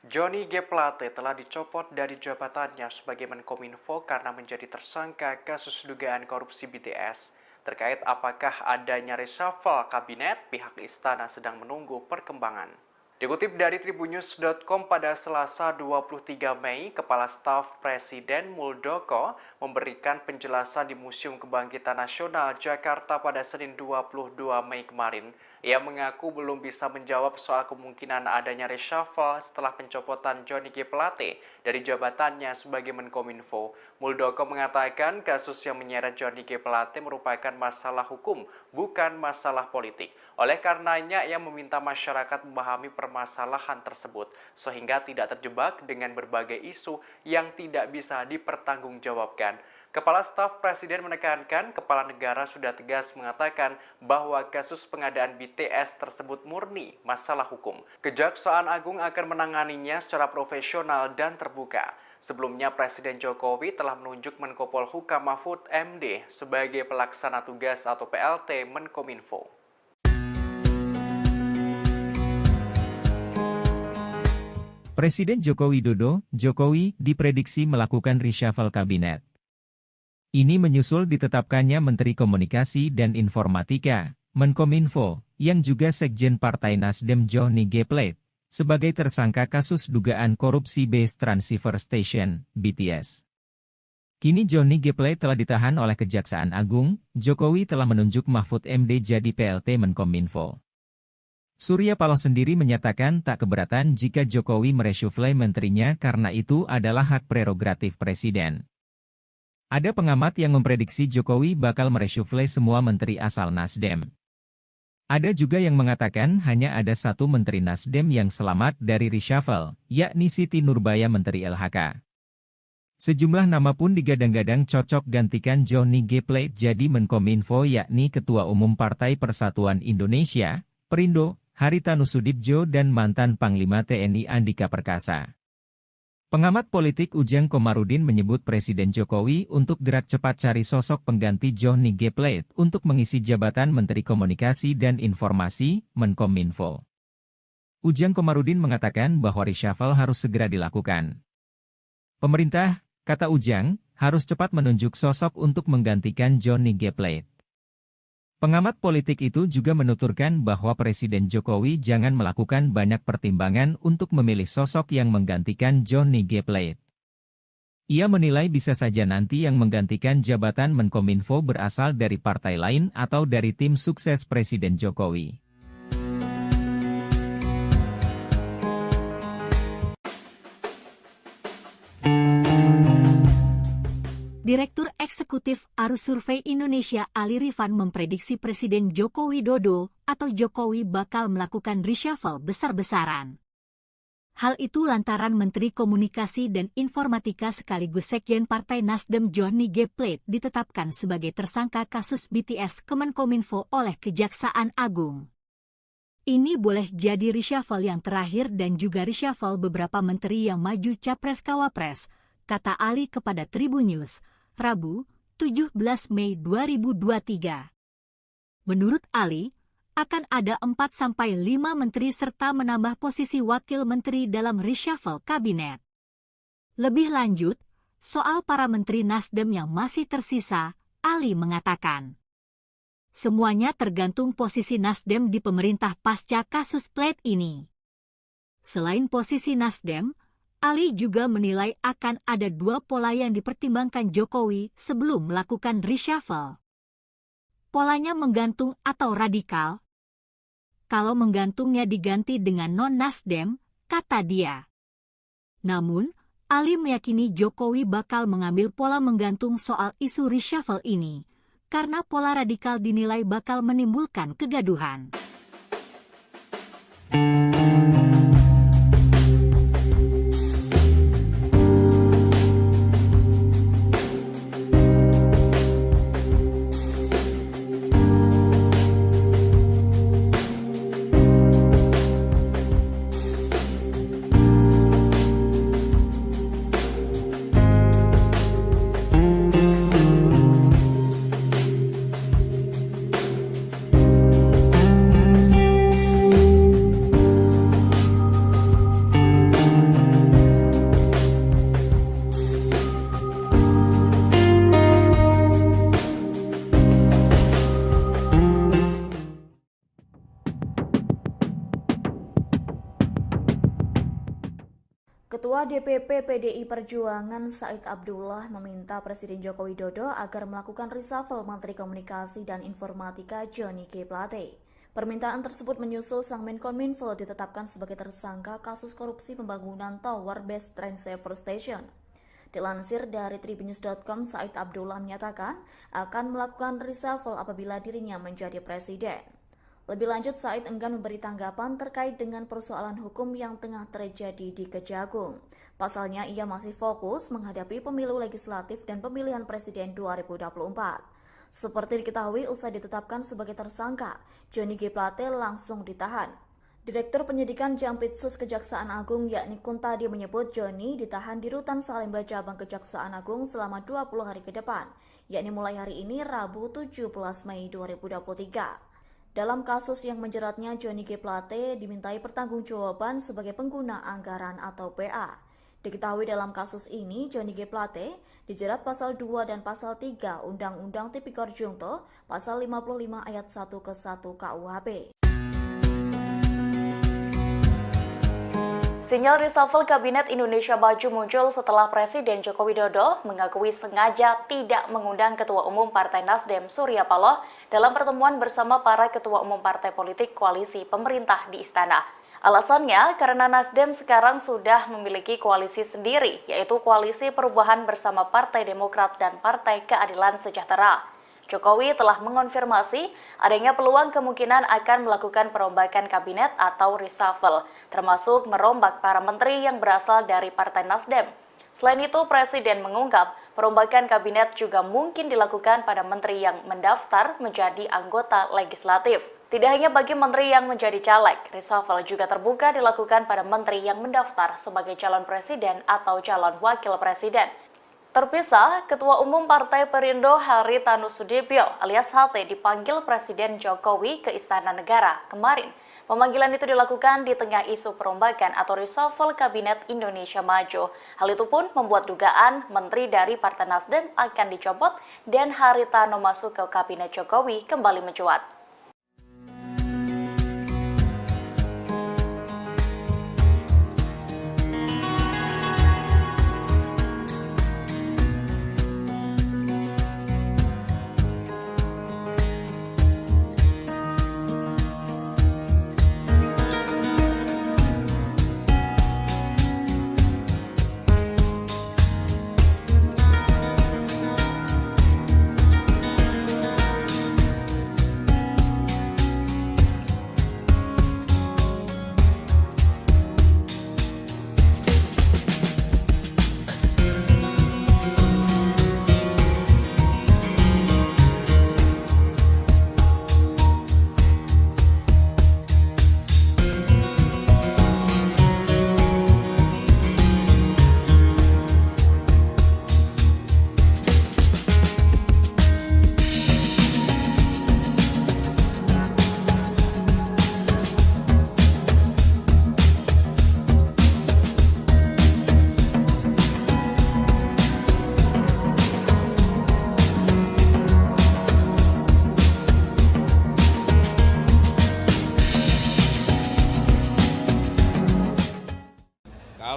Johnny G. Plate telah dicopot dari jabatannya sebagai Menkominfo karena menjadi tersangka kasus dugaan korupsi BTS. Terkait apakah adanya reshuffle kabinet, pihak istana sedang menunggu perkembangan. Dikutip dari tribunnews.com pada Selasa 23 Mei, Kepala Staf Presiden Muldoko memberikan penjelasan di Museum Kebangkitan Nasional Jakarta pada Senin 22 Mei kemarin. Ia mengaku belum bisa menjawab soal kemungkinan adanya reshuffle setelah pencopotan Johnny G. Plate dari jabatannya sebagai Menkominfo. Muldoko mengatakan kasus yang menyeret Johnny G. Plate merupakan masalah hukum, bukan masalah politik. Oleh karenanya, ia meminta masyarakat memahami permasalahan tersebut, sehingga tidak terjebak dengan berbagai isu yang tidak bisa dipertanggungjawabkan. Kepala Staf Presiden menekankan kepala negara sudah tegas mengatakan bahwa kasus pengadaan BTS tersebut murni masalah hukum. Kejaksaan Agung akan menanganinya secara profesional dan terbuka. Sebelumnya Presiden Jokowi telah menunjuk Menko Polhukam Mahfud MD sebagai pelaksana tugas atau PLT Menkominfo. Presiden Joko Widodo, Jokowi, diprediksi melakukan reshuffle kabinet. Ini menyusul ditetapkannya Menteri Komunikasi dan Informatika, Menkominfo, yang juga Sekjen Partai Nasdem Johnny G. Plate, sebagai tersangka kasus dugaan korupsi Base Transceiver Station, BTS. Kini Johnny G. Plate telah ditahan oleh Kejaksaan Agung, Jokowi telah menunjuk Mahfud MD jadi PLT Menkominfo. Surya Paloh sendiri menyatakan tak keberatan jika Jokowi mereshuffle menterinya karena itu adalah hak prerogatif Presiden. Ada pengamat yang memprediksi Jokowi bakal mereshuffle semua menteri asal Nasdem. Ada juga yang mengatakan hanya ada satu menteri Nasdem yang selamat dari reshuffle, yakni Siti Nurbaya Menteri LHK. Sejumlah nama pun digadang-gadang cocok gantikan Johnny G. Plate jadi Menkominfo, yakni Ketua Umum Partai Persatuan Indonesia, Perindo, Haritanu Sudibjo dan mantan Panglima TNI Andika Perkasa. Pengamat politik Ujang Komarudin menyebut Presiden Jokowi untuk gerak cepat cari sosok pengganti Johnny G. Plate untuk mengisi jabatan Menteri Komunikasi dan Informasi, Menkominfo. Ujang Komarudin mengatakan bahwa reshuffle harus segera dilakukan. Pemerintah, kata Ujang, harus cepat menunjuk sosok untuk menggantikan Johnny G. Plate. Pengamat politik itu juga menuturkan bahwa Presiden Jokowi jangan melakukan banyak pertimbangan untuk memilih sosok yang menggantikan Johnny G. Plate. Ia menilai bisa saja nanti yang menggantikan jabatan Menkominfo berasal dari partai lain atau dari tim sukses Presiden Jokowi. Direktur Eksekutif Arus Survei Indonesia Ali Rifan memprediksi Presiden Joko Widodo atau Jokowi bakal melakukan reshuffle besar-besaran. Hal itu lantaran Menteri Komunikasi dan Informatika sekaligus Sekjen Partai Nasdem Johnny G. Plate ditetapkan sebagai tersangka kasus BTS Kemenkominfo oleh Kejaksaan Agung. Ini boleh jadi reshuffle yang terakhir dan juga reshuffle beberapa menteri yang maju Capres-Cawapres, kata Ali kepada Tribun News, Rabu, 17 Mei 2023. Menurut Ali, akan ada 4-5 menteri serta menambah posisi wakil menteri dalam reshuffle kabinet. Lebih lanjut, soal para menteri Nasdem yang masih tersisa, Ali mengatakan, semuanya tergantung posisi Nasdem di pemerintah pasca kasus Plate ini. Selain posisi Nasdem, Ali juga menilai akan ada 2 pola yang dipertimbangkan Jokowi sebelum melakukan reshuffle. Polanya menggantung atau radikal. Kalau menggantungnya diganti dengan non-Nasdem, kata dia. Namun, Ali meyakini Jokowi bakal mengambil pola menggantung soal isu reshuffle ini, karena pola radikal dinilai bakal menimbulkan kegaduhan. Ketua DPP PDI Perjuangan Said Abdullah meminta Presiden Joko Widodo agar melakukan reshuffle Menteri Komunikasi dan Informatika Johnny G. Plate. Permintaan tersebut menyusul sang Menkominfo ditetapkan sebagai tersangka kasus korupsi pembangunan Tower Base Train Saver Station. Dilansir dari tribunnews.com, Said Abdullah menyatakan akan melakukan reshuffle apabila dirinya menjadi presiden. Lebih lanjut, Said enggan memberi tanggapan terkait dengan persoalan hukum yang tengah terjadi di Kejagung. Pasalnya, ia masih fokus menghadapi pemilu legislatif dan pemilihan presiden 2024. Seperti diketahui, usai ditetapkan sebagai tersangka, Johnny G. Plate langsung ditahan. Direktur Penyidikan Jampitsus Kejaksaan Agung yakni Kuntadi menyebut Johnny ditahan di Rutan Salemba Cabang Kejaksaan Agung selama 20 hari ke depan, yakni mulai hari ini Rabu 17 Mei 2023. Dalam kasus yang menjeratnya, Johnny G. Plate dimintai pertanggungjawaban sebagai pengguna anggaran atau PA. Diketahui dalam kasus ini, Johnny G. Plate dijerat pasal 2 dan pasal 3 Undang-Undang Tipikor Junto, pasal 55 ayat 1 ke 1 KUHP. Sinyal reshuffle Kabinet Indonesia Maju muncul setelah Presiden Joko Widodo mengakui sengaja tidak mengundang Ketua Umum Partai Nasdem Surya Paloh dalam pertemuan bersama para Ketua Umum Partai Politik Koalisi Pemerintah di Istana. Alasannya karena Nasdem sekarang sudah memiliki koalisi sendiri, yaitu Koalisi Perubahan bersama Partai Demokrat dan Partai Keadilan Sejahtera. Jokowi telah mengonfirmasi adanya peluang kemungkinan akan melakukan perombakan kabinet atau reshuffle, termasuk merombak para menteri yang berasal dari Partai Nasdem. Selain itu, Presiden mengungkap perombakan kabinet juga mungkin dilakukan pada menteri yang mendaftar menjadi anggota legislatif. Tidak hanya bagi menteri yang menjadi caleg, reshuffle juga terbuka dilakukan pada menteri yang mendaftar sebagai calon presiden atau calon wakil presiden. Terpisah, Ketua Umum Partai Perindo Haritanu Sudibyo alias HT dipanggil Presiden Jokowi ke Istana Negara kemarin. Pemanggilan itu dilakukan di tengah isu perombakan atau reshuffle Kabinet Indonesia Maju. Hal itu pun membuat dugaan menteri dari Partai Nasdem akan dicopot dan Haritanu masuk ke Kabinet Jokowi kembali mencuat.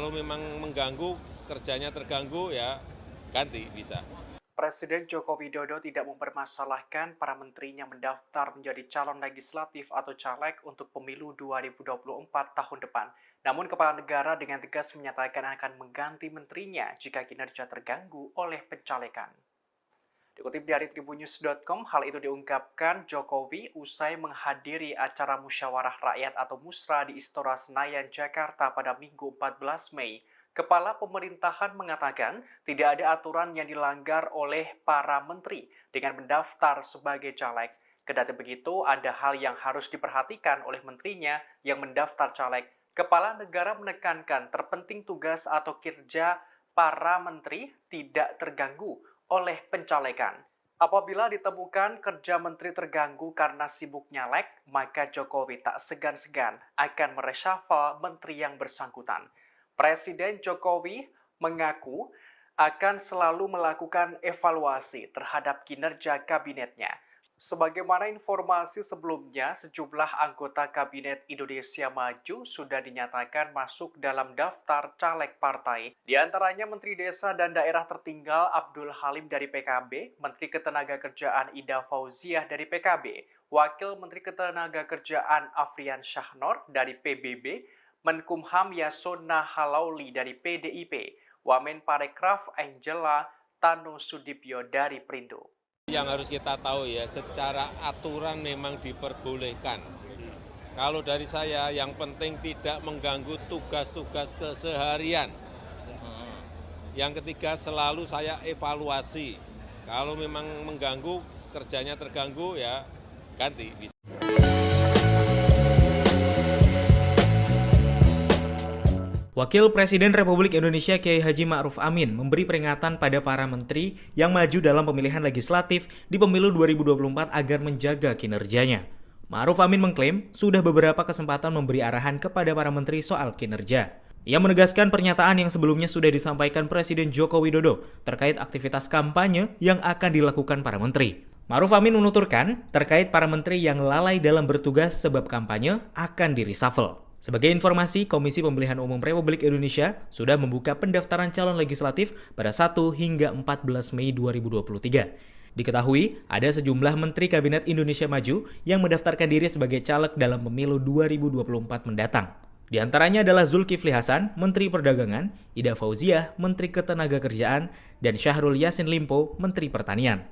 Kalau memang mengganggu, kerjanya terganggu, ya ganti bisa. Presiden Joko Widodo tidak mempermasalahkan para menterinya mendaftar menjadi calon legislatif atau caleg untuk pemilu 2024 tahun depan. Namun Kepala Negara dengan tegas menyatakan akan mengganti menterinya jika kinerja terganggu oleh pencalekan. Dikutip dari tribunnews.com, hal itu diungkapkan Jokowi usai menghadiri acara musyawarah rakyat atau musra di Istora Senayan, Jakarta pada Minggu 14 Mei. Kepala pemerintahan mengatakan tidak ada aturan yang dilanggar oleh para menteri dengan mendaftar sebagai caleg. Kendati begitu, ada hal yang harus diperhatikan oleh menterinya yang mendaftar caleg. Kepala negara menekankan terpenting tugas atau kinerja para menteri tidak terganggu oleh pencalekan. Apabila ditemukan kerja menteri terganggu karena sibuk nyalek, maka Jokowi tak segan-segan akan mereshuffle menteri yang bersangkutan. Presiden Jokowi mengaku akan selalu melakukan evaluasi terhadap kinerja kabinetnya. Sebagaimana informasi sebelumnya, sejumlah anggota Kabinet Indonesia Maju sudah dinyatakan masuk dalam daftar caleg partai. Di antaranya Menteri Desa dan Daerah Tertinggal Abdul Halim dari PKB, Menteri Ketenagakerjaan Ida Fauziah dari PKB, Wakil Menteri Ketenagakerjaan Afrian Syahnor dari PBB, Menkumham Yasona Halauli dari PDIP, Wamen Parekraf Angela Tanu Sudibyo dari Perindo. Yang harus kita tahu ya, secara aturan memang diperbolehkan. Kalau dari saya, yang penting tidak mengganggu tugas-tugas keseharian. Yang ketiga, selalu saya evaluasi. Kalau memang mengganggu, kerjanya terganggu, ya ganti. Wakil Presiden Republik Indonesia Kiai Haji Ma'ruf Amin memberi peringatan pada para menteri yang maju dalam pemilihan legislatif di pemilu 2024 agar menjaga kinerjanya. Ma'ruf Amin mengklaim sudah beberapa kesempatan memberi arahan kepada para menteri soal kinerja. Ia menegaskan pernyataan yang sebelumnya sudah disampaikan Presiden Joko Widodo terkait aktivitas kampanye yang akan dilakukan para menteri. Ma'ruf Amin menuturkan terkait para menteri yang lalai dalam bertugas sebab kampanye akan di-reshuffle. Sebagai informasi, Komisi Pemilihan Umum Republik Indonesia sudah membuka pendaftaran calon legislatif pada 1 hingga 14 Mei 2023. Diketahui, ada sejumlah Menteri Kabinet Indonesia Maju yang mendaftarkan diri sebagai caleg dalam pemilu 2024 mendatang. Di antaranya adalah Zulkifli Hasan, Menteri Perdagangan, Ida Fauziah, Menteri Ketenagakerjaan, dan Syahrul Yassin Limpo, Menteri Pertanian.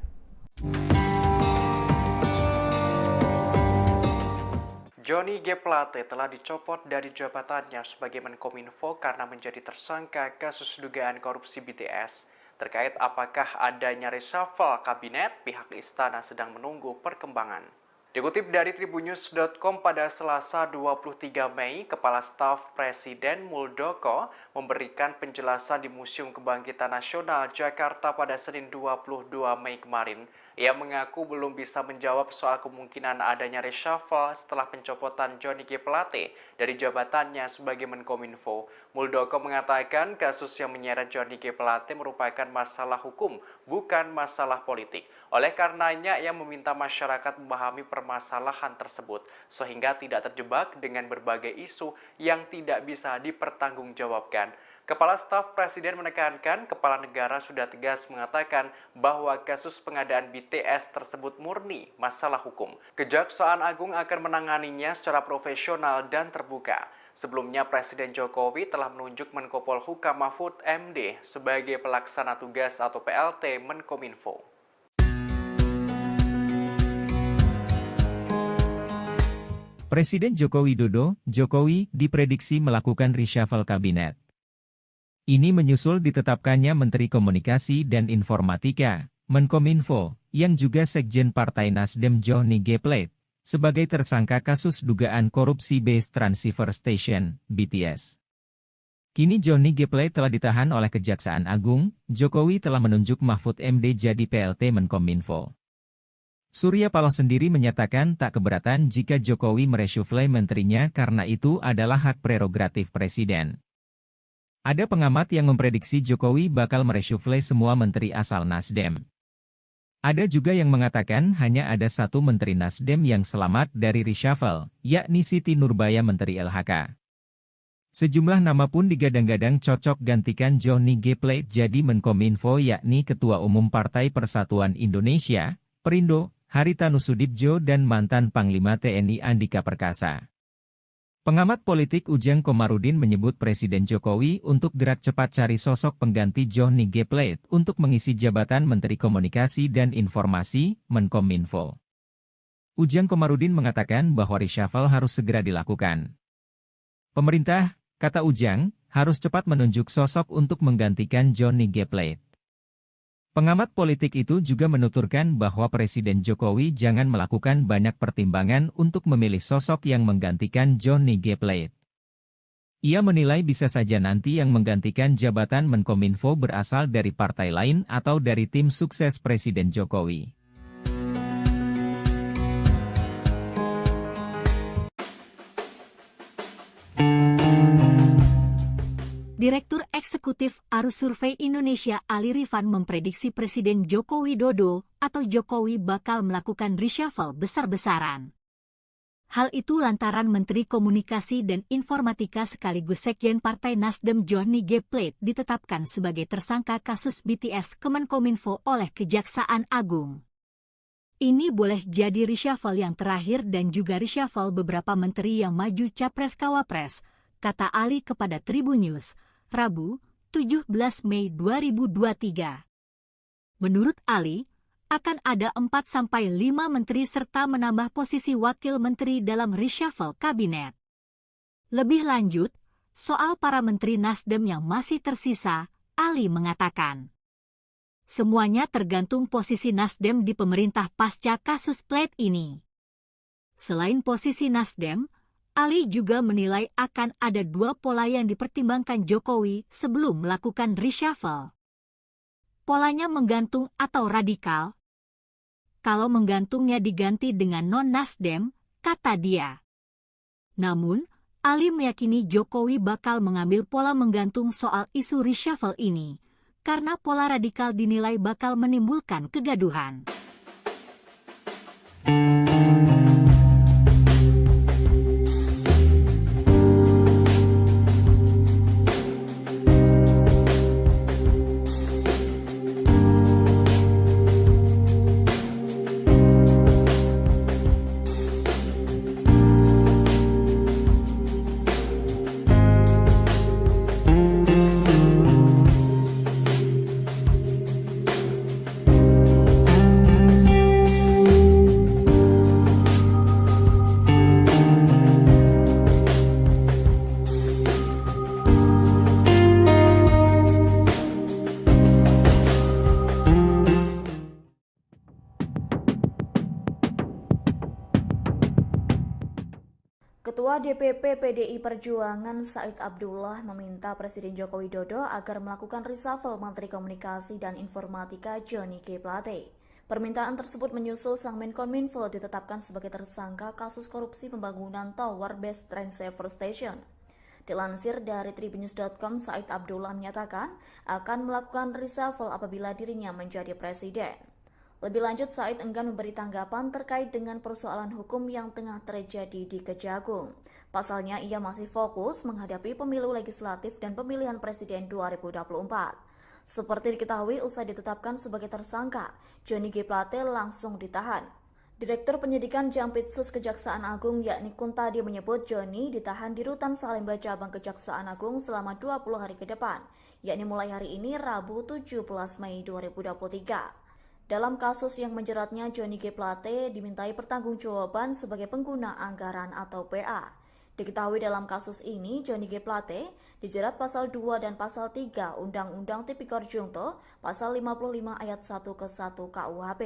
Johnny G. Plate telah dicopot dari jabatannya sebagai Menkominfo karena menjadi tersangka kasus dugaan korupsi BTS. Terkait apakah adanya reshuffle kabinet, pihak istana sedang menunggu perkembangan. Dikutip dari tribunnews.com pada Selasa 23 Mei, Kepala Staf Presiden Muldoko memberikan penjelasan di Museum Kebangkitan Nasional Jakarta pada Senin 22 Mei kemarin. Ia mengaku belum bisa menjawab soal kemungkinan adanya reshuffle setelah pencopotan Johnny G. Plate dari jabatannya sebagai Menkominfo. Muldoko mengatakan kasus yang menyeret Johnny G. Plate merupakan masalah hukum, bukan masalah politik. Oleh karenanya, ia meminta masyarakat memahami permasalahan tersebut, sehingga tidak terjebak dengan berbagai isu yang tidak bisa dipertanggungjawabkan. Kepala Staf Presiden menekankan kepala negara sudah tegas mengatakan bahwa kasus pengadaan BTS tersebut murni masalah hukum. Kejaksaan Agung akan menanganinya secara profesional dan terbuka. Sebelumnya Presiden Jokowi telah menunjuk Menko Polhukam Mahfud MD sebagai pelaksana tugas atau PLT Menkominfo. Presiden Joko Widodo, Jokowi, diprediksi melakukan reshuffle kabinet. Ini menyusul ditetapkannya Menteri Komunikasi dan Informatika, Menkominfo, yang juga Sekjen Partai Nasdem Johnny G. Plate, sebagai tersangka kasus dugaan korupsi Base Transceiver Station, BTS. Kini Johnny G. Plate telah ditahan oleh Kejaksaan Agung, Jokowi telah menunjuk Mahfud MD jadi PLT Menkominfo. Surya Paloh sendiri menyatakan tak keberatan jika Jokowi mereshuffle menterinya karena itu adalah hak prerogatif Presiden. Ada pengamat yang memprediksi Jokowi bakal mereshuffle semua menteri asal Nasdem. Ada juga yang mengatakan hanya ada satu menteri Nasdem yang selamat dari reshuffle, yakni Siti Nurbaya Menteri LHK. Sejumlah nama pun digadang-gadang cocok gantikan Johnny G. Plate jadi Menkominfo yakni Ketua Umum Partai Persatuan Indonesia, Perindo, Haritanu Sudibjo dan mantan Panglima TNI Andika Perkasa. Pengamat politik Ujang Komarudin menyebut Presiden Jokowi untuk gerak cepat cari sosok pengganti Johnny G. Plate untuk mengisi jabatan Menteri Komunikasi dan Informasi, Menkominfo. Ujang Komarudin mengatakan bahwa reshuffle harus segera dilakukan. Pemerintah, kata Ujang, harus cepat menunjuk sosok untuk menggantikan Johnny G. Plate. Pengamat politik itu juga menuturkan bahwa Presiden Jokowi jangan melakukan banyak pertimbangan untuk memilih sosok yang menggantikan Johnny G. Plate. Ia menilai bisa saja nanti yang menggantikan jabatan Menkominfo berasal dari partai lain atau dari tim sukses Presiden Jokowi. Direktur Eksekutif Arus Survei Indonesia Ali Rifan memprediksi Presiden Joko Widodo atau Jokowi bakal melakukan reshuffle besar-besaran. Hal itu lantaran Menteri Komunikasi dan Informatika sekaligus Sekjen Partai Nasdem Johnny G. Plate ditetapkan sebagai tersangka kasus BTS Kemenkominfo oleh Kejaksaan Agung. Ini boleh jadi reshuffle yang terakhir dan juga reshuffle beberapa menteri yang maju Capres-Cawapres, kata Ali kepada Tribun News, Rabu, 17 Mei 2023. Menurut Ali, akan ada 4-5 menteri serta menambah posisi wakil menteri dalam reshuffle kabinet. Lebih lanjut, soal para menteri Nasdem yang masih tersisa, Ali mengatakan, semuanya tergantung posisi Nasdem di pemerintah pasca kasus Plate ini. Selain posisi Nasdem, Ali juga menilai akan ada dua pola yang dipertimbangkan Jokowi sebelum melakukan reshuffle. Polanya menggantung atau radikal. Kalau menggantungnya diganti dengan non-Nasdem, kata dia. Namun, Ali meyakini Jokowi bakal mengambil pola menggantung soal isu reshuffle ini, karena pola radikal dinilai bakal menimbulkan kegaduhan. Ketua DPP PDI Perjuangan Said Abdullah meminta Presiden Joko Widodo agar melakukan reshuffle Menteri Komunikasi dan Informatika Johnny G. Plate. Permintaan tersebut menyusul sang Menkominfo ditetapkan sebagai tersangka kasus korupsi pembangunan Tower Base Train Saver Station. Dilansir dari tribunnews.com, Said Abdullah menyatakan akan melakukan reshuffle apabila dirinya menjadi presiden. Lebih lanjut, Said enggan memberi tanggapan terkait dengan persoalan hukum yang tengah terjadi di Kejagung. Pasalnya, ia masih fokus menghadapi pemilu legislatif dan pemilihan presiden 2024. Seperti diketahui, usai ditetapkan sebagai tersangka, Johnny G. Plate langsung ditahan. Direktur Penyidikan Jampitsus Kejaksaan Agung yakni Kuntadi menyebut Johnny ditahan di Rutan Salemba Cabang Kejaksaan Agung selama 20 hari ke depan, yakni mulai hari ini Rabu 17 Mei 2023. Dalam kasus yang menjeratnya, Johnny G. Plate dimintai pertanggungjawaban sebagai pengguna anggaran atau PA. Diketahui dalam kasus ini, Johnny G. Plate dijerat pasal 2 dan pasal 3 Undang-Undang Tipikor Junto, pasal 55 ayat 1 ke 1 KUHP.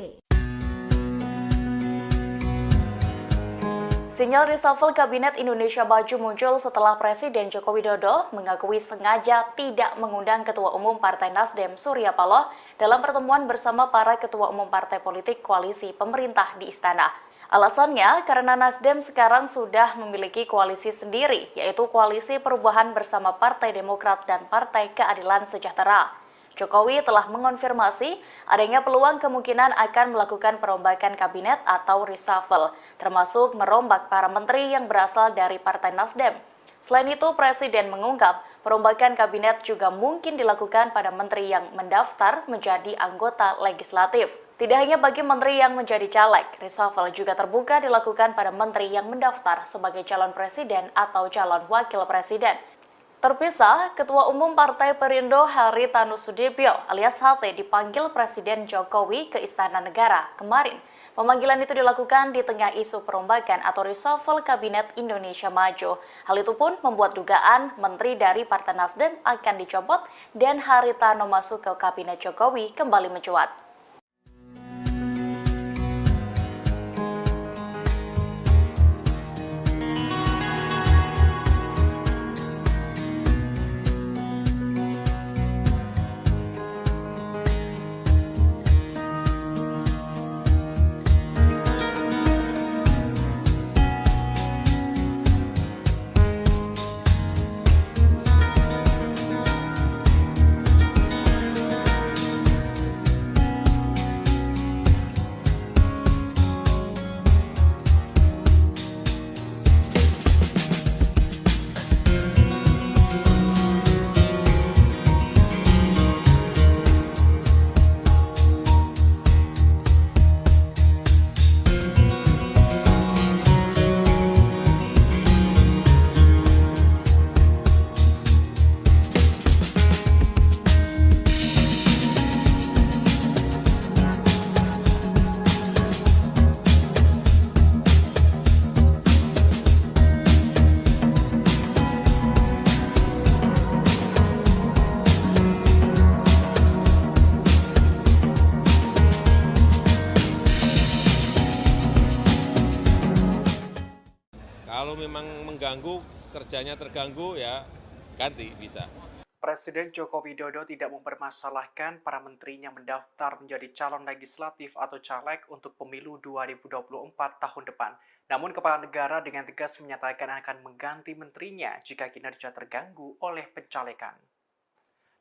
Sinyal reshuffle Kabinet Indonesia Maju muncul setelah Presiden Joko Widodo mengakui sengaja tidak mengundang Ketua Umum Partai Nasdem Surya Paloh dalam pertemuan bersama para Ketua Umum Partai Politik Koalisi Pemerintah di Istana. Alasannya karena Nasdem sekarang sudah memiliki koalisi sendiri, yaitu Koalisi Perubahan bersama Partai Demokrat dan Partai Keadilan Sejahtera. Jokowi telah mengonfirmasi adanya peluang kemungkinan akan melakukan perombakan kabinet atau reshuffle, termasuk merombak para menteri yang berasal dari Partai Nasdem. Selain itu, Presiden mengungkap perombakan kabinet juga mungkin dilakukan pada menteri yang mendaftar menjadi anggota legislatif. Tidak hanya bagi menteri yang menjadi caleg, reshuffle juga terbuka dilakukan pada menteri yang mendaftar sebagai calon presiden atau calon wakil presiden. Terpisah, Ketua Umum Partai Perindo Haritanu Sudibyo alias HT dipanggil Presiden Jokowi ke Istana Negara kemarin. Pemanggilan itu dilakukan di tengah isu perombakan atau reshuffle Kabinet Indonesia Maju. Hal itu pun membuat dugaan menteri dari Partai Nasdem akan dicopot dan Haritanu masuk ke Kabinet Jokowi kembali mencuat. Kalau memang mengganggu, kerjanya terganggu, ya ganti bisa. Presiden Joko Widodo tidak mempermasalahkan para menterinya mendaftar menjadi calon legislatif atau caleg untuk pemilu 2024 tahun depan. Namun kepala negara dengan tegas menyatakan akan mengganti menterinya jika kinerja terganggu oleh pencalekan.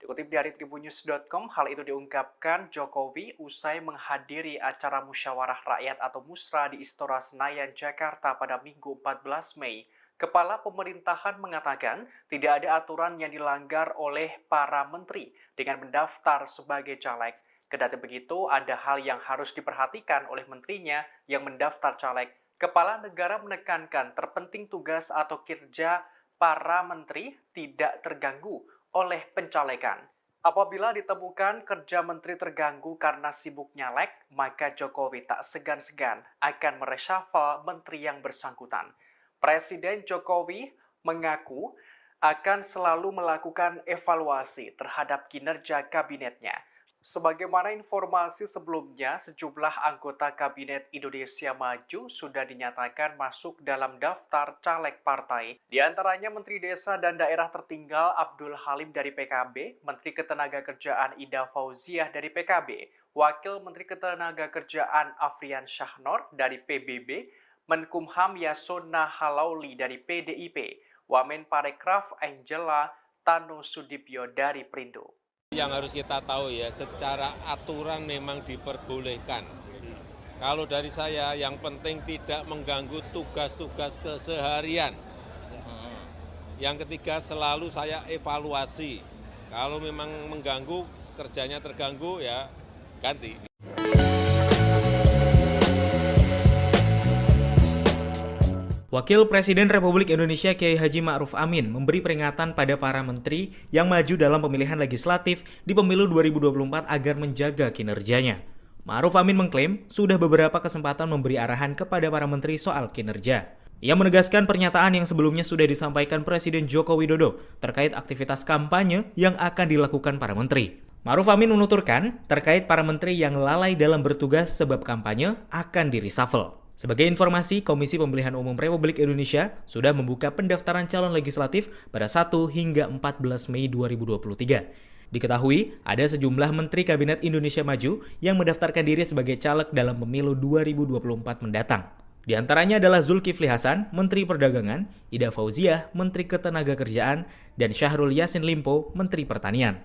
Dikutip dari tribunnews.com, hal itu diungkapkan Jokowi usai menghadiri acara musyawarah rakyat atau musra di Istora Senayan, Jakarta pada Minggu 14 Mei. Kepala pemerintahan mengatakan tidak ada aturan yang dilanggar oleh para menteri dengan mendaftar sebagai caleg. Kendati begitu, ada hal yang harus diperhatikan oleh menterinya yang mendaftar caleg. Kepala negara menekankan terpenting tugas atau kinerja para menteri tidak terganggu oleh pencalekan. Apabila ditemukan kerja menteri terganggu karena sibuk nyalek, maka Jokowi tak segan-segan akan mereshuffle menteri yang bersangkutan. Presiden Jokowi mengaku akan selalu melakukan evaluasi terhadap kinerja kabinetnya. Sebagaimana informasi sebelumnya, sejumlah anggota Kabinet Indonesia Maju sudah dinyatakan masuk dalam daftar caleg partai. Di antaranya Menteri Desa dan Daerah Tertinggal Abdul Halim dari PKB, Menteri Ketenagakerjaan Ida Fauziah dari PKB, Wakil Menteri Ketenagakerjaan Afrian Syahnor dari PBB, Menkumham Yasona Halauli dari PDIP, Wamen Parekraf Angela Tanu Sudibyo dari Perindo. Yang harus kita tahu ya, secara aturan memang diperbolehkan. Kalau dari saya, yang penting tidak mengganggu tugas-tugas keseharian. Yang ketiga, selalu saya evaluasi. Kalau memang mengganggu, kerjanya terganggu, ya ganti. Wakil Presiden Republik Indonesia Kiai Haji Ma'ruf Amin memberi peringatan pada para menteri yang maju dalam pemilihan legislatif di pemilu 2024 agar menjaga kinerjanya. Ma'ruf Amin mengklaim sudah beberapa kesempatan memberi arahan kepada para menteri soal kinerja. Ia menegaskan pernyataan yang sebelumnya sudah disampaikan Presiden Joko Widodo terkait aktivitas kampanye yang akan dilakukan para menteri. Ma'ruf Amin menuturkan terkait para menteri yang lalai dalam bertugas sebab kampanye akan di-reshuffle. Sebagai informasi, Komisi Pemilihan Umum Republik Indonesia sudah membuka pendaftaran calon legislatif pada 1 hingga 14 Mei 2023. Diketahui, ada sejumlah Menteri Kabinet Indonesia Maju yang mendaftarkan diri sebagai caleg dalam pemilu 2024 mendatang. Di antaranya adalah Zulkifli Hasan, Menteri Perdagangan, Ida Fauziah, Menteri Ketenagakerjaan, dan Syahrul Yassin Limpo, Menteri Pertanian.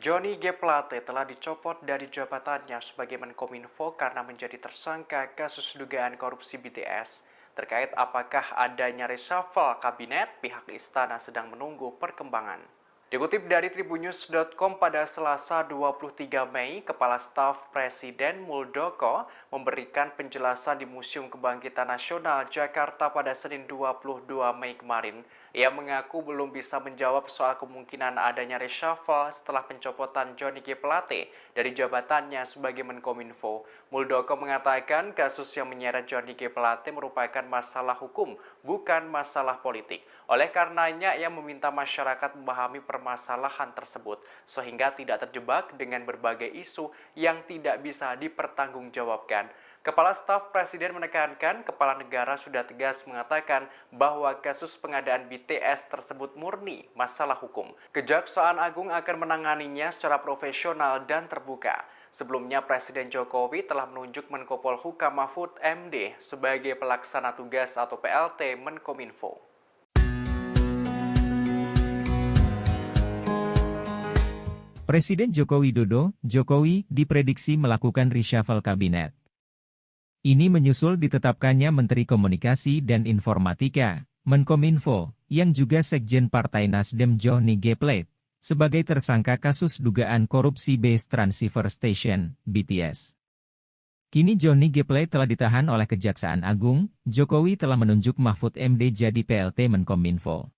Johnny G. Plate telah dicopot dari jabatannya sebagai Menkominfo karena menjadi tersangka kasus dugaan korupsi BTS. Terkait apakah adanya reshuffle kabinet, pihak istana sedang menunggu perkembangan. Dikutip dari tribunnews.com pada Selasa 23 Mei, Kepala Staf Presiden Muldoko memberikan penjelasan di Museum Kebangkitan Nasional Jakarta pada Senin 22 Mei kemarin. Ia mengaku belum bisa menjawab soal kemungkinan adanya reshuffle setelah pencopotan Johnny G. Plate dari jabatannya sebagai Menkominfo. Muldoko mengatakan kasus yang menyeret Johnny G. Plate merupakan masalah hukum, bukan masalah politik. Oleh karenanya, ia meminta masyarakat memahami permasalahan tersebut, sehingga tidak terjebak dengan berbagai isu yang tidak bisa dipertanggungjawabkan. Kepala Staf Presiden menekankan kepala negara sudah tegas mengatakan bahwa kasus pengadaan BTS tersebut murni masalah hukum. Kejaksaan Agung akan menanganinya secara profesional dan terbuka. Sebelumnya Presiden Jokowi telah menunjuk Menko Polhukam Mahfud MD sebagai pelaksana tugas atau PLT Menkominfo. Presiden Joko Widodo, Jokowi, diprediksi melakukan reshuffle kabinet. Ini menyusul ditetapkannya Menteri Komunikasi dan Informatika, Menkominfo, yang juga Sekjen Partai Nasdem Johnny G. Plate, sebagai tersangka kasus dugaan korupsi Base Transceiver Station, BTS. Kini Johnny G. Plate telah ditahan oleh Kejaksaan Agung, Jokowi telah menunjuk Mahfud MD jadi PLT Menkominfo.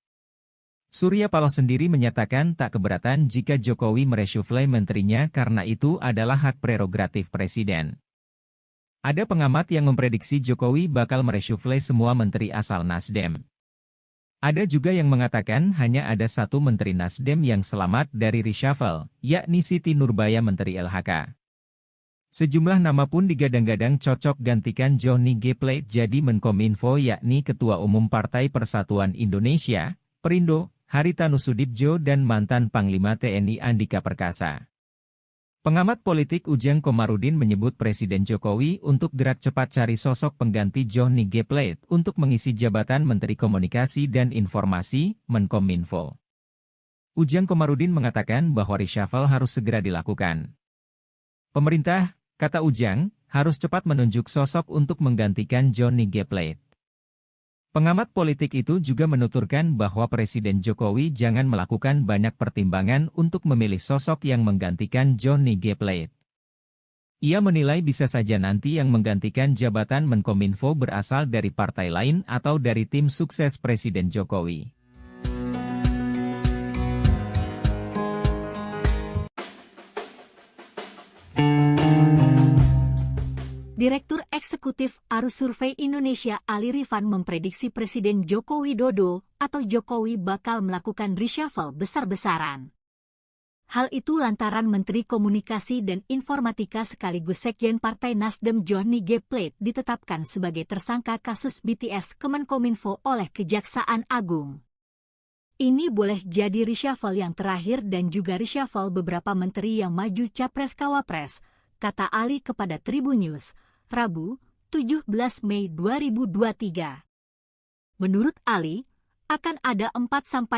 Surya Paloh sendiri menyatakan tak keberatan jika Jokowi mereshuffle menterinya karena itu adalah hak prerogatif Presiden. Ada pengamat yang memprediksi Jokowi bakal mereshuffle semua menteri asal Nasdem. Ada juga yang mengatakan hanya ada satu menteri Nasdem yang selamat dari reshuffle, yakni Siti Nurbaya Menteri LHK. Sejumlah nama pun digadang-gadang cocok gantikan Johnny G. Plate jadi Menkominfo yakni Ketua Umum Partai Persatuan Indonesia, Perindo, Haritanu Sudibjo dan mantan Panglima TNI Andika Perkasa. Pengamat politik Ujang Komarudin menyebut Presiden Jokowi untuk gerak cepat cari sosok pengganti Johnny G. Plate untuk mengisi jabatan Menteri Komunikasi dan Informasi, Menkominfo. Ujang Komarudin mengatakan bahwa reshuffle harus segera dilakukan. Pemerintah, kata Ujang, harus cepat menunjuk sosok untuk menggantikan Johnny G. Plate. Pengamat politik itu juga menuturkan bahwa Presiden Jokowi jangan melakukan banyak pertimbangan untuk memilih sosok yang menggantikan Johnny G. Plate. Ia menilai bisa saja nanti yang menggantikan jabatan Menkominfo berasal dari partai lain atau dari tim sukses Presiden Jokowi. Direktur Eksekutif Arus Survei Indonesia Ali Rifan memprediksi Presiden Joko Widodo atau Jokowi bakal melakukan reshuffle besar-besaran. Hal itu lantaran Menteri Komunikasi dan Informatika sekaligus Sekjen Partai Nasdem Johnny G. Plate ditetapkan sebagai tersangka kasus BTS Kemenkominfo oleh Kejaksaan Agung. Ini boleh jadi reshuffle yang terakhir dan juga reshuffle beberapa menteri yang maju Capres-Cawapres, kata Ali kepada Tribun News, Rabu, 17 Mei 2023. Menurut Ali, akan ada 4-5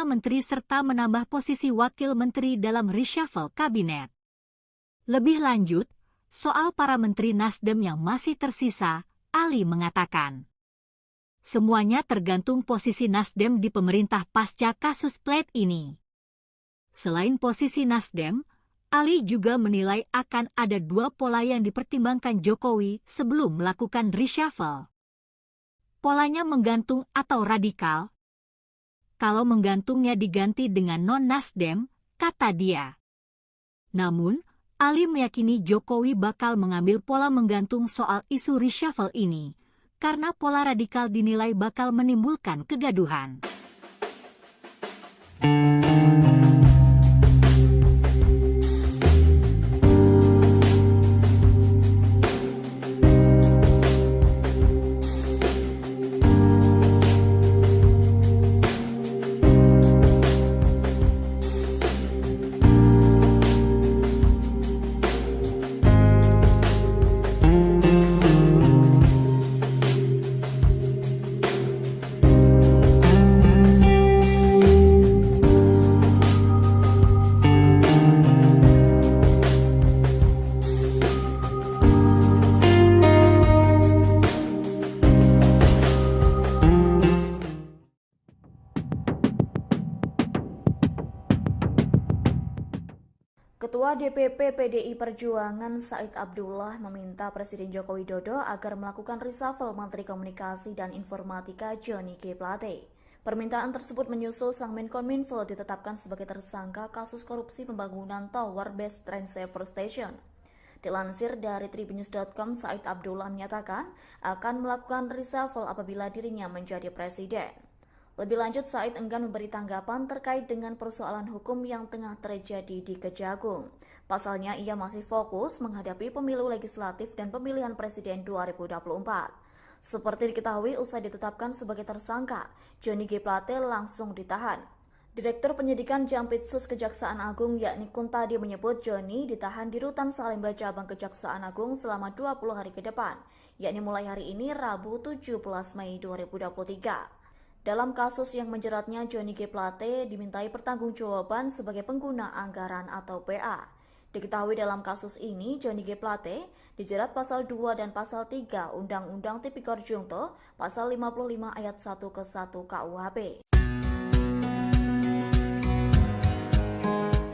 menteri serta menambah posisi wakil menteri dalam reshuffle kabinet. Lebih lanjut, soal para menteri Nasdem yang masih tersisa, Ali mengatakan, semuanya tergantung posisi Nasdem di pemerintah pasca kasus Plate ini. Selain posisi Nasdem, Ali juga menilai akan ada 2 pola yang dipertimbangkan Jokowi sebelum melakukan reshuffle. Polanya menggantung atau radikal. Kalau menggantungnya diganti dengan non-Nasdem, kata dia. Namun, Ali meyakini Jokowi bakal mengambil pola menggantung soal isu reshuffle ini, karena pola radikal dinilai bakal menimbulkan kegaduhan. Ketua DPP PDI Perjuangan Said Abdullah meminta Presiden Joko Widodo agar melakukan reshuffle Menteri Komunikasi dan Informatika Johnny G. Plate. Permintaan tersebut menyusul sang Menkominfo ditetapkan sebagai tersangka kasus korupsi pembangunan Tower Base Train Saver Station. Dilansir dari tribunnews.com, Said Abdullah menyatakan akan melakukan reshuffle apabila dirinya menjadi presiden. Lebih lanjut, Said enggan memberi tanggapan terkait dengan persoalan hukum yang tengah terjadi di Kejagung. Pasalnya, ia masih fokus menghadapi pemilu legislatif dan pemilihan presiden 2024. Seperti diketahui, usai ditetapkan sebagai tersangka, Johnny G. Plate langsung ditahan. Direktur Penyidikan Jampitsus Kejaksaan Agung yakni Kuntadi menyebut Johnny ditahan di Rutan Salemba Cabang Kejaksaan Agung selama 20 hari ke depan, yakni mulai hari ini Rabu 17 Mei 2023. Dalam kasus yang menjeratnya, Johnny G. Plate dimintai pertanggungjawaban sebagai pengguna anggaran atau PA. Diketahui dalam kasus ini, Johnny G. Plate dijerat pasal 2 dan pasal 3 Undang-Undang Tipikor Jungto, pasal 55 ayat 1 ke 1 KUHP.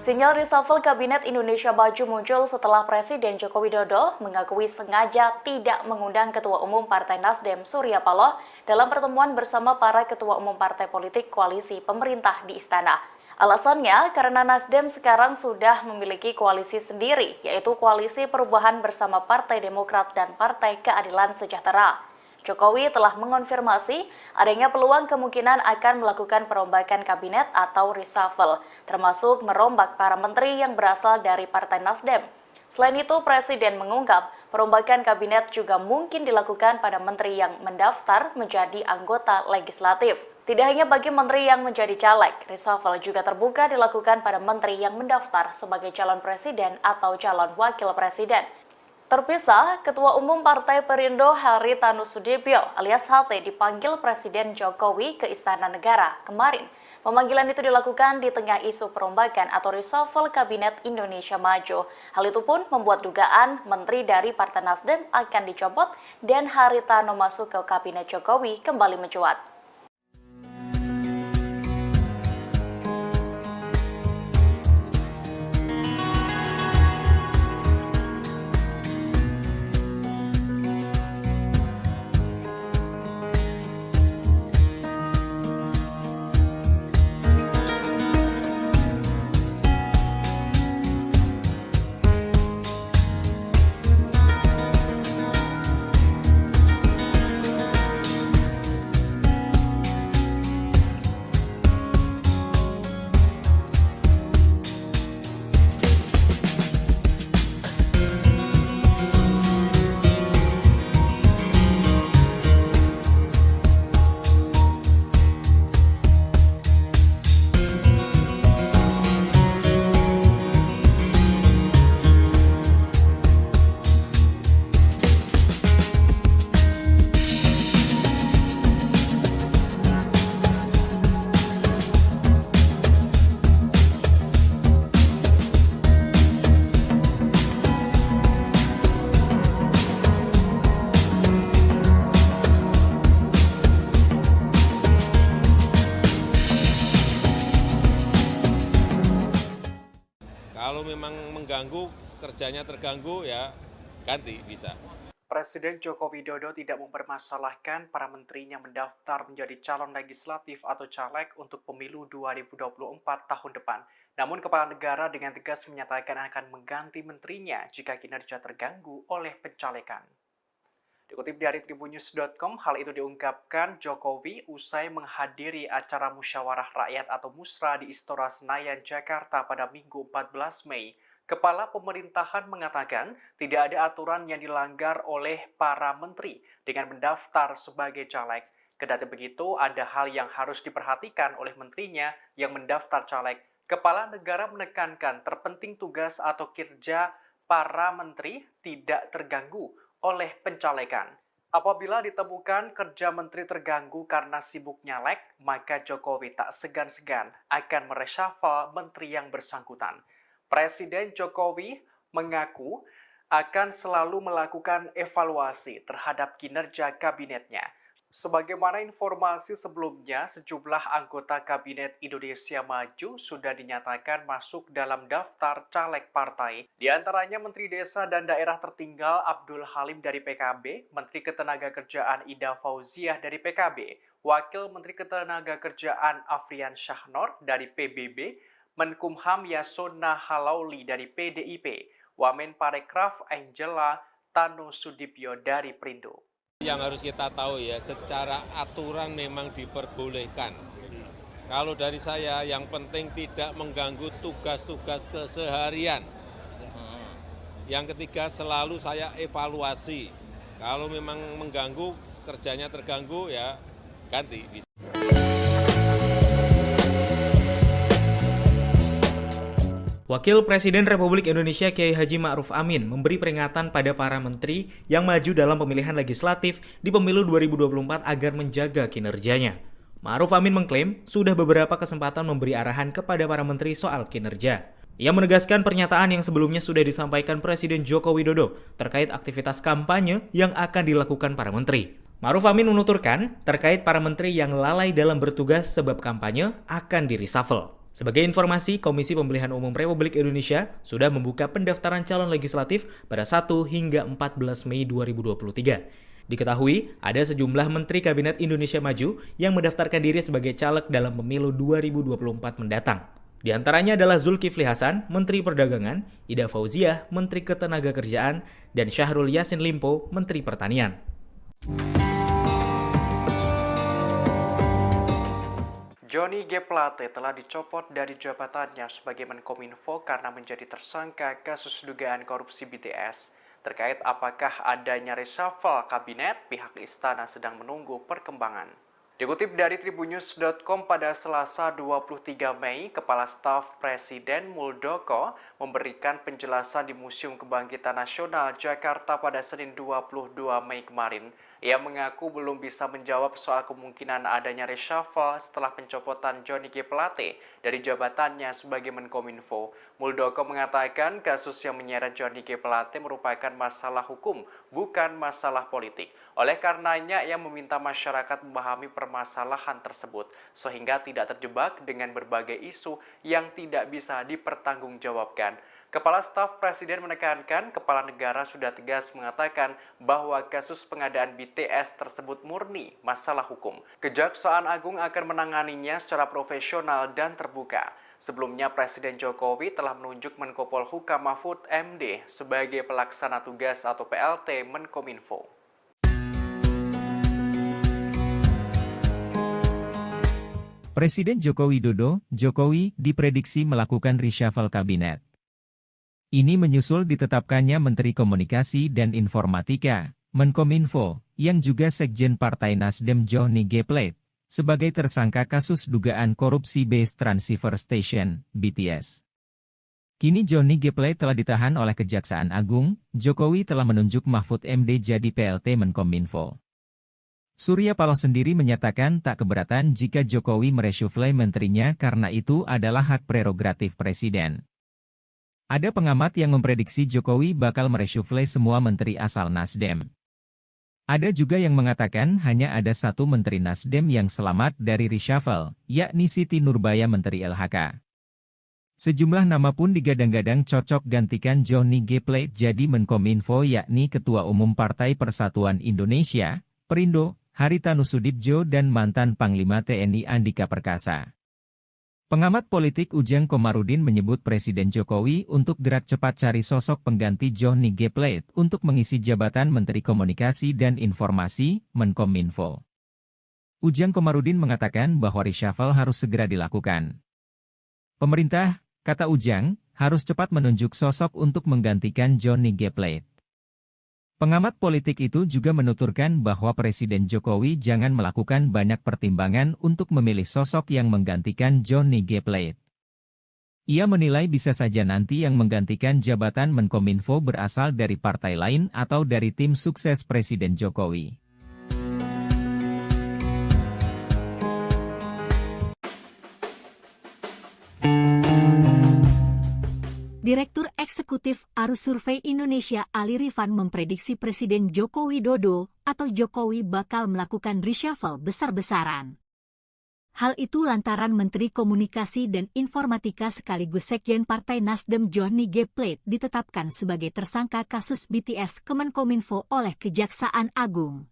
Sinyal reshuffle Kabinet Indonesia Maju muncul setelah Presiden Joko Widodo mengakui sengaja tidak mengundang Ketua Umum Partai Nasdem Surya Paloh dalam pertemuan bersama para Ketua Umum Partai Politik Koalisi Pemerintah di Istana. Alasannya karena Nasdem sekarang sudah memiliki koalisi sendiri, yaitu Koalisi Perubahan bersama Partai Demokrat dan Partai Keadilan Sejahtera. Jokowi telah mengonfirmasi adanya peluang kemungkinan akan melakukan perombakan kabinet atau reshuffle, termasuk merombak para menteri yang berasal dari Partai Nasdem. Selain itu, Presiden mengungkap perombakan kabinet juga mungkin dilakukan pada menteri yang mendaftar menjadi anggota legislatif. Tidak hanya bagi menteri yang menjadi caleg, reshuffle juga terbuka dilakukan pada menteri yang mendaftar sebagai calon presiden atau calon wakil presiden. Terpisah, Ketua Umum Partai Perindo Haritanu Sudibyo alias HT dipanggil Presiden Jokowi ke Istana Negara kemarin. Pemanggilan itu dilakukan di tengah isu perombakan atau reshuffle Kabinet Indonesia Maju. Hal itu pun membuat dugaan menteri dari Partai Nasdem akan dicopot dan Haritanu masuk ke Kabinet Jokowi kembali mencuat. Kalau memang mengganggu, kerjanya terganggu, ya ganti bisa. Presiden Joko Widodo tidak mempermasalahkan para menterinya mendaftar menjadi calon legislatif atau caleg untuk pemilu 2024 tahun depan. Namun kepala negara dengan tegas menyatakan akan mengganti menterinya jika kinerja terganggu oleh pencalekan. Dikutip dari tribunnews.com, hal itu diungkapkan Jokowi usai menghadiri acara musyawarah rakyat atau Musra di Istora Senayan, Jakarta pada Minggu 14 Mei. Kepala pemerintahan mengatakan tidak ada aturan yang dilanggar oleh para menteri dengan mendaftar sebagai caleg. Kendati begitu, ada hal yang harus diperhatikan oleh menterinya yang mendaftar caleg. Kepala negara menekankan terpenting tugas atau kinerja para menteri tidak terganggu oleh pencalekan. Apabila ditemukan kerja menteri terganggu karena sibuk nyalek, maka Jokowi tak segan-segan akan mereshuffle menteri yang bersangkutan. Presiden Jokowi mengaku akan selalu melakukan evaluasi terhadap kinerja kabinetnya. Sebagaimana informasi sebelumnya, sejumlah anggota Kabinet Indonesia Maju sudah dinyatakan masuk dalam daftar caleg partai. Di antaranya Menteri Desa dan Daerah Tertinggal Abdul Halim dari PKB, Menteri Ketenagakerjaan Ida Fauziah dari PKB, Wakil Menteri Ketenagakerjaan Afrian Syahnor dari PBB, Menkumham Yasona Halauli dari PDIP, Wamen Parekraf Angela Tanusudibyo dari Perindo. Yang harus kita tahu ya, secara aturan memang diperbolehkan. Kalau dari saya, yang penting tidak mengganggu tugas-tugas keseharian. Yang ketiga, selalu saya evaluasi. Kalau memang mengganggu, kerjanya terganggu, ya ganti. Bisa. Wakil Presiden Republik Indonesia Kiai Haji Ma'ruf Amin memberi peringatan pada para menteri yang maju dalam pemilihan legislatif di pemilu 2024 agar menjaga kinerjanya. Ma'ruf Amin mengklaim sudah beberapa kesempatan memberi arahan kepada para menteri soal kinerja. Ia menegaskan pernyataan yang sebelumnya sudah disampaikan Presiden Joko Widodo terkait aktivitas kampanye yang akan dilakukan para menteri. Ma'ruf Amin menuturkan terkait para menteri yang lalai dalam bertugas sebab kampanye akan di-reshuffle. Sebagai informasi, Komisi Pemilihan Umum Republik Indonesia sudah membuka pendaftaran calon legislatif pada 1 hingga 14 Mei 2023. Diketahui, ada sejumlah Menteri Kabinet Indonesia Maju yang mendaftarkan diri sebagai caleg dalam pemilu 2024 mendatang. Di antaranya adalah Zulkifli Hasan, Menteri Perdagangan, Ida Fauziah, Menteri Ketenagakerjaan, dan Syahrul Yassin Limpo, Menteri Pertanian. Johnny G. Plate telah dicopot dari jabatannya sebagai Menkominfo karena menjadi tersangka kasus dugaan korupsi BTS. Terkait apakah adanya reshuffle kabinet, pihak istana sedang menunggu perkembangan. Dikutip dari tribunnews.com pada Selasa 23 Mei, Kepala Staf Presiden Muldoko memberikan penjelasan di Museum Kebangkitan Nasional Jakarta pada Senin 22 Mei kemarin. Ia mengaku belum bisa menjawab soal kemungkinan adanya reshuffle setelah pencopotan Johnny G. Plate dari jabatannya sebagai Menkominfo. Muldoko mengatakan kasus yang menyeret Johnny G. Plate merupakan masalah hukum, bukan masalah politik. Oleh karenanya, ia meminta masyarakat memahami permasalahan tersebut, sehingga tidak terjebak dengan berbagai isu yang tidak bisa dipertanggungjawabkan. Kepala Staf Presiden menekankan kepala negara sudah tegas mengatakan bahwa kasus pengadaan BTS tersebut murni masalah hukum. Kejaksaan Agung akan menanganinya secara profesional dan terbuka. Sebelumnya Presiden Jokowi telah menunjuk Menko Polhukam Mahfud MD sebagai pelaksana tugas atau PLT Menkominfo. Presiden Joko Widodo, Jokowi, diprediksi melakukan reshuffle kabinet. Ini menyusul ditetapkannya Menteri Komunikasi dan Informatika, Menkominfo, yang juga Sekjen Partai Nasdem Johnny G. Plate, sebagai tersangka kasus dugaan korupsi Base Transceiver Station, BTS. Kini Johnny G. Plate telah ditahan oleh Kejaksaan Agung, Jokowi telah menunjuk Mahfud MD jadi PLT Menkominfo. Surya Paloh sendiri menyatakan tak keberatan jika Jokowi mereshuffle menterinya karena itu adalah hak prerogatif Presiden. Ada pengamat yang memprediksi Jokowi bakal mereshuffle semua menteri asal Nasdem. Ada juga yang mengatakan hanya ada satu menteri Nasdem yang selamat dari reshuffle, yakni Siti Nurbaya Menteri LHK. Sejumlah nama pun digadang-gadang cocok gantikan Johnny G. Plate jadi Menkominfo yakni Ketua Umum Partai Persatuan Indonesia, Perindo, Haritanu Sudibjo dan mantan Panglima TNI Andika Perkasa. Pengamat politik Ujang Komarudin menyebut Presiden Jokowi untuk gerak cepat cari sosok pengganti Johnny G. Plate untuk mengisi jabatan Menteri Komunikasi dan Informasi, Menkominfo. Ujang Komarudin mengatakan bahwa reshuffle harus segera dilakukan. Pemerintah, kata Ujang, harus cepat menunjuk sosok untuk menggantikan Johnny G. Plate. Pengamat politik itu juga menuturkan bahwa Presiden Jokowi jangan melakukan banyak pertimbangan untuk memilih sosok yang menggantikan Johnny G. Plate. Ia menilai bisa saja nanti yang menggantikan jabatan Menkominfo berasal dari partai lain atau dari tim sukses Presiden Jokowi. Direktur Eksekutif Arus Survei Indonesia Ali Rifan memprediksi Presiden Joko Widodo atau Jokowi bakal melakukan reshuffle besar-besaran. Hal itu lantaran Menteri Komunikasi dan Informatika sekaligus Sekjen Partai Nasdem Johnny G. Plate ditetapkan sebagai tersangka kasus BTS Kemenkominfo oleh Kejaksaan Agung.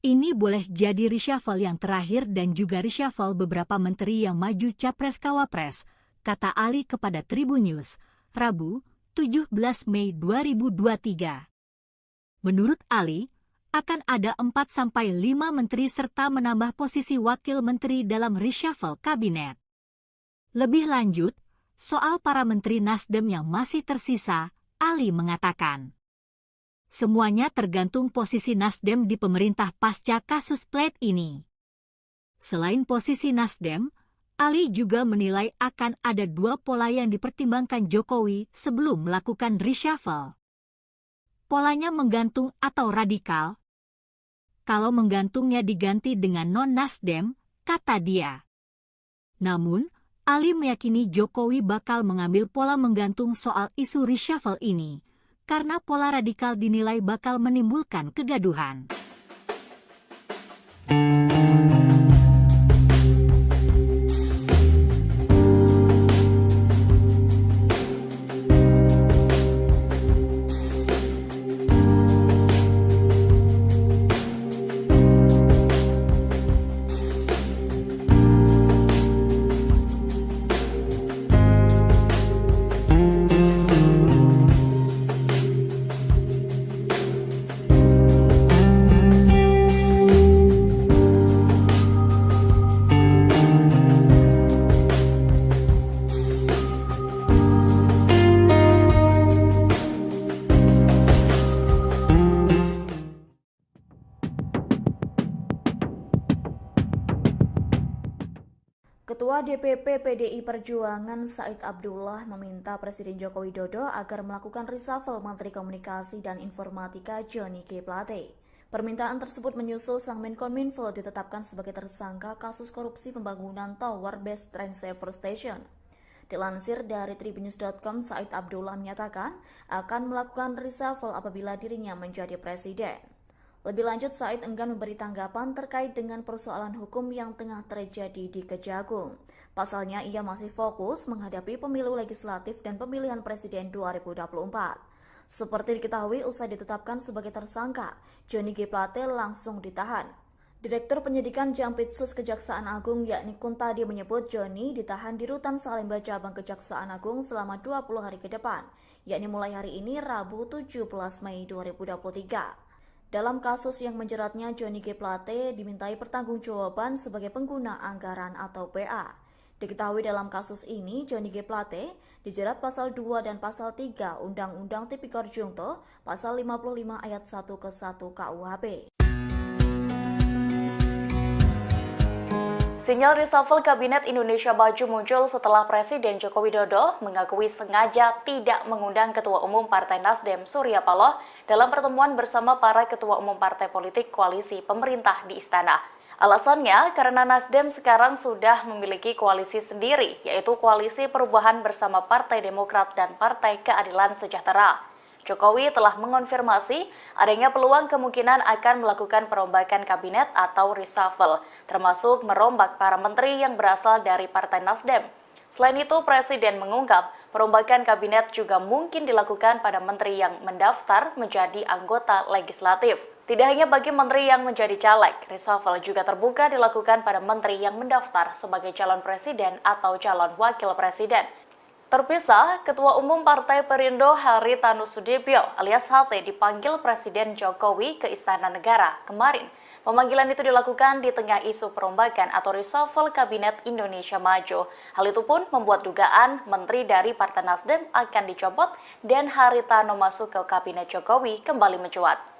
Ini boleh jadi reshuffle yang terakhir dan juga reshuffle beberapa menteri yang maju Capres-Cawapres, kata Ali kepada Tribun News, Rabu, 17 Mei 2023. Menurut Ali, akan ada 4-5 menteri serta menambah posisi wakil menteri dalam reshuffle kabinet. Lebih lanjut, soal para menteri Nasdem yang masih tersisa, Ali mengatakan, semuanya tergantung posisi Nasdem di pemerintah pasca kasus Plate ini. Selain posisi Nasdem, Ali juga menilai akan ada 2 pola yang dipertimbangkan Jokowi sebelum melakukan reshuffle. Polanya menggantung atau radikal. Kalau menggantungnya diganti dengan non-Nasdem, kata dia. Namun, Ali meyakini Jokowi bakal mengambil pola menggantung soal isu reshuffle ini, karena pola radikal dinilai bakal menimbulkan kegaduhan. Ketua DPP PDI Perjuangan Said Abdullah meminta Presiden Joko Widodo agar melakukan reshuffle Menteri Komunikasi dan Informatika Johnny G. Plate. Permintaan tersebut menyusul sang Menkominfo ditetapkan sebagai tersangka kasus korupsi pembangunan Tower Base Train Saver Station. Dilansir dari Tribunnews.com, Said Abdullah menyatakan akan melakukan reshuffle apabila dirinya menjadi presiden. Lebih lanjut, Said enggan memberi tanggapan terkait dengan persoalan hukum yang tengah terjadi di Kejagung. Pasalnya, ia masih fokus menghadapi pemilu legislatif dan pemilihan presiden 2024. Seperti diketahui, usai ditetapkan sebagai tersangka, Johnny G. Plate langsung ditahan. Direktur Penyidikan Jampitsus Kejaksaan Agung yakni Kuntadi menyebut Johnny ditahan di Rutan Salemba Cabang Kejaksaan Agung selama 20 hari ke depan, yakni mulai hari ini Rabu 17 Mei 2023. Dalam kasus yang menjeratnya, Johnny G. Plate dimintai pertanggungjawaban sebagai pengguna anggaran atau PA. Diketahui dalam kasus ini, Johnny G. Plate dijerat pasal 2 dan pasal 3 Undang-Undang Tipikor Junto, pasal 55 ayat 1 ke 1 KUHP. Sinyal reshuffle Kabinet Indonesia Maju muncul setelah Presiden Joko Widodo mengakui sengaja tidak mengundang Ketua Umum Partai Nasdem Surya Paloh dalam pertemuan bersama para Ketua Umum Partai Politik Koalisi Pemerintah di Istana. Alasannya karena Nasdem sekarang sudah memiliki koalisi sendiri, yaitu Koalisi Perubahan bersama Partai Demokrat dan Partai Keadilan Sejahtera. Jokowi telah mengonfirmasi adanya peluang kemungkinan akan melakukan perombakan kabinet atau reshuffle, termasuk merombak para menteri yang berasal dari Partai Nasdem. Selain itu, Presiden mengungkap perombakan kabinet juga mungkin dilakukan pada menteri yang mendaftar menjadi anggota legislatif. Tidak hanya bagi menteri yang menjadi caleg, reshuffle juga terbuka dilakukan pada menteri yang mendaftar sebagai calon presiden atau calon wakil presiden. Terpisah, Ketua Umum Partai Perindo Haritanu Sudibyo alias HT dipanggil Presiden Jokowi ke Istana Negara kemarin. Pemanggilan itu dilakukan di tengah isu perombakan atau reshuffle Kabinet Indonesia Maju. Hal itu pun membuat dugaan menteri dari Partai Nasdem akan dicopot dan Haritanu masuk ke Kabinet Jokowi kembali mencuat.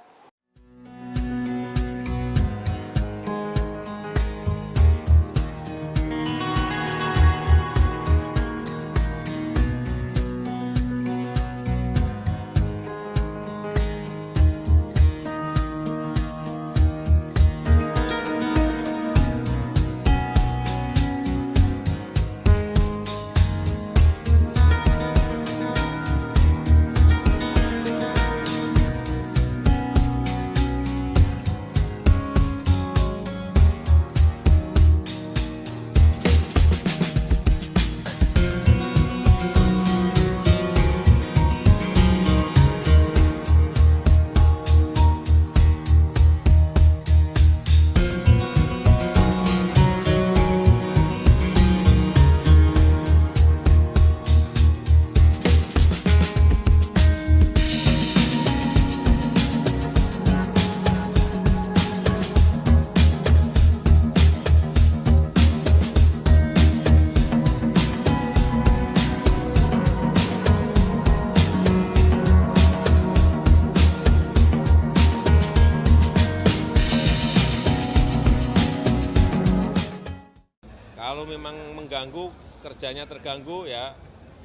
Kalau memang mengganggu, kerjanya terganggu, ya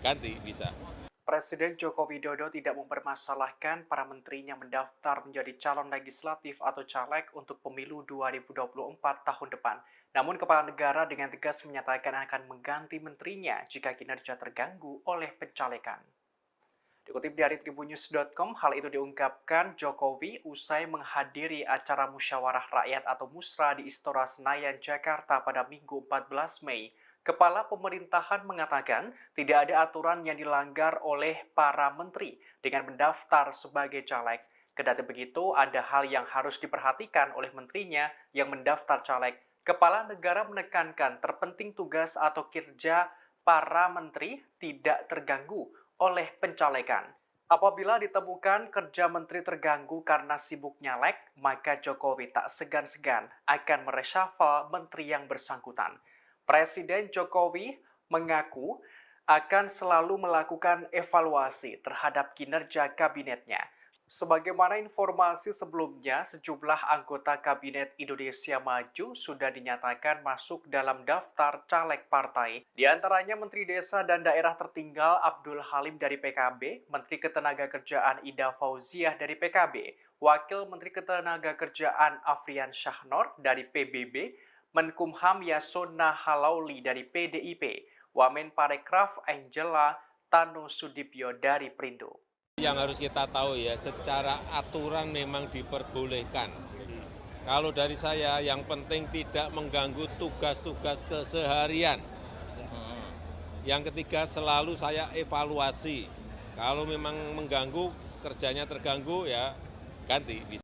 ganti bisa. Presiden Joko Widodo tidak mempermasalahkan para menterinya mendaftar menjadi calon legislatif atau caleg untuk pemilu 2024 tahun depan. Namun kepala negara dengan tegas menyatakan akan mengganti menterinya jika kinerja terganggu oleh pencalekan. Dikutip dari tribunnews.com, hal itu diungkapkan Jokowi usai menghadiri acara musyawarah rakyat atau musra di Istora Senayan, Jakarta pada Minggu 14 Mei. Kepala pemerintahan mengatakan tidak ada aturan yang dilanggar oleh para menteri dengan mendaftar sebagai caleg. Kendati begitu, ada hal yang harus diperhatikan oleh menterinya yang mendaftar caleg. Kepala negara menekankan terpenting tugas atau kinerja para menteri tidak terganggu oleh pencalekan. Apabila ditemukan kerja menteri terganggu karena sibuk nyalek, maka Jokowi tak segan-segan akan mereshuffle menteri yang bersangkutan. Presiden Jokowi mengaku akan selalu melakukan evaluasi terhadap kinerja kabinetnya. Sebagaimana informasi sebelumnya, sejumlah anggota Kabinet Indonesia Maju sudah dinyatakan masuk dalam daftar caleg partai. Di antaranya Menteri Desa dan Daerah Tertinggal Abdul Halim dari PKB, Menteri Ketenagakerjaan Ida Fauziah dari PKB, Wakil Menteri Ketenagakerjaan Afrian Syahnor dari PBB, Menkumham Yasona Halauli dari PDIP, Wamen Parekraf Angela Tanu Sudibyo dari Perindo. Yang harus kita tahu ya, secara aturan memang diperbolehkan. Kalau dari saya, yang penting tidak mengganggu tugas-tugas keseharian. Yang ketiga, selalu saya evaluasi. Kalau memang mengganggu, kerjanya terganggu, ya ganti.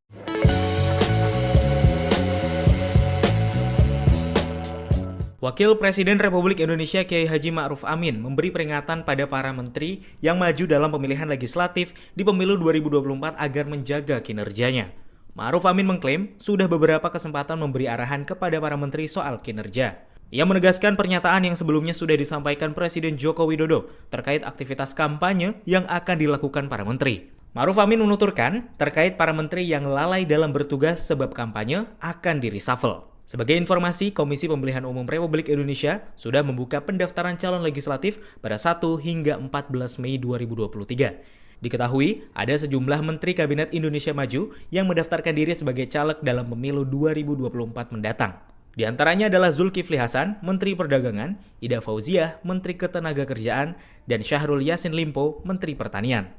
Wakil Presiden Republik Indonesia Kiai Haji Ma'ruf Amin memberi peringatan pada para menteri yang maju dalam pemilihan legislatif di pemilu 2024 agar menjaga kinerjanya. Ma'ruf Amin mengklaim sudah beberapa kesempatan memberi arahan kepada para menteri soal kinerja. Ia menegaskan pernyataan yang sebelumnya sudah disampaikan Presiden Joko Widodo terkait aktivitas kampanye yang akan dilakukan para menteri. Ma'ruf Amin menuturkan terkait para menteri yang lalai dalam bertugas sebab kampanye akan di-reshuffle. Sebagai informasi, Komisi Pemilihan Umum Republik Indonesia sudah membuka pendaftaran calon legislatif pada 1 hingga 14 Mei 2023. Diketahui, ada sejumlah Menteri Kabinet Indonesia Maju yang mendaftarkan diri sebagai caleg dalam pemilu 2024 mendatang. Di antaranya adalah Zulkifli Hasan, Menteri Perdagangan, Ida Fauziah, Menteri Ketenagakerjaan, dan Syahrul Yassin Limpo, Menteri Pertanian.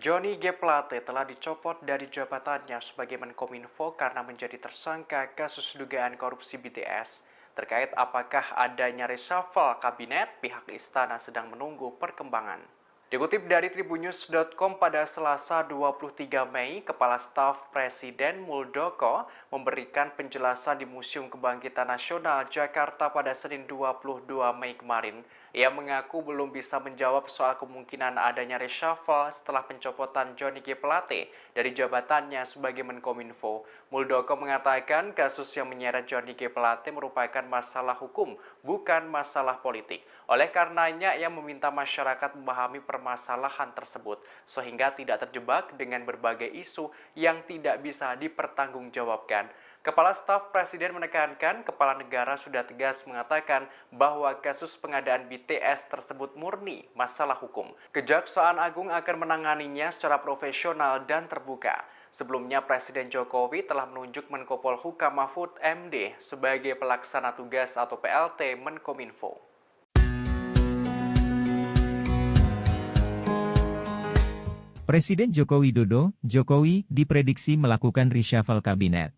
Johnny G. Plate telah dicopot dari jabatannya sebagai Menkominfo karena menjadi tersangka kasus dugaan korupsi BTS. Terkait apakah adanya reshuffle kabinet, pihak istana sedang menunggu perkembangan. Dikutip dari tribunnews.com pada Selasa 23 Mei, Kepala Staf Presiden Muldoko memberikan penjelasan di Museum Kebangkitan Nasional Jakarta pada Senin 22 Mei kemarin. Ia mengaku belum bisa menjawab soal kemungkinan adanya reshuffle setelah pencopotan Johnny G. Plate dari jabatannya sebagai Menkominfo. Muldoko mengatakan kasus yang menyeret Johnny G. Plate merupakan masalah hukum, bukan masalah politik. Oleh karenanya, ia meminta masyarakat memahami permasalahan tersebut, sehingga tidak terjebak dengan berbagai isu yang tidak bisa dipertanggungjawabkan. Kepala Staf Presiden menekankan kepala negara sudah tegas mengatakan bahwa kasus pengadaan BTS tersebut murni masalah hukum. Kejaksaan Agung akan menanganinya secara profesional dan terbuka. Sebelumnya Presiden Jokowi telah menunjuk Menko Polhukam Mahfud MD sebagai pelaksana tugas atau PLT Menkominfo. Presiden Joko Widodo, Jokowi, diprediksi melakukan reshuffle kabinet.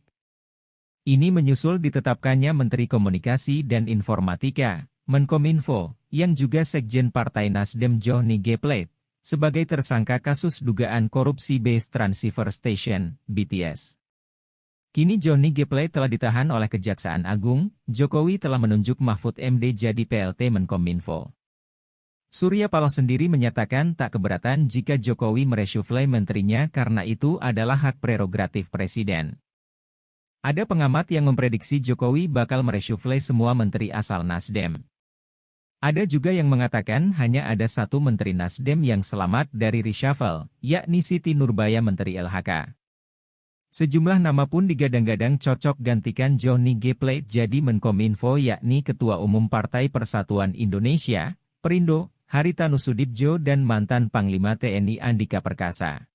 Ini menyusul ditetapkannya Menteri Komunikasi dan Informatika, Menkominfo, yang juga Sekjen Partai Nasdem Johnny G. Plate, sebagai tersangka kasus dugaan korupsi Base Transceiver Station, BTS. Kini Johnny G. Plate telah ditahan oleh Kejaksaan Agung, Jokowi telah menunjuk Mahfud MD jadi PLT Menkominfo. Surya Paloh sendiri menyatakan tak keberatan jika Jokowi mereshuffle menterinya karena itu adalah hak prerogatif Presiden. Ada pengamat yang memprediksi Jokowi bakal mereshuffle semua menteri asal Nasdem. Ada juga yang mengatakan hanya ada satu menteri Nasdem yang selamat dari reshuffle, yakni Siti Nurbaya Menteri LHK. Sejumlah nama pun digadang-gadang cocok gantikan Johnny G. Plate jadi Menkominfo yakni Ketua Umum Partai Persatuan Indonesia, Perindo, Haritanu Sudibjo dan mantan Panglima TNI Andika Perkasa.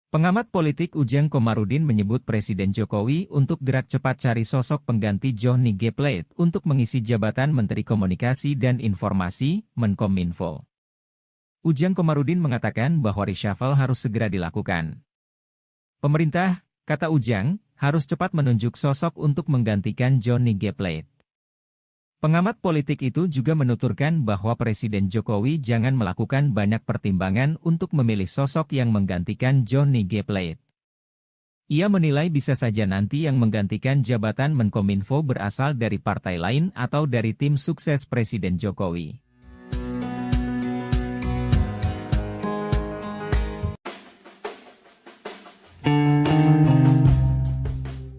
Pengamat politik Ujang Komarudin menyebut Presiden Jokowi untuk gerak cepat cari sosok pengganti Johnny G. Plate untuk mengisi jabatan Menteri Komunikasi dan Informasi, Menkominfo. Ujang Komarudin mengatakan bahwa reshuffle harus segera dilakukan. Pemerintah, kata Ujang, harus cepat menunjuk sosok untuk menggantikan Johnny G. Plate. Pengamat politik itu juga menuturkan bahwa Presiden Jokowi jangan melakukan banyak pertimbangan untuk memilih sosok yang menggantikan Johnny G. Plate. Ia menilai bisa saja nanti yang menggantikan jabatan Menkominfo berasal dari partai lain atau dari tim sukses Presiden Jokowi.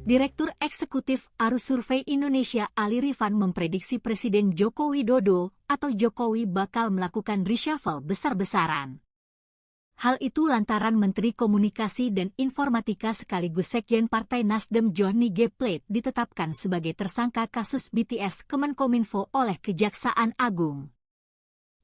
Direktur Eksekutif Arus Survei Indonesia Ali Rifan memprediksi Presiden Joko Widodo atau Jokowi bakal melakukan reshuffle besar-besaran. Hal itu lantaran Menteri Komunikasi dan Informatika sekaligus Sekjen Partai Nasdem Johnny G. Plate ditetapkan sebagai tersangka kasus BTS Kemenkominfo oleh Kejaksaan Agung.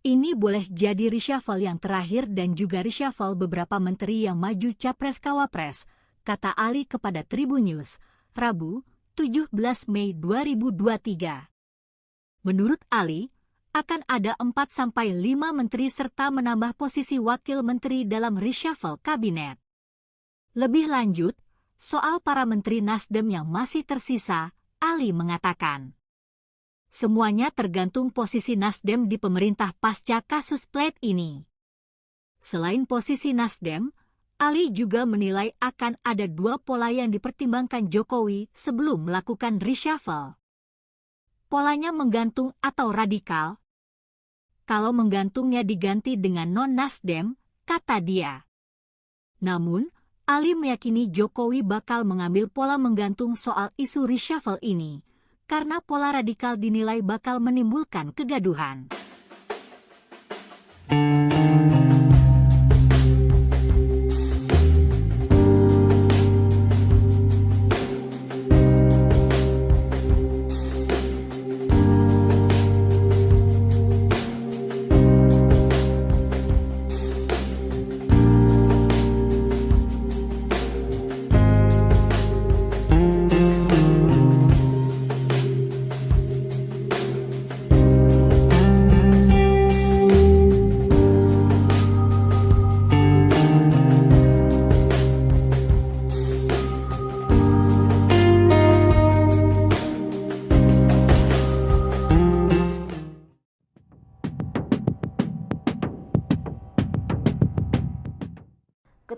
Ini boleh jadi reshuffle yang terakhir dan juga reshuffle beberapa menteri yang maju Capres-Cawapres, kata Ali kepada Tribun News, Rabu, 17 Mei 2023. Menurut Ali, akan ada 4-5 menteri serta menambah posisi wakil menteri dalam reshuffle kabinet. Lebih lanjut, soal para menteri Nasdem yang masih tersisa, Ali mengatakan, semuanya tergantung posisi Nasdem di pemerintah pasca kasus Plate ini. Selain posisi Nasdem, Ali juga menilai akan ada dua pola yang dipertimbangkan Jokowi sebelum melakukan reshuffle. Polanya menggantung atau radikal. Kalau menggantungnya diganti dengan non-Nasdem, kata dia. Namun, Ali meyakini Jokowi bakal mengambil pola menggantung soal isu reshuffle ini, karena pola radikal dinilai bakal menimbulkan kegaduhan.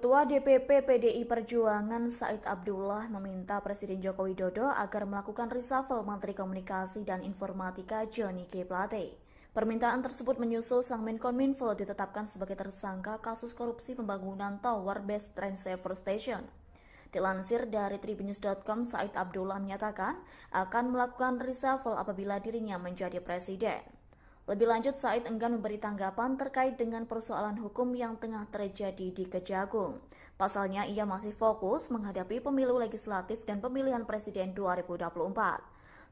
Ketua DPP PDI Perjuangan Said Abdullah meminta Presiden Joko Widodo agar melakukan reshuffle Menteri Komunikasi dan Informatika Johnny G. Plate. Permintaan tersebut menyusul sang Menkominfo ditetapkan sebagai tersangka kasus korupsi pembangunan Tower Base Train Saver Station. Dilansir dari tribunnews.com, Said Abdullah menyatakan akan melakukan reshuffle apabila dirinya menjadi presiden. Lebih lanjut, Said enggan memberi tanggapan terkait dengan persoalan hukum yang tengah terjadi di Kejagung. Pasalnya, ia masih fokus menghadapi pemilu legislatif dan pemilihan presiden 2024.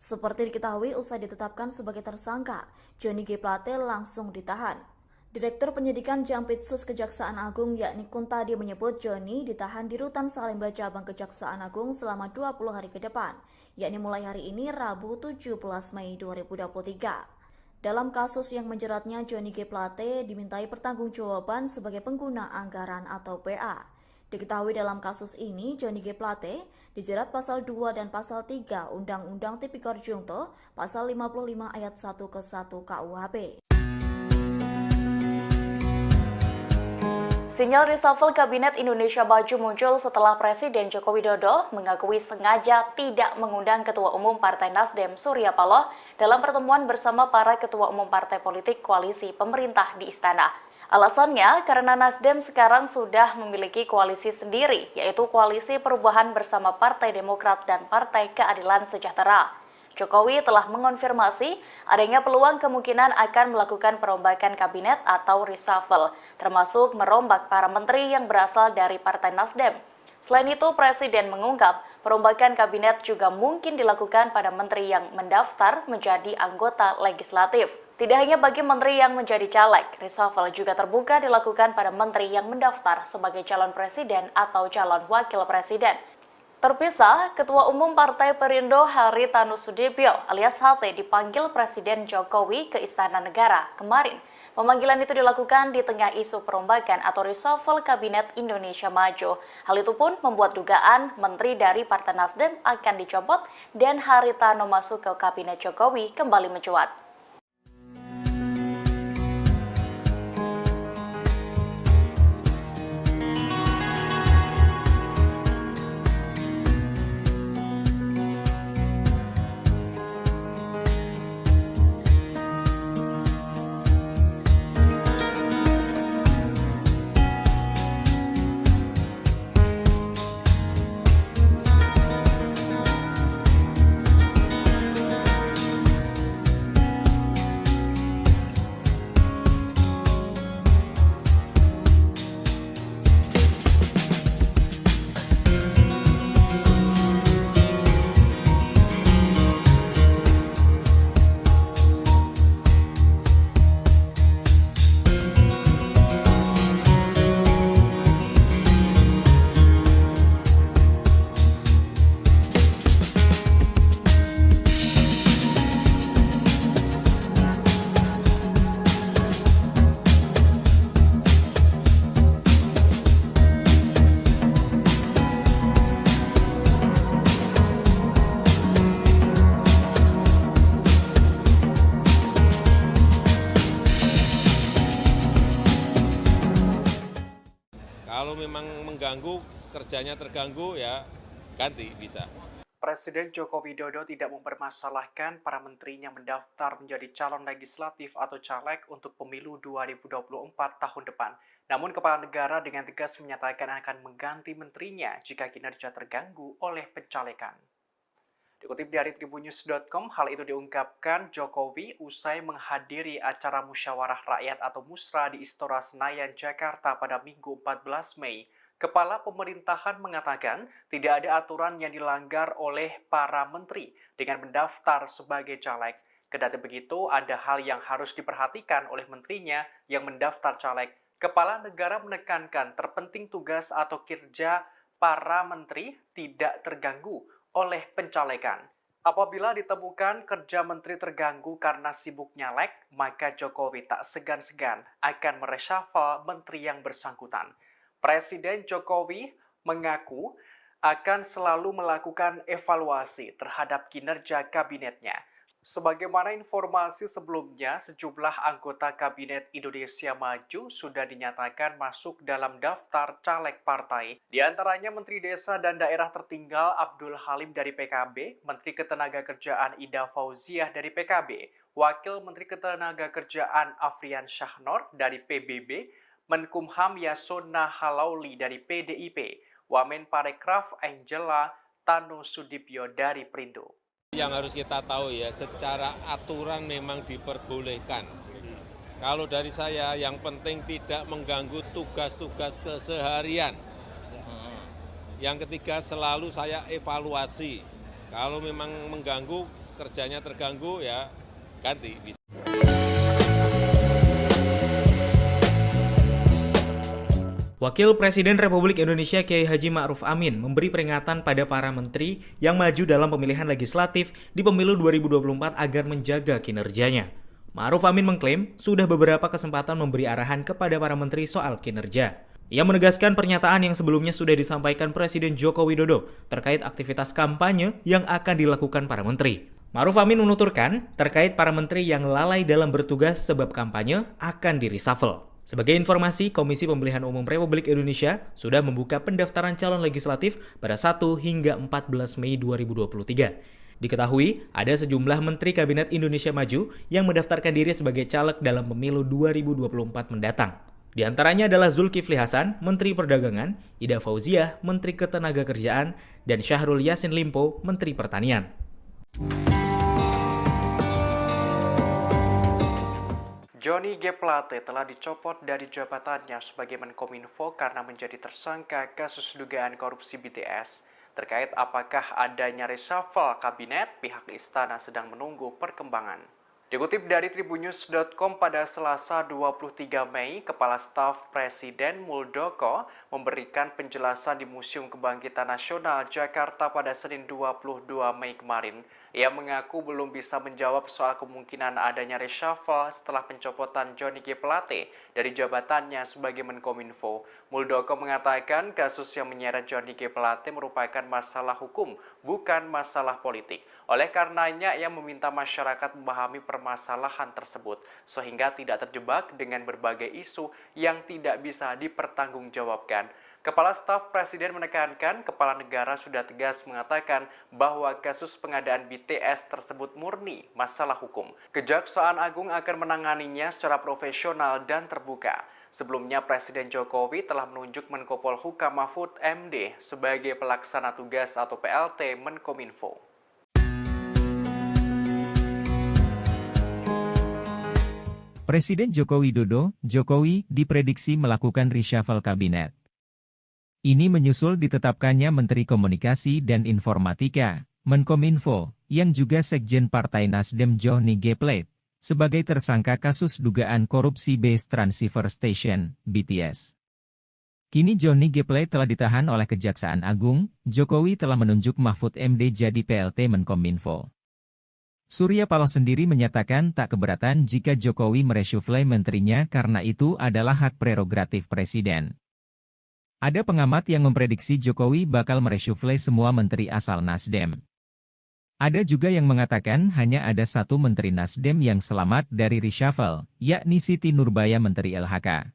Seperti diketahui, usai ditetapkan sebagai tersangka, Johnny G. Plate langsung ditahan. Direktur Penyidikan Jampitsus Kejaksaan Agung yakni Kuntadi menyebut Johnny ditahan di Rutan Salemba Cabang Kejaksaan Agung selama 20 hari ke depan, yakni mulai hari ini Rabu 17 Mei 2023. Dalam kasus yang menjeratnya, Johnny G. Plate dimintai pertanggungjawaban sebagai pengguna anggaran atau PA. Diketahui dalam kasus ini, Johnny G. Plate dijerat pasal 2 dan pasal 3 Undang-Undang Tipikor Junto, pasal 55 ayat 1 ke 1 KUHP. Sinyal reshuffle Kabinet Indonesia Maju muncul setelah Presiden Joko Widodo mengakui sengaja tidak mengundang Ketua Umum Partai Nasdem Surya Paloh dalam pertemuan bersama para Ketua Umum Partai Politik Koalisi Pemerintah di Istana. Alasannya karena Nasdem sekarang sudah memiliki koalisi sendiri, yaitu Koalisi Perubahan bersama Partai Demokrat dan Partai Keadilan Sejahtera. Jokowi telah mengonfirmasi adanya peluang kemungkinan akan melakukan perombakan kabinet atau reshuffle, termasuk merombak para menteri yang berasal dari Partai Nasdem. Selain itu, Presiden mengungkap perombakan kabinet juga mungkin dilakukan pada menteri yang mendaftar menjadi anggota legislatif. Tidak hanya bagi menteri yang menjadi caleg, reshuffle juga terbuka dilakukan pada menteri yang mendaftar sebagai calon presiden atau calon wakil presiden. Terpisah, Ketua Umum Partai Perindo Haritanu Sudibyo alias HT dipanggil Presiden Jokowi ke Istana Negara kemarin. Pemanggilan itu dilakukan di tengah isu perombakan atau reshuffle Kabinet Indonesia Maju. Hal itu pun membuat dugaan menteri dari Partai Nasdem akan dicopot dan Haritanu masuk ke Kabinet Jokowi kembali mencuat. Kalau memang mengganggu, kerjanya terganggu, ya ganti bisa. Presiden Joko Widodo tidak mempermasalahkan para menterinya mendaftar menjadi calon legislatif atau caleg untuk pemilu 2024 tahun depan. Namun Kepala Negara dengan tegas menyatakan akan mengganti menterinya jika kinerja terganggu oleh pencalekan. Dikutip dari tribunnews.com, hal itu diungkapkan Jokowi usai menghadiri acara musyawarah rakyat atau musra di Istora Senayan, Jakarta pada Minggu 14 Mei. Kepala pemerintahan mengatakan tidak ada aturan yang dilanggar oleh para menteri dengan mendaftar sebagai caleg. Kendati begitu, ada hal yang harus diperhatikan oleh menterinya yang mendaftar caleg. Kepala negara menekankan terpenting tugas atau kinerja para menteri tidak terganggu oleh pencalekan. Apabila ditemukan kerja menteri terganggu karena sibuk nyalek, maka Jokowi tak segan-segan akan mereshuffle menteri yang bersangkutan. Presiden Jokowi mengaku akan selalu melakukan evaluasi terhadap kinerja kabinetnya. Sebagaimana informasi sebelumnya, sejumlah anggota Kabinet Indonesia Maju sudah dinyatakan masuk dalam daftar caleg partai. Di antaranya Menteri Desa dan Daerah Tertinggal Abdul Halim dari PKB, Menteri Ketenagakerjaan Ida Fauziah dari PKB, Wakil Menteri Ketenagakerjaan Afrian Syahnor dari PBB, Menkumham Yasona Halauli dari PDIP, Wamen Parekraf Angela Tanu Sudibyo dari Perindo. Yang harus kita tahu ya, secara aturan memang diperbolehkan. Kalau dari saya, yang penting tidak mengganggu tugas-tugas keseharian. Yang ketiga, selalu saya evaluasi. Kalau memang mengganggu, kerjanya terganggu, ya ganti. Wakil Presiden Republik Indonesia Kiai Haji Ma'ruf Amin memberi peringatan pada para menteri yang maju dalam pemilihan legislatif di pemilu 2024 agar menjaga kinerjanya. Ma'ruf Amin mengklaim sudah beberapa kesempatan memberi arahan kepada para menteri soal kinerja. Ia menegaskan pernyataan yang sebelumnya sudah disampaikan Presiden Joko Widodo terkait aktivitas kampanye yang akan dilakukan para menteri. Ma'ruf Amin menuturkan terkait para menteri yang lalai dalam bertugas sebab kampanye akan di-reshuffle. Sebagai informasi, Komisi Pemilihan Umum Republik Indonesia sudah membuka pendaftaran calon legislatif pada 1 hingga 14 Mei 2023. Diketahui, ada sejumlah Menteri Kabinet Indonesia Maju yang mendaftarkan diri sebagai caleg dalam pemilu 2024 mendatang. Di antaranya adalah Zulkifli Hasan, Menteri Perdagangan, Ida Fauziah, Menteri Ketenagakerjaan, dan Syahrul Yassin Limpo, Menteri Pertanian. Johnny G. Plate telah dicopot dari jabatannya sebagai Menkominfo karena menjadi tersangka kasus dugaan korupsi BTS. Terkait apakah adanya reshuffle kabinet, pihak istana sedang menunggu perkembangan. Dikutip dari tribunnews.com pada Selasa 23 Mei, Kepala Staf Presiden Muldoko memberikan penjelasan di Museum Kebangkitan Nasional Jakarta pada Senin 22 Mei kemarin. Ia mengaku belum bisa menjawab soal kemungkinan adanya reshuffle setelah pencopotan Johnny G. Plate dari jabatannya sebagai Menkominfo. Muldoko mengatakan kasus yang menyeret Johnny G. Plate merupakan masalah hukum, bukan masalah politik. Oleh karenanya, ia meminta masyarakat memahami permasalahan tersebut, sehingga tidak terjebak dengan berbagai isu yang tidak bisa dipertanggungjawabkan. Kepala Staf Presiden menekankan kepala negara sudah tegas mengatakan bahwa kasus pengadaan BTS tersebut murni masalah hukum. Kejaksaan Agung akan menanganinya secara profesional dan terbuka. Sebelumnya Presiden Jokowi telah menunjuk Menko Polhukam Mahfud MD sebagai pelaksana tugas atau PLT Menkominfo. Presiden Joko Widodo, Jokowi, diprediksi melakukan reshuffle kabinet. Ini menyusul ditetapkannya Menteri Komunikasi dan Informatika, Menkominfo, yang juga Sekjen Partai Nasdem Johnny G. Plate, sebagai tersangka kasus dugaan korupsi Base Transceiver Station, BTS. Kini Johnny G. Plate telah ditahan oleh Kejaksaan Agung, Jokowi telah menunjuk Mahfud MD jadi PLT Menkominfo. Surya Paloh sendiri menyatakan tak keberatan jika Jokowi mereshuffle menterinya karena itu adalah hak prerogatif Presiden. Ada pengamat yang memprediksi Jokowi bakal mereshuffle semua menteri asal Nasdem. Ada juga yang mengatakan hanya ada satu menteri Nasdem yang selamat dari reshuffle, yakni Siti Nurbaya Menteri LHK.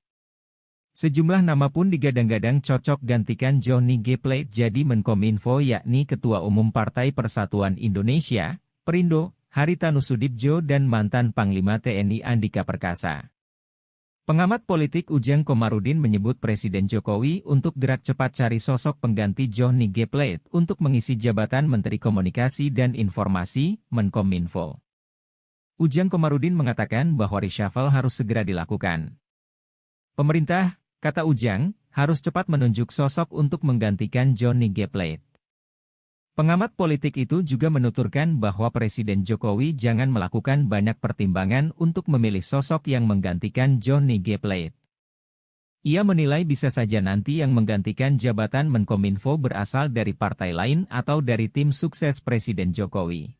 Sejumlah nama pun digadang-gadang cocok gantikan Johnny G. Plate jadi Menkominfo yakni Ketua Umum Partai Persatuan Indonesia, Perindo, Haritanu Sudibjo dan mantan Panglima TNI Andika Perkasa. Pengamat politik Ujang Komarudin menyebut Presiden Jokowi untuk gerak cepat cari sosok pengganti Johnny G. Plate untuk mengisi jabatan Menteri Komunikasi dan Informasi, Menkominfo. Ujang Komarudin mengatakan bahwa reshuffle harus segera dilakukan. Pemerintah, kata Ujang, harus cepat menunjuk sosok untuk menggantikan Johnny G. Plate. Pengamat politik itu juga menuturkan bahwa Presiden Jokowi jangan melakukan banyak pertimbangan untuk memilih sosok yang menggantikan Johnny G. Plate. Ia menilai bisa saja nanti yang menggantikan jabatan Menkominfo berasal dari partai lain atau dari tim sukses Presiden Jokowi.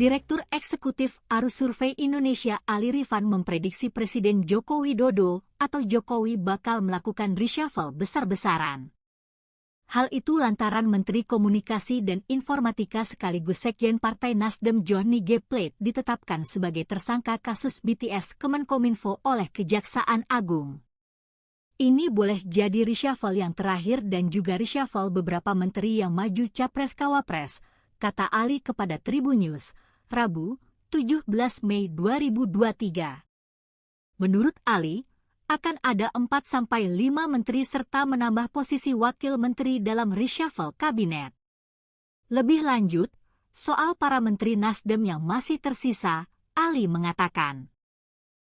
Direktur Eksekutif Arus Survei Indonesia Ali Rifan memprediksi Presiden Joko Widodo atau Jokowi bakal melakukan reshuffle besar-besaran. Hal itu lantaran Menteri Komunikasi dan Informatika sekaligus Sekjen Partai Nasdem Johnny G. Plate ditetapkan sebagai tersangka kasus BTS Kemenkominfo oleh Kejaksaan Agung. Ini boleh jadi reshuffle yang terakhir dan juga reshuffle beberapa menteri yang maju Capres-Cawapres, kata Ali kepada Tribun News, Rabu, 17 Mei 2023. Menurut Ali, akan ada 4-5 menteri serta menambah posisi wakil menteri dalam reshuffle kabinet. Lebih lanjut, soal para menteri Nasdem yang masih tersisa, Ali mengatakan,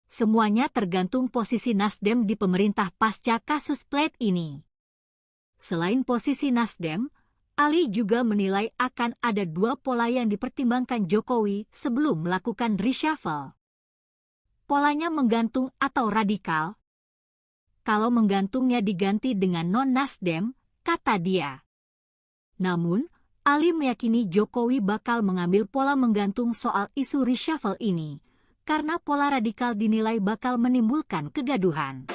semuanya tergantung posisi Nasdem di pemerintah pasca kasus Plate ini. Selain posisi Nasdem, Ali juga menilai akan ada 2 pola yang dipertimbangkan Jokowi sebelum melakukan reshuffle. Polanya menggantung atau radikal. Kalau menggantungnya diganti dengan non-Nasdem, kata dia. Namun, Ali meyakini Jokowi bakal mengambil pola menggantung soal isu reshuffle ini, karena pola radikal dinilai bakal menimbulkan kegaduhan.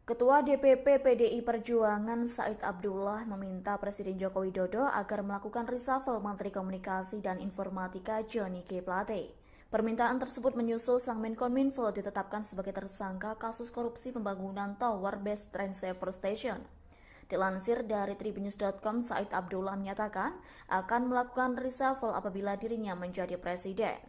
Ketua DPP PDI Perjuangan Said Abdullah meminta Presiden Joko Widodo agar melakukan reshuffle Menteri Komunikasi dan Informatika Johnny G. Plate. Permintaan tersebut menyusul sang Menkominfo ditetapkan sebagai tersangka kasus korupsi pembangunan Tower Base Train Saver Station. Dilansir dari tribunnews.com, Said Abdullah menyatakan akan melakukan reshuffle apabila dirinya menjadi presiden.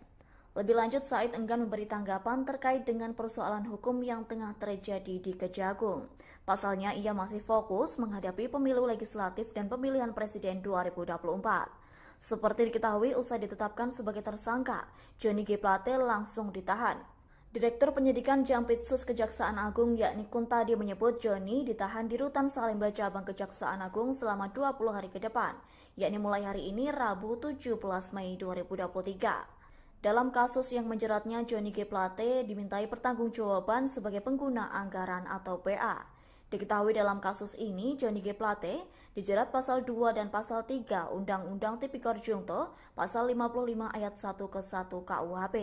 Lebih lanjut, Said enggan memberi tanggapan terkait dengan persoalan hukum yang tengah terjadi di Kejagung. Pasalnya, ia masih fokus menghadapi pemilu legislatif dan pemilihan presiden 2024. Seperti diketahui, usai ditetapkan sebagai tersangka, Johnny G. Plate langsung ditahan. Direktur Penyidikan Jampitsus Kejaksaan Agung yakni Kuntadi menyebut Johnny ditahan di Rutan Salemba Cabang Kejaksaan Agung selama 20 hari ke depan, yakni mulai hari ini Rabu 17 Mei 2023. Dalam kasus yang menjeratnya, Johnny G. Plate dimintai pertanggungjawaban sebagai pengguna anggaran atau PA. Diketahui dalam kasus ini, Johnny G. Plate dijerat pasal 2 dan pasal 3 Undang-Undang Tipikor Junto, pasal 55 ayat 1 ke 1 KUHP.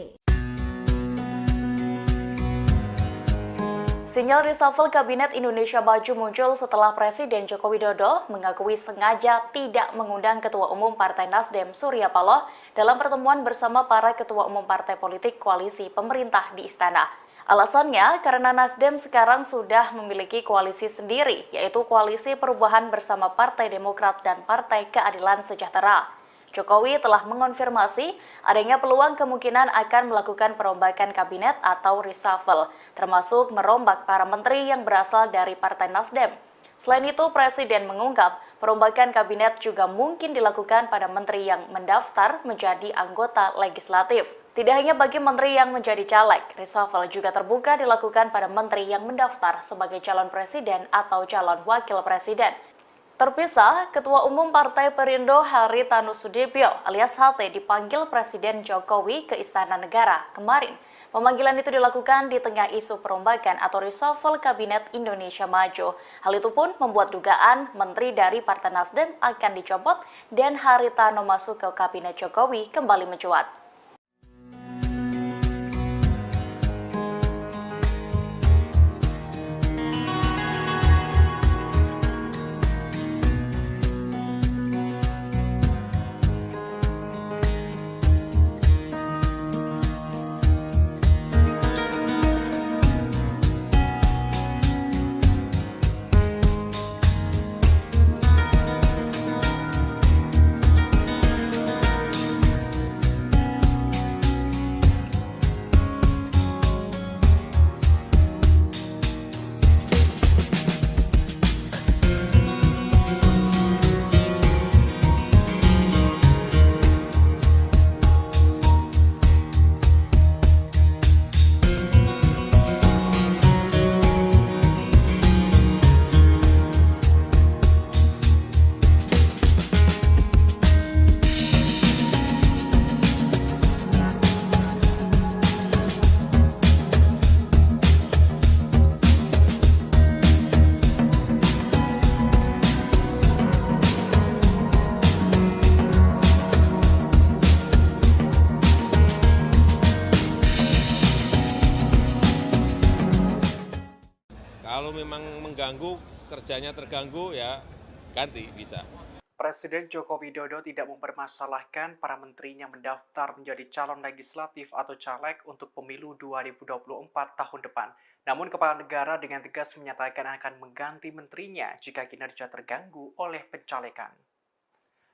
Sinyal reshuffle Kabinet Indonesia Maju muncul setelah Presiden Joko Widodo mengakui sengaja tidak mengundang Ketua Umum Partai Nasdem Surya Paloh dalam pertemuan bersama para Ketua Umum Partai Politik Koalisi Pemerintah di Istana. Alasannya karena Nasdem sekarang sudah memiliki koalisi sendiri, yaitu Koalisi Perubahan bersama Partai Demokrat dan Partai Keadilan Sejahtera. Jokowi telah mengonfirmasi adanya peluang kemungkinan akan melakukan perombakan kabinet atau reshuffle, termasuk merombak para menteri yang berasal dari Partai Nasdem. Selain itu, Presiden mengungkap perombakan kabinet juga mungkin dilakukan pada menteri yang mendaftar menjadi anggota legislatif. Tidak hanya bagi menteri yang menjadi caleg, reshuffle juga terbuka dilakukan pada menteri yang mendaftar sebagai calon presiden atau calon wakil presiden. Terpisah, Ketua Umum Partai Perindo Haritanu Sudibyo alias HT dipanggil Presiden Jokowi ke Istana Negara kemarin. Pemanggilan itu dilakukan di tengah isu perombakan atau reshuffle Kabinet Indonesia Maju. Hal itu pun membuat dugaan menteri dari Partai Nasdem akan dicopot dan Haritanu masuk ke Kabinet Jokowi kembali mencuat. Kalau memang mengganggu, kerjanya terganggu, ya ganti bisa. Presiden Joko Widodo tidak mempermasalahkan para menterinya mendaftar menjadi calon legislatif atau caleg untuk pemilu 2024 tahun depan. Namun kepala negara dengan tegas menyatakan akan mengganti menterinya jika kinerja terganggu oleh pencalekan.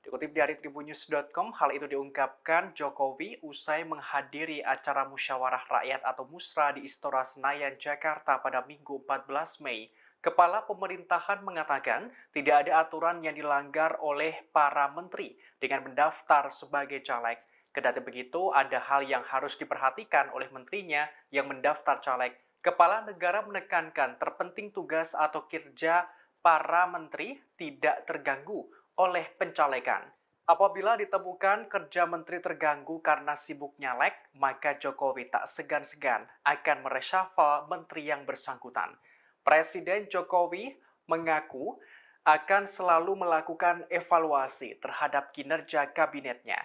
Dikutip dari tribunnews.com, hal itu diungkapkan Jokowi usai menghadiri acara musyawarah rakyat atau musra di Istora Senayan, Jakarta pada Minggu 14 Mei. Kepala pemerintahan mengatakan tidak ada aturan yang dilanggar oleh para menteri dengan mendaftar sebagai caleg. Kendati begitu, ada hal yang harus diperhatikan oleh menterinya yang mendaftar caleg. Kepala negara menekankan terpenting tugas atau kinerja para menteri tidak terganggu oleh pencalekan. Apabila ditemukan kerja menteri terganggu karena sibuk nyalek, maka Jokowi tak segan-segan akan mereshuffle menteri yang bersangkutan. Presiden Jokowi mengaku akan selalu melakukan evaluasi terhadap kinerja kabinetnya.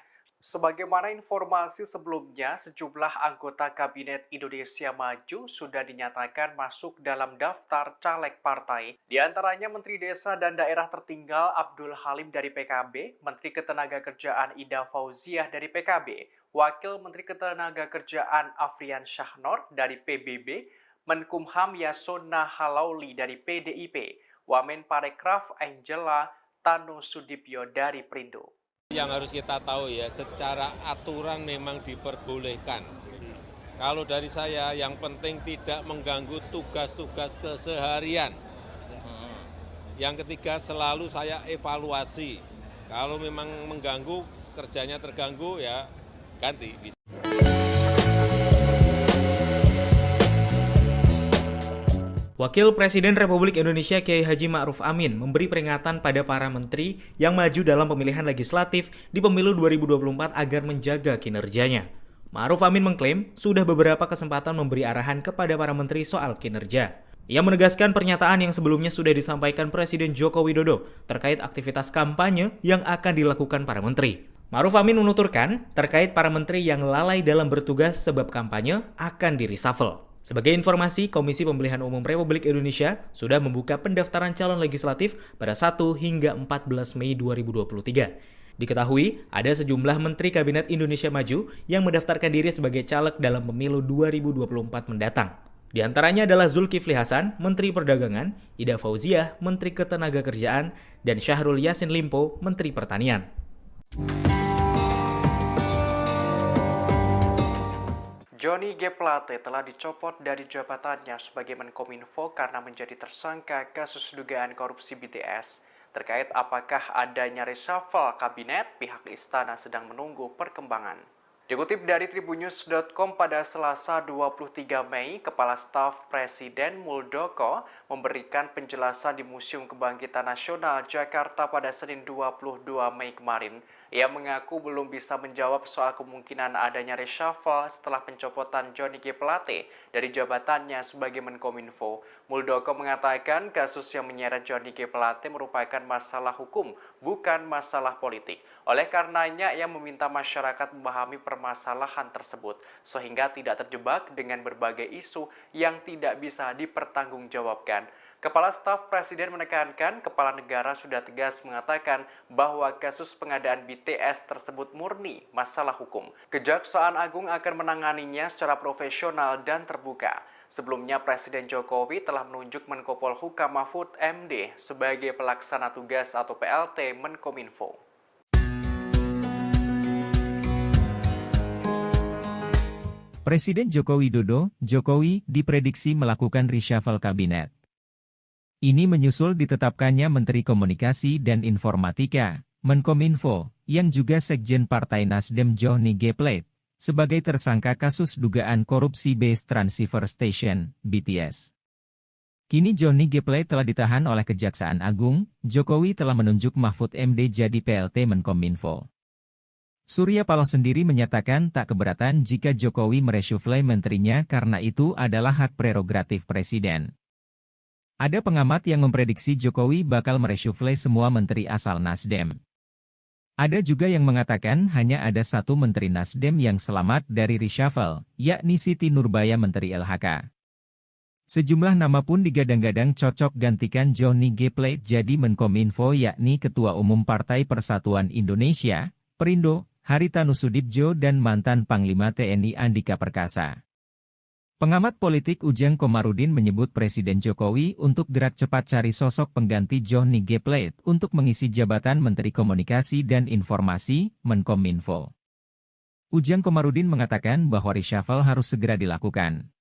Sebagaimana informasi sebelumnya, sejumlah anggota Kabinet Indonesia Maju sudah dinyatakan masuk dalam daftar caleg partai. Di antaranya Menteri Desa dan Daerah Tertinggal Abdul Halim dari PKB, Menteri Ketenagakerjaan Ida Fauziah dari PKB, Wakil Menteri Ketenagakerjaan Afrian Syahnor dari PBB, Menkumham Yasona Halauli dari PDIP, Wamen Parekraf Angela Tanusudibyo dari Perindo. Yang harus kita tahu ya, secara aturan memang diperbolehkan. Kalau dari saya, yang penting tidak mengganggu tugas-tugas keseharian. Yang ketiga, selalu saya evaluasi. Kalau memang mengganggu, kerjanya terganggu, ya ganti. Wakil Presiden Republik Indonesia Kiai Haji Ma'ruf Amin memberi peringatan pada para menteri yang maju dalam pemilihan legislatif di pemilu 2024 agar menjaga kinerjanya. Ma'ruf Amin mengklaim sudah beberapa kesempatan memberi arahan kepada para menteri soal kinerja. Ia menegaskan pernyataan yang sebelumnya sudah disampaikan Presiden Joko Widodo terkait aktivitas kampanye yang akan dilakukan para menteri. Ma'ruf Amin menuturkan terkait para menteri yang lalai dalam bertugas sebab kampanye akan di-reshuffle. Sebagai informasi, Komisi Pemilihan Umum Republik Indonesia sudah membuka pendaftaran calon legislatif pada 1 hingga 14 Mei 2023. Diketahui, ada sejumlah Menteri Kabinet Indonesia Maju yang mendaftarkan diri sebagai caleg dalam pemilu 2024 mendatang. Di antaranya adalah Zulkifli Hasan, Menteri Perdagangan, Ida Fauziah, Menteri Ketenagakerjaan, dan Syahrul Yassin Limpo, Menteri Pertanian. Johnny G. Plate telah dicopot dari jabatannya sebagai Menkominfo karena menjadi tersangka kasus dugaan korupsi BTS. Terkait apakah adanya reshuffle kabinet, pihak istana sedang menunggu perkembangan. Dikutip dari tribunnews.com pada Selasa 23 Mei, Kepala Staf Presiden Muldoko memberikan penjelasan di Museum Kebangkitan Nasional Jakarta pada Senin 22 Mei kemarin. Ia mengaku belum bisa menjawab soal kemungkinan adanya reshuffle setelah pencopotan Johnny G. Plate dari jabatannya sebagai Menkominfo. Muldoko mengatakan kasus yang menyeret Johnny G. Plate merupakan masalah hukum, bukan masalah politik. Oleh karenanya, ia meminta masyarakat memahami permasalahan tersebut, sehingga tidak terjebak dengan berbagai isu yang tidak bisa dipertanggungjawabkan. Kepala Staf Presiden menekankan kepala negara sudah tegas mengatakan bahwa kasus pengadaan BTS tersebut murni masalah hukum. Kejaksaan Agung akan menanganinya secara profesional dan terbuka. Sebelumnya Presiden Jokowi telah menunjuk Menko Polhukam Mahfud MD sebagai pelaksana tugas atau PLT Menkominfo. Presiden Joko Widodo, Jokowi, diprediksi melakukan reshuffle kabinet. Ini menyusul ditetapkannya Menteri Komunikasi dan Informatika, Menkominfo, yang juga Sekjen Partai Nasdem Johnny G. Plate, sebagai tersangka kasus dugaan korupsi Base Transceiver Station, BTS. Kini Johnny G. Plate telah ditahan oleh Kejaksaan Agung, Jokowi telah menunjuk Mahfud MD jadi PLT Menkominfo. Surya Paloh sendiri menyatakan tak keberatan jika Jokowi mereshuffle menterinya karena itu adalah hak prerogatif Presiden. Ada pengamat yang memprediksi Jokowi bakal mereshuffle semua menteri asal Nasdem. Ada juga yang mengatakan hanya ada satu menteri Nasdem yang selamat dari reshuffle, yakni Siti Nurbaya Menteri LHK. Sejumlah nama pun digadang-gadang cocok gantikan Johnny G. Plate jadi Menkominfo, yakni Ketua Umum Partai Persatuan Indonesia, Perindo, Haritanu Sudibjo dan mantan Panglima TNI Andika Perkasa. Pengamat politik Ujang Komarudin menyebut Presiden Jokowi untuk gerak cepat cari sosok pengganti Johnny G. Plate untuk mengisi jabatan Menteri Komunikasi dan Informasi, Menkominfo. Ujang Komarudin mengatakan bahwa reshuffle harus segera dilakukan.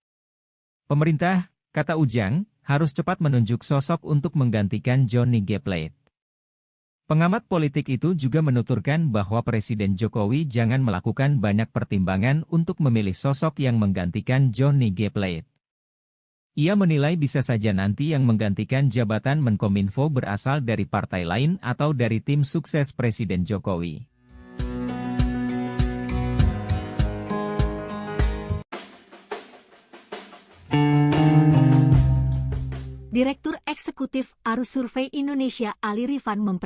Pemerintah, kata Ujang, harus cepat menunjuk sosok untuk menggantikan Johnny G. Plate. Pengamat politik itu juga menuturkan bahwa Presiden Jokowi jangan melakukan banyak pertimbangan untuk memilih sosok yang menggantikan Johnny G. Plate. Ia menilai bisa saja nanti yang menggantikan jabatan Menkominfo berasal dari partai lain atau dari tim sukses Presiden Jokowi. Direktur Eksekutif Arus Survei Indonesia Ali Rifan memprediksi